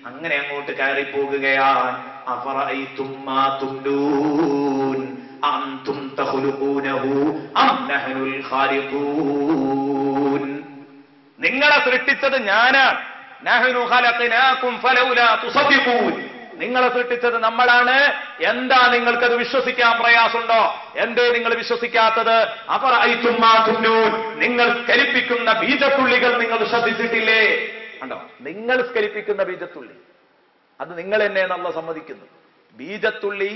അങ്ങനെ അങ്ങോട്ട് കയറി പോകുകയാണ്. അഫറഅയ്തും മാ തുംനൂൻ അൻതും തഖ്ലുഖൂനഹു അം നഹ്നുൽ ഖാലിഖൂൻ. നിങ്ങളെ സൃഷ്ടിച്ചത് ഞാനാണ്. നഹ്നു ഖലഖനാകും ഫലൗലാ തുസദ്ദിഖൂൻ. നിങ്ങളെ സൃഷ്ടിച്ചത് നമ്മളാണ്. എന്താ നിങ്ങൾക്കത് വിശ്വസിക്കാൻ പ്രയാസമുണ്ടോ? എന്തേ നിങ്ങൾ വിശ്വസിക്കാത്തത്? അഫറഅയ്തും മാ തുംനൂൻ. നിങ്ങൾ സ്കരിപ്പിക്കുന്ന ബീജത്തുള്ളികൾ നിങ്ങൾ ശ്രദ്ധിച്ചിട്ടില്ലേ? കണ്ടോ? നിങ്ങൾ സ്കരിപ്പിക്കുന്ന ബീജത്തുള്ളി അത് നിങ്ങൾ തന്നെ നല്ല സമ്മതിക്കുന്നു. ബീജത്തുള്ളി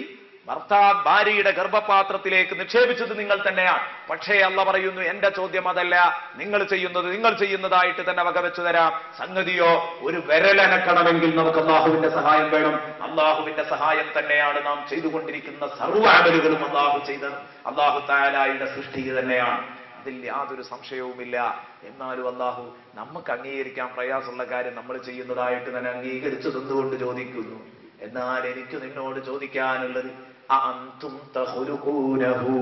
ഭാര്യയുടെ ഗർഭപാത്രത്തിലേക്ക് നിക്ഷേപിച്ചത് നിങ്ങൾ തന്നെയാണ്. പക്ഷേ അല്ല പറയുന്നു, എന്റെ ചോദ്യം അതല്ല, നിങ്ങൾ ചെയ്യുന്നതായിട്ട് തന്നെ വകവെച്ചു തരാം. സംഗതിയോ ഒരു വിരലനക്കണമെങ്കിൽ നമുക്ക് അള്ളാഹുവിന്റെ സഹായം വേണം. അള്ളാഹുവിന്റെ സഹായം തന്നെയാണ് നാം ചെയ്തുകൊണ്ടിരിക്കുന്ന സർവ്വ അമലുകളും അള്ളാഹു തആലയുടെ സൃഷ്ടി തന്നെയാണ്. അതിൽ യാതൊരു സംശയവുമില്ല. എന്നാലും അള്ളാഹു നമുക്ക് അംഗീകരിക്കാൻ പ്രയാസമുള്ള കാര്യം നമ്മൾ ചെയ്യുന്നതായിട്ട് തന്നെ അംഗീകരിച്ചു തന്നുകൊണ്ട് ചോദിക്കുന്നു. എന്നാൽ എനിക്ക് നിന്നോട് ചോദിക്കാനുള്ളത്, അഅൻതും തഖ്ലുഖൂനഹു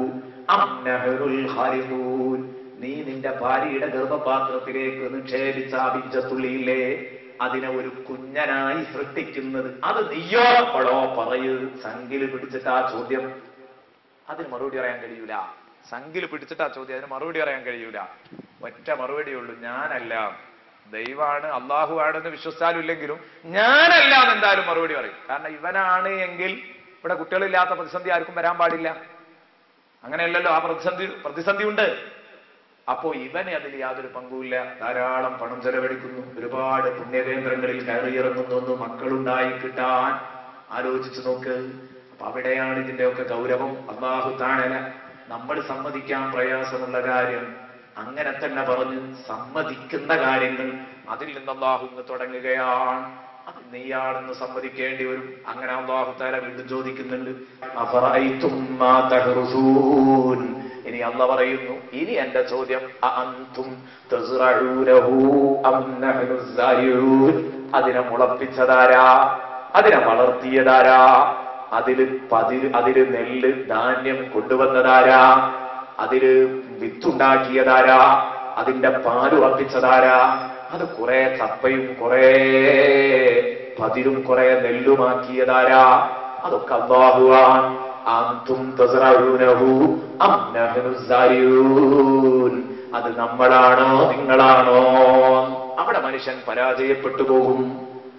അം നഹ്നുൽ ഖാലിഖൂൻ? നീ നിന്റെ ഭാര്യയുടെ ഗർഭപാത്രത്തിലേക്ക് നിക്ഷേപിച്ച ബീജത്തുള്ളിയില്ലേ, അതിനെ ഒരു കുഞ്ഞനായി സൃഷ്ടിക്കുന്നത് അത് നീയോ അവളോ? പറയൂ. സംഖ്യയിൽ പിടിച്ചിട്ട് ആ ചോദ്യം, അതിന് മറുപടി പറയാൻ കഴിയൂല. സംഖ്യയിൽ പിടിച്ചിട്ട് ആ ചോദ്യം, അതിന് മറുപടി പറയാൻ കഴിയൂല. ഒറ്റ മറുപടിയുള്ളൂ, ഞാനല്ല. ദൈവമാണ്, അള്ളാഹു ആണെന്ന് വിശ്വസിച്ചാലും ഇല്ലെങ്കിലും ഞാനല്ല എന്ന് എന്തായാലും മറുപടി പറയും. കാരണം ഇവനാണ് എങ്കിൽ ഇവിടെ കുട്ടികളില്ലാത്ത പ്രതിസന്ധി ആർക്കും വരാൻ പാടില്ല. അങ്ങനെയല്ലല്ലോ, ആ പ്രതിസന്ധി ഉണ്ട്. അപ്പോ ഇവന് അതിൽ യാതൊരു പങ്കുമില്ല. ധാരാളം പണം ചെലവഴിക്കുന്നു, ഒരുപാട് പുണ്യകേന്ദ്രങ്ങളിൽ കയറിയിറങ്ങുന്നു, മക്കളുണ്ടായി കിട്ടാൻ ആലോചിച്ചു നോക്ക്. അപ്പൊ അവിടെയാണ് ഇതിന്റെയൊക്കെ ഗൗരവം. അല്ലാഹു തആല നമ്മൾ സമ്മതിക്കാൻ പ്രയാസമുള്ള കാര്യം അങ്ങനെ തന്നെ പറഞ്ഞ് സമ്മതിക്കുന്ന കാര്യങ്ങൾ അതിൽ നിന്ന് അല്ലാഹു തുടങ്ങുകയാണ്. അത് നീയാണെന്ന് സമ്മതിക്കേണ്ടി വരും. അങ്ങനെ അല്ലാഹു തആല വീണ്ടും ചോദിക്കുന്നുണ്ട്, അഫറഅയ്തും മാ തഹ്റുസൂൻ? ഇനി അല്ലാഹു പറയുന്നു, ഇനി എന്റെ ചോദ്യം, അഅൻതും തസ്റഊനഹു അം നഹ്നു സാരിഊൻ? അതിനെ മുളപ്പിച്ചതാരാ? അതിനെ വളർത്തിയതാരാ? അതില് നെല്ല് ധാന്യം കൊണ്ടുവന്നതാരാ? അതില് വിത്തുണ്ടാക്കിയതാരാ? അതിന്റെ പാലുറപ്പിച്ചതാരാ? അത് കുറെ കപ്പയും കുറെ പതിരും കുറെ നെല്ലുമാക്കിയതാരാ? അതൊക്കെ അല്ലാഹുവാൻ. അൻതും തസ്റഊനഹു അം നഹ്നു സാരിഊൻ? അത് നമ്മളാണോ നിങ്ങളാണോ? അവിടെ മനുഷ്യൻ പരാജയപ്പെട്ടു പോകും.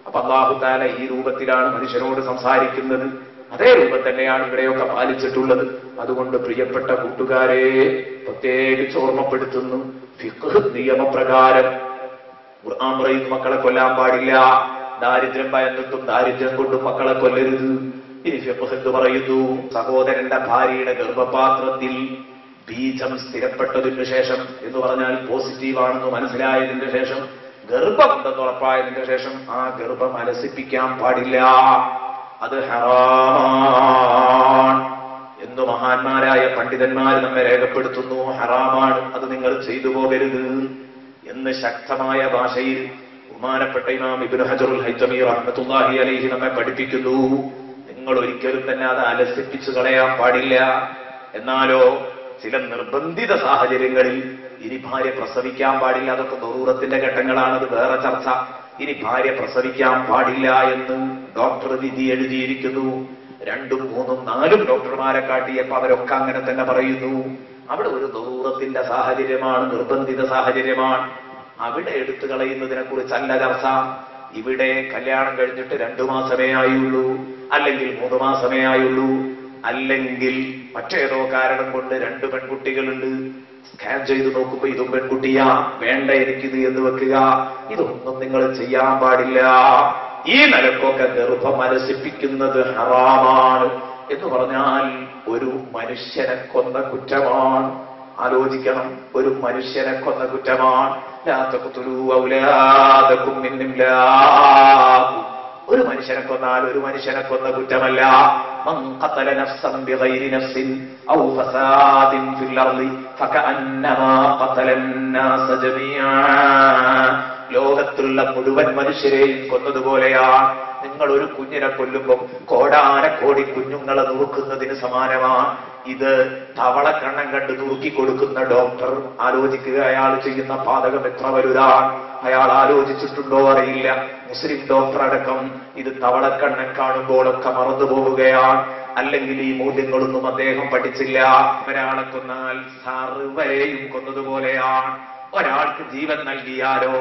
അപ്പൊ അല്ലാഹു തആല ഈ രൂപത്തിലാണ് മനുഷ്യനോട് സംസാരിക്കുന്നത്. അതേ രൂപം തന്നെയാണ് ഇവിടെയൊക്കെ പാലിച്ചിട്ടുള്ളത്. അതുകൊണ്ട് പ്രിയപ്പെട്ട കൂട്ടുകാരെ, പ്രത്യേകിച്ച് ഓർമ്മപ്പെടുത്തുന്നു, ഫിഖ്ഹ് നിയമപ്രകാരം ഖുർആൻ പറയുന്നു, മക്കളെ കൊല്ലാൻ പാടില്ല. ദാരിദ്ര്യം ഭയന്നിട്ടും ദാരിദ്ര്യം കൊണ്ടും മക്കളെ കൊല്ലരുത്. ഇനി ഫിഖ്ഹ് എന്ത് പറയുന്നു? സഹോദരന്റെ ഭാര്യയുടെ ഗർഭപാത്രത്തിൽ ബീജം സ്ഥിരപ്പെട്ടതിന് ശേഷം, എന്ന് പറഞ്ഞാൽ പോസിറ്റീവാണെന്ന് മനസ്സിലായതിന് ശേഷം, ഗർഭമുണ്ടെന്ന് ഉറപ്പായതിന് ശേഷം ആ ഗർഭം അലസിപ്പിക്കാൻ പാടില്ല. അത് ഹറാമാണ് എന്ന് മഹാന്മാരായ പണ്ഡിതന്മാർ നമ്മെ രേഖപ്പെടുത്തുന്നു. ഹറാമാണ്, അത് നിങ്ങൾ ചെയ്തു പോകരുത് എന്ന് ശക്തമായ ഭാഷയിൽ ബഹുമാനപ്പെട്ട ഇമാം ഇബ്നു ഹജറുൽ ഹൈതമി റഹ്മത്തുള്ളാഹി അലൈഹി നമ്മെ പഠിപ്പിക്കുന്നു. നിങ്ങൾ ഒരിക്കലും തന്നെ അത് അലസിപ്പിച്ചു കളയാൻ പാടില്ല. എന്നാലോ ചില നിർബന്ധിത സാഹചര്യങ്ങളിൽ ഇനി ഭാര്യ പ്രസവിക്കാൻ പാടില്ല, അതൊക്കെ ദറൂറത്തിന്റെ ഘട്ടങ്ങളാണ്, അത് വേറെ ചർച്ച. ഇനി ഭാര്യ പ്രസവിക്കാൻ പാടില്ല എന്ന് ഡോക്ടർ വിധി എഴുതിയിരിക്കുന്നു. 2, 3, 4 ഡോക്ടർമാരെ കാട്ടിയപ്പോ അവരൊക്കെ അങ്ങനെ തന്നെ പറയുന്നു. അവിടെ ഒരു ദറൂറത്തിന്റെ സാഹചര്യമാണ്, നിർബന്ധിത സാഹചര്യമാണ്. അവിടെ എടുത്തു കളയുന്നതിനെ കുറിച്ചല്ല ചർച്ച. ഇവിടെ കല്യാണം കഴിഞ്ഞിട്ട് 2 മാസമേ ആയുള്ളൂ, അല്ലെങ്കിൽ 3 മാസമേ ആയുള്ളൂ, അല്ലെങ്കിൽ മറ്റേതോ കാരണം കൊണ്ട് 2 പെൺകുട്ടികളുണ്ട്. സ്കാൻ ചെയ്ത് നോക്കുമ്പോ ഇതും പെൺകുട്ടിയാ, വേണ്ട എനിക്കിത് എന്ന് വെക്കുക. ഇതൊന്നും നിങ്ങൾ ചെയ്യാൻ പാടില്ല. ഈ നിലക്കൊക്കെ ഗർഭം അലസിപ്പിക്കുന്നത് ഹറാമാണ് എന്ന് പറഞ്ഞാൽ ഒരു മനുഷ്യനെ കൊന്ന കുറ്റമാണ്. ആലോചിക്കണം, ഒരു മനുഷ്യനെ കൊന്ന കുറ്റമാണ്. ലാ തഖ്തുലൂ ഔലാദകും മിൻ ഇംലാഖ്. ഒരു മനുഷ്യനെ കൊന്നാൽ ഒരു മനുഷ്യനെ കൊന്ന കുറ്റമല്ല. മൻ ഖതല നഫ്സൻ ബിഗൈരി നഫ്സിൻ ഔ ഫസാദിൻ ഫിൽ അർളി ഫകഅന്നമാ ഖതലൻ നാസ ജമീഅ. ലോകത്തുള്ള മുഴുവൻ മനുഷ്യരെയും കൊന്നതുപോലെയാണ്. നിങ്ങൾ ഒരു കുഞ്ഞിനെ കൊല്ലുമ്പോൾ കോടാനക്കോടി കുഞ്ഞുങ്ങളെ നുറുക്കുന്നതിന് സമാനമാണ്. ഇത് തവളക്കണ്ണം കണ്ട് നുറുക്കി കൊടുക്കുന്ന ഡോക്ടർ ആലോചിക്കുക, അയാൾ ചെയ്യുന്ന പാതകം എത്ര വലുതാണ്. അയാൾ ആലോചിച്ചിട്ടുണ്ടോ അറിയില്ല. മുസ്ലിം ഡോക്ടർ അടക്കം ഇത് തവളക്കണ്ണൻ കാണുമ്പോഴൊക്കെ മറന്നു പോവുകയാണ്. അല്ലെങ്കിൽ ഈ മൂല്യങ്ങളൊന്നും അദ്ദേഹം പഠിച്ചില്ല. ഒരാളെ കൊന്നാൽ സർവരെയും കൊന്നതുപോലെയാണ്. ഒരാൾക്ക് ജീവൻ നൽകിയാലോ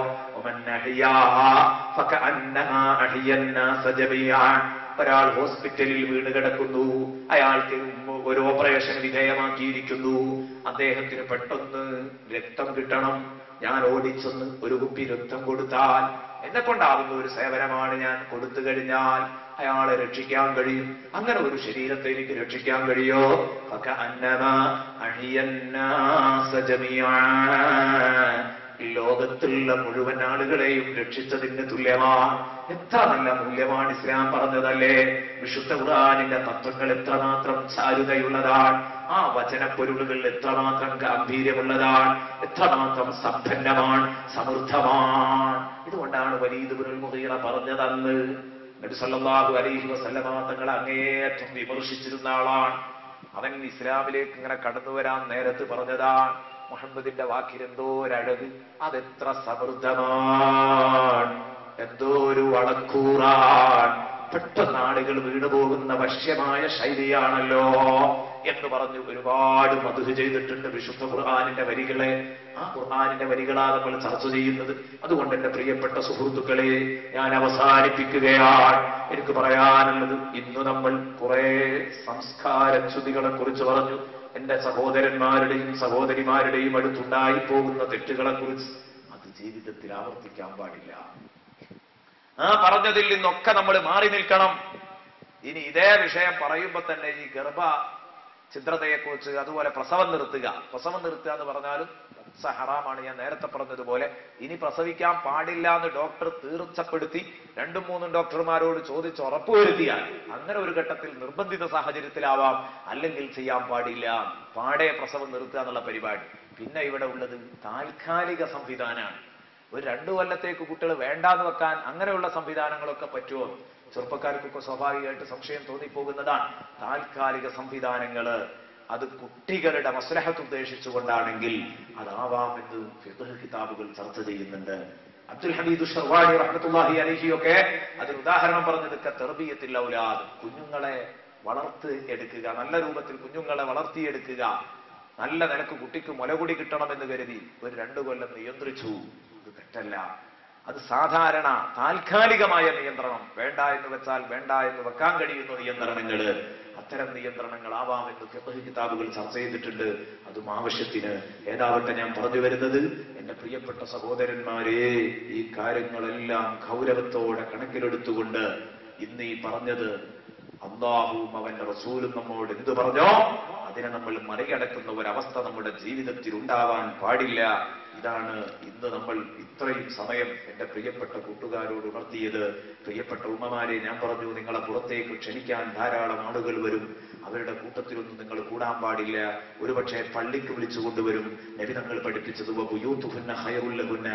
ഒരാൾ ഹോസ്പിറ്റലിൽ വീണ് കിടക്കുന്നു, അയാൾക്ക് ഒരു ഓപ്പറേഷൻ വിധേയമാക്കിയിരിക്കുന്നു, അദ്ദേഹത്തിന് പെട്ടെന്ന് രക്തം കിട്ടണം. ഞാൻ ഓടിച്ചെന്ന് ഒരു കുപ്പി രക്തം കൊടുത്താൽ എന്നെ കൊണ്ടാവുന്ന ഒരു സേവനമാണ്. ഞാൻ കൊടുത്തു കഴിഞ്ഞാൽ അയാളെ രക്ഷിക്കാൻ കഴിയും. അങ്ങനെ ഒരു ശരീരത്തെ എനിക്ക് രക്ഷിക്കാൻ കഴിയോ? ലോകത്തുള്ള മുഴുവൻ ആളുകളെയും രക്ഷിച്ചതിന് തുല്യമാണ്. എത്ര നല്ല മൂല്യമാണ് ഇസ്ലാം പറഞ്ഞതല്ലേ? വിശുദ്ധ ഖുർആനിന്റെ തത്വങ്ങൾ എത്രമാത്രം ചാരുതയുള്ളതാണ്, ആ വചനപ്പൊരുളുകൾ എത്രമാത്രം ഗാംഭീര്യമുള്ളതാണ്, എത്രമാത്രം സമ്പന്നമാണ്, സമൃദ്ധമാണ്. ഇതുകൊണ്ടാണ് വലീദ് ഇബ്നുൽ മുഗീറ പറഞ്ഞതന്ന് നബി സല്ലല്ലാഹു അലൈഹി വസല്ലമ തങ്ങളെ അങ്ങേയറ്റം വിമർശിച്ചിരുന്ന ആളാണ്. അവൻ ഇസ്ലാമിലേക്ക് ഇങ്ങനെ കടന്നു വരാൻ നേരത്ത് പറഞ്ഞതാണ്, മുഹമ്മദിന്റെ വാക്കിലെന്തോ ഒരഴക്, അതെത്ര സമൃദ്ധമാണ്, എന്തോ ഒരു വളക്കൂറാൻ, പെട്ടെന്ന് ആളുകൾ വീണുപോകുന്ന വശ്യമായ ശൈലിയാണല്ലോ എന്ന് പറഞ്ഞു ഒരുപാട് മദ്ഹ് ചെയ്തിട്ടുണ്ട് വിശുദ്ധ ഖുർആനിന്റെ വരികളെ. ആ ഖുർആനിന്റെ വരികളാണ് നമ്മൾ ചർച്ച ചെയ്യുന്നത്. അതുകൊണ്ട് എന്റെ പ്രിയപ്പെട്ട സുഹൃത്തുക്കളെ, ഞാൻ അവസാനിപ്പിക്കുകയാണ്. എനിക്ക് പറയാനുള്ളത്, ഇന്ന് നമ്മൾ കുറെ സംസ്കാരച്യുതികളെ കുറിച്ച് പറഞ്ഞു. എന്റെ സഹോദരന്മാരുടെയും സഹോദരിമാരുടെയും അടുത്തുണ്ടായി പോകുന്ന തെറ്റുകളെ കുറിച്ച്. അത് ജീവിതത്തിൽ ആവർത്തിക്കാൻ പാടില്ല. ആ പറഞ്ഞതിൽ നിന്നൊക്കെ നമ്മൾ മാറി നിൽക്കണം. ഇനി ഇതേ വിഷയം പറയുമ്പോ തന്നെ ഈ ഗർഭ ഛിദ്രതയെക്കുറിച്ച്, അതുപോലെ പ്രസവം നിർത്തുക എന്ന് പറഞ്ഞാലും ഹറാമാണ്. ഞാൻ നേരത്തെ പറഞ്ഞതുപോലെ ഇനി പ്രസവിക്കാൻ പാടില്ല എന്ന് ഡോക്ടർ തീർച്ചപ്പെടുത്തി 2-3 ഡോക്ടർമാരോട് ചോദിച്ച് ഉറപ്പുവരുത്തിയാൽ അങ്ങനെ ഒരു ഘട്ടത്തിൽ നിർബന്ധിത സാഹചര്യത്തിലാവാം, അല്ലെങ്കിൽ ചെയ്യാൻ പാടില്ല. പാടെ പ്രസവം നിർത്തുക എന്നുള്ള പരിപാടി. പിന്നെ ഇവിടെ ഉള്ളത് താൽക്കാലിക സംവിധാനമാണ്. ഒരു 2 കൊല്ലത്തേക്ക് കുട്ടികൾ വേണ്ടാന്ന് വെക്കാൻ അങ്ങനെയുള്ള സംവിധാനങ്ങളൊക്കെ പറ്റുമോ? ചെറുപ്പക്കാർക്കൊക്കെ സ്വാഭാവികമായിട്ട് സംശയം തോന്നിപ്പോകുന്നതാണ്. താൽക്കാലിക സംവിധാനങ്ങള് അത് കുട്ടികളുടെ മസ്ലഹത്ത് ഉദ്ദേശിച്ചുകൊണ്ടാണെങ്കിൽ അതാവാമെന്ന് ഫിഖ്ഹ് കിതാബുകൾ ചർച്ച ചെയ്യുന്നുണ്ട്. അബ്ദുൽ ഹമീദ് ഷർവാനി റഹ്മത്തുള്ളാഹി അലൈഹിയൊക്കെ അതിന് ഉദാഹരണം പറഞ്ഞതൊക്കെ തർബിയത്തുൽ ഔലാദ്, കുഞ്ഞുങ്ങളെ വളർത്തി എടുക്കുക, നല്ല രൂപത്തിൽ കുഞ്ഞുങ്ങളെ വളർത്തിയെടുക്കുക. നല്ല നിലക്ക് കുട്ടിക്ക് മുലകുടി കിട്ടണമെന്ന് കരുതി ഒരു 2 കൊല്ലം നിയന്ത്രിച്ചു. അത് തെറ്റല്ല. അത് സാധാരണ താൽക്കാലികമായ നിയന്ത്രണം. വേണ്ട എന്ന് വെച്ചാൽ വേണ്ട എന്ന് വെക്കാൻ കഴിയുന്ന നിയന്ത്രണങ്ങള്, അത്തരം നിയന്ത്രണങ്ങളാവാമെന്ന് ഫിഖ്ഹ് കിതാബുകൾ ചർച്ച ചെയ്തിട്ടുണ്ട്. അതും ആവശ്യത്തിന്. ഏതാവട്ടെ, ഞാൻ പറഞ്ഞു വരുന്നത്, എന്റെ പ്രിയപ്പെട്ട സഹോദരന്മാരെ, ഈ കാര്യങ്ങളെല്ലാം ഗൗരവത്തോടെ കണക്കിലെടുത്തുകൊണ്ട് ഇന്ന് ഈ പറഞ്ഞത് അല്ലാഹുവും അവന്റെ റസൂലും നമ്മോട് എന്തു പറഞ്ഞോ അതിനെ നമ്മൾ മറികടക്കുന്ന ഒരവസ്ഥ നമ്മുടെ ജീവിതത്തിൽ ഉണ്ടാവാൻ പാടില്ല. ഇതാണ് ഇന്ന് നമ്മൾ ഇത്രയും സമയം എന്റെ പ്രിയപ്പെട്ട കൂട്ടുകാരോട് ഉണർത്തിയത്. പ്രിയപ്പെട്ട ഉമ്മമാരെ, ഞാൻ പറഞ്ഞു, നിങ്ങളെ പുറത്തേക്ക് ക്ഷണിക്കാൻ ധാരാളം ആളുകൾ വരും. അവരുടെ കൂട്ടത്തിലൊന്നും നിങ്ങൾ കൂടാൻ പാടില്ല. ഒരുപക്ഷെ പള്ളിക്ക് വിളിച്ചു കൊണ്ടുവരും. നബി തങ്ങൾ പഠിപ്പിച്ചത് ബുയൂതുഹുന്ന ഖൈറുൽ ലഹുന്ന,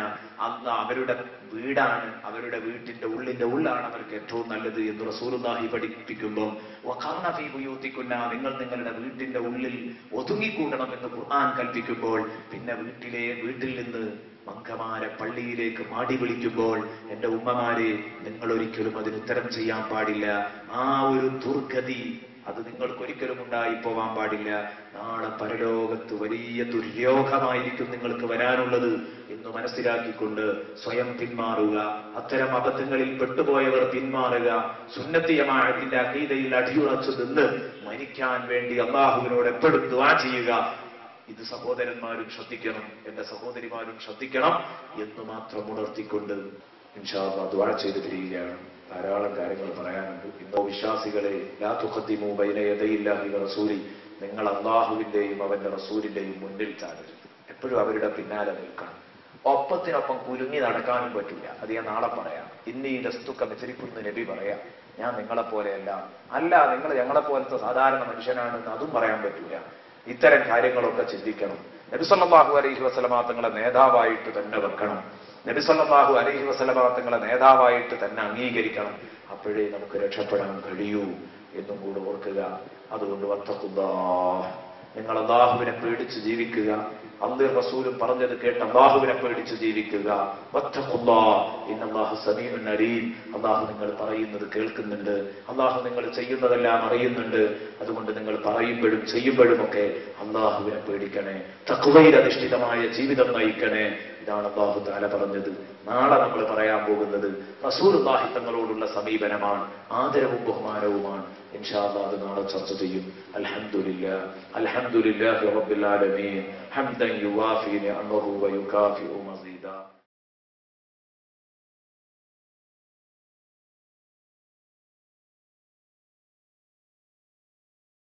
അന്ന് അവരുടെ വീടാണ്, അവരുടെ വീട്ടിന്റെ ഉള്ളാണ് അവർക്ക് ഏറ്റവും നല്ലത് എന്ന് റസൂലുള്ളാഹി പഠിപ്പിക്കുമ്പോൾ വഖർന ഫീ ബുയൂതികുന്ന, നിങ്ങൾ നിങ്ങളുടെ വീട്ടിന്റെ ഉള്ളിൽ ഒതുങ്ങിക്കൂടണം എന്ന് ഖുർആൻ കൽപ്പിക്കുമ്പോൾ, പിന്നെ വീട്ടിൽ നിന്ന് മംഗമാരെ പള്ളിയിലേക്ക് മാടി വിളിക്കുമ്പോൾ, എന്റെ ഉമ്മമാരെ, നിങ്ങൾ ഒരിക്കലും അതിന് ഉത്തരം ചെയ്യാൻ പാടില്ല. ആ ഒരു ദുർഗതി അത് നിങ്ങൾക്കൊരിക്കലും ഉണ്ടായി പോവാൻ പാടില്ല. നാളെ പരലോകത്ത് വലിയ ദുര്യോഗമായിരിക്കും നിങ്ങൾക്ക് വരാനുള്ളത് എന്ന് മനസ്സിലാക്കിക്കൊണ്ട് സ്വയം പിന്മാറുക. അത്തരം അബദ്ധങ്ങളിൽ പെട്ടുപോയവർ പിന്മാറുക. സുന്നത്തി ജമാഅത്തിന്റെ അഖീദയിൽ അടിയുറച്ചു നിന്ന് മരിക്കാൻ വേണ്ടി അല്ലാഹുവിനോട് എപ്പോഴും ദുആ ചെയ്യുക. ഇത് സഹോദരന്മാരും ശ്രദ്ധിക്കണം, എന്റെ സഹോദരിമാരും ശ്രദ്ധിക്കണം എന്ന് മാത്രം ഉണർത്തിക്കൊണ്ട് ഇൻഷാ അല്ലാഹ് ദുആ ചെയ്ത് പിരിയുകയാണ്. ധാരാളം കാര്യങ്ങൾ പറയാനുണ്ട്. ഇന്നോ വിശ്വാസികളെ, ലാ തുഖദ്ദിമൂ ബൈന യദയില്ലാഹി വറസൂലി, നിങ്ങൾ അല്ലാഹുവിന്റെയും അവന്റെ റസൂലിന്റെയും മുന്നിൽ ചാടരുത്. എപ്പോഴും അവരുടെ പിന്നാലെ നിൽക്കണം. ഒപ്പത്തിനൊപ്പം കുലുങ്ങി നടക്കാനും പറ്റില്ല. അത് ഞാൻ നാളെ പറയാം. ഇന്നീ ലസ്തുക മിസ്ലികുന്ന് നബി പറയാം. ഞാൻ നിങ്ങളെപ്പോലെയല്ല, അല്ല നിങ്ങൾ ഞങ്ങളെപ്പോലത്തെ സാധാരണ മനുഷ്യനാണെന്ന് അതും പറയാൻ പറ്റില്ല. ഇത്തരം കാര്യങ്ങളൊക്കെ ചിന്തിക്കണം. നബി സല്ലല്ലാഹു അലൈഹി വസല്ലമ തങ്ങളെ നേതാവായിട്ട് തന്നെ വെക്കണം. നബി സല്ലല്ലാഹു അലൈഹി വസല്ലമ തങ്ങളെ നേതാവായിട്ട് തന്നെ അംഗീകരിക്കണം. അപ്പോഴേ നമുക്ക് രക്ഷപ്പെടാൻ കഴിയൂ എന്നും കൂടെ ഓർക്കുക. അതുകൊണ്ട് വത്തഖുല്ലാഹ്, നിങ്ങൾ അല്ലാഹുവിനെ പേടിച്ച് ജീവിക്കുക. അല്ലാഹു റസൂലും പറഞ്ഞത് കേട്ട് അല്ലാഹുവിനെ പേടിച്ച് ജീവിക്കുക. വത്തഖുല്ലാഹ് ഇന്നല്ലാഹു സമീഉൻ അലീം, അല്ലാഹു നിങ്ങൾ പറയുന്നത് കേൾക്കുന്നുണ്ട്. അല്ലാഹു നിങ്ങൾ ചെയ്യുന്നതെല്ലാം അറിയുന്നുണ്ട്. അതുകൊണ്ട് നിങ്ങൾ പറയുമ്പോഴും ചെയ്യുമ്പോഴും ഒക്കെ അല്ലാഹുവിനെ പേടിക്കണേ. തഖ്വയിൽ അധിഷ്ഠിതമായ ജീവിതം നയിക്കണേ. ഇതാണ് അല്ലാഹു തആല പറഞ്ഞത്. നാളെ നമ്മൾ പറയാൻ പോകുന്നത് റസൂലുള്ളാഹി തങ്ങളോടുള്ള സമീപനമാണ്, ആദരവും ബഹുമാനവുമാണ്. ഇൻഷാ അല്ലാഹ് അത് നാളെ ചർച്ച ചെയ്യും. അൽഹംദുലില്ലാഹി റബ്ബിൽ ആലമീൻ ഹംദൻ യുവാഫി നിഅമഹു വയുകാഫിഉ മസീദ.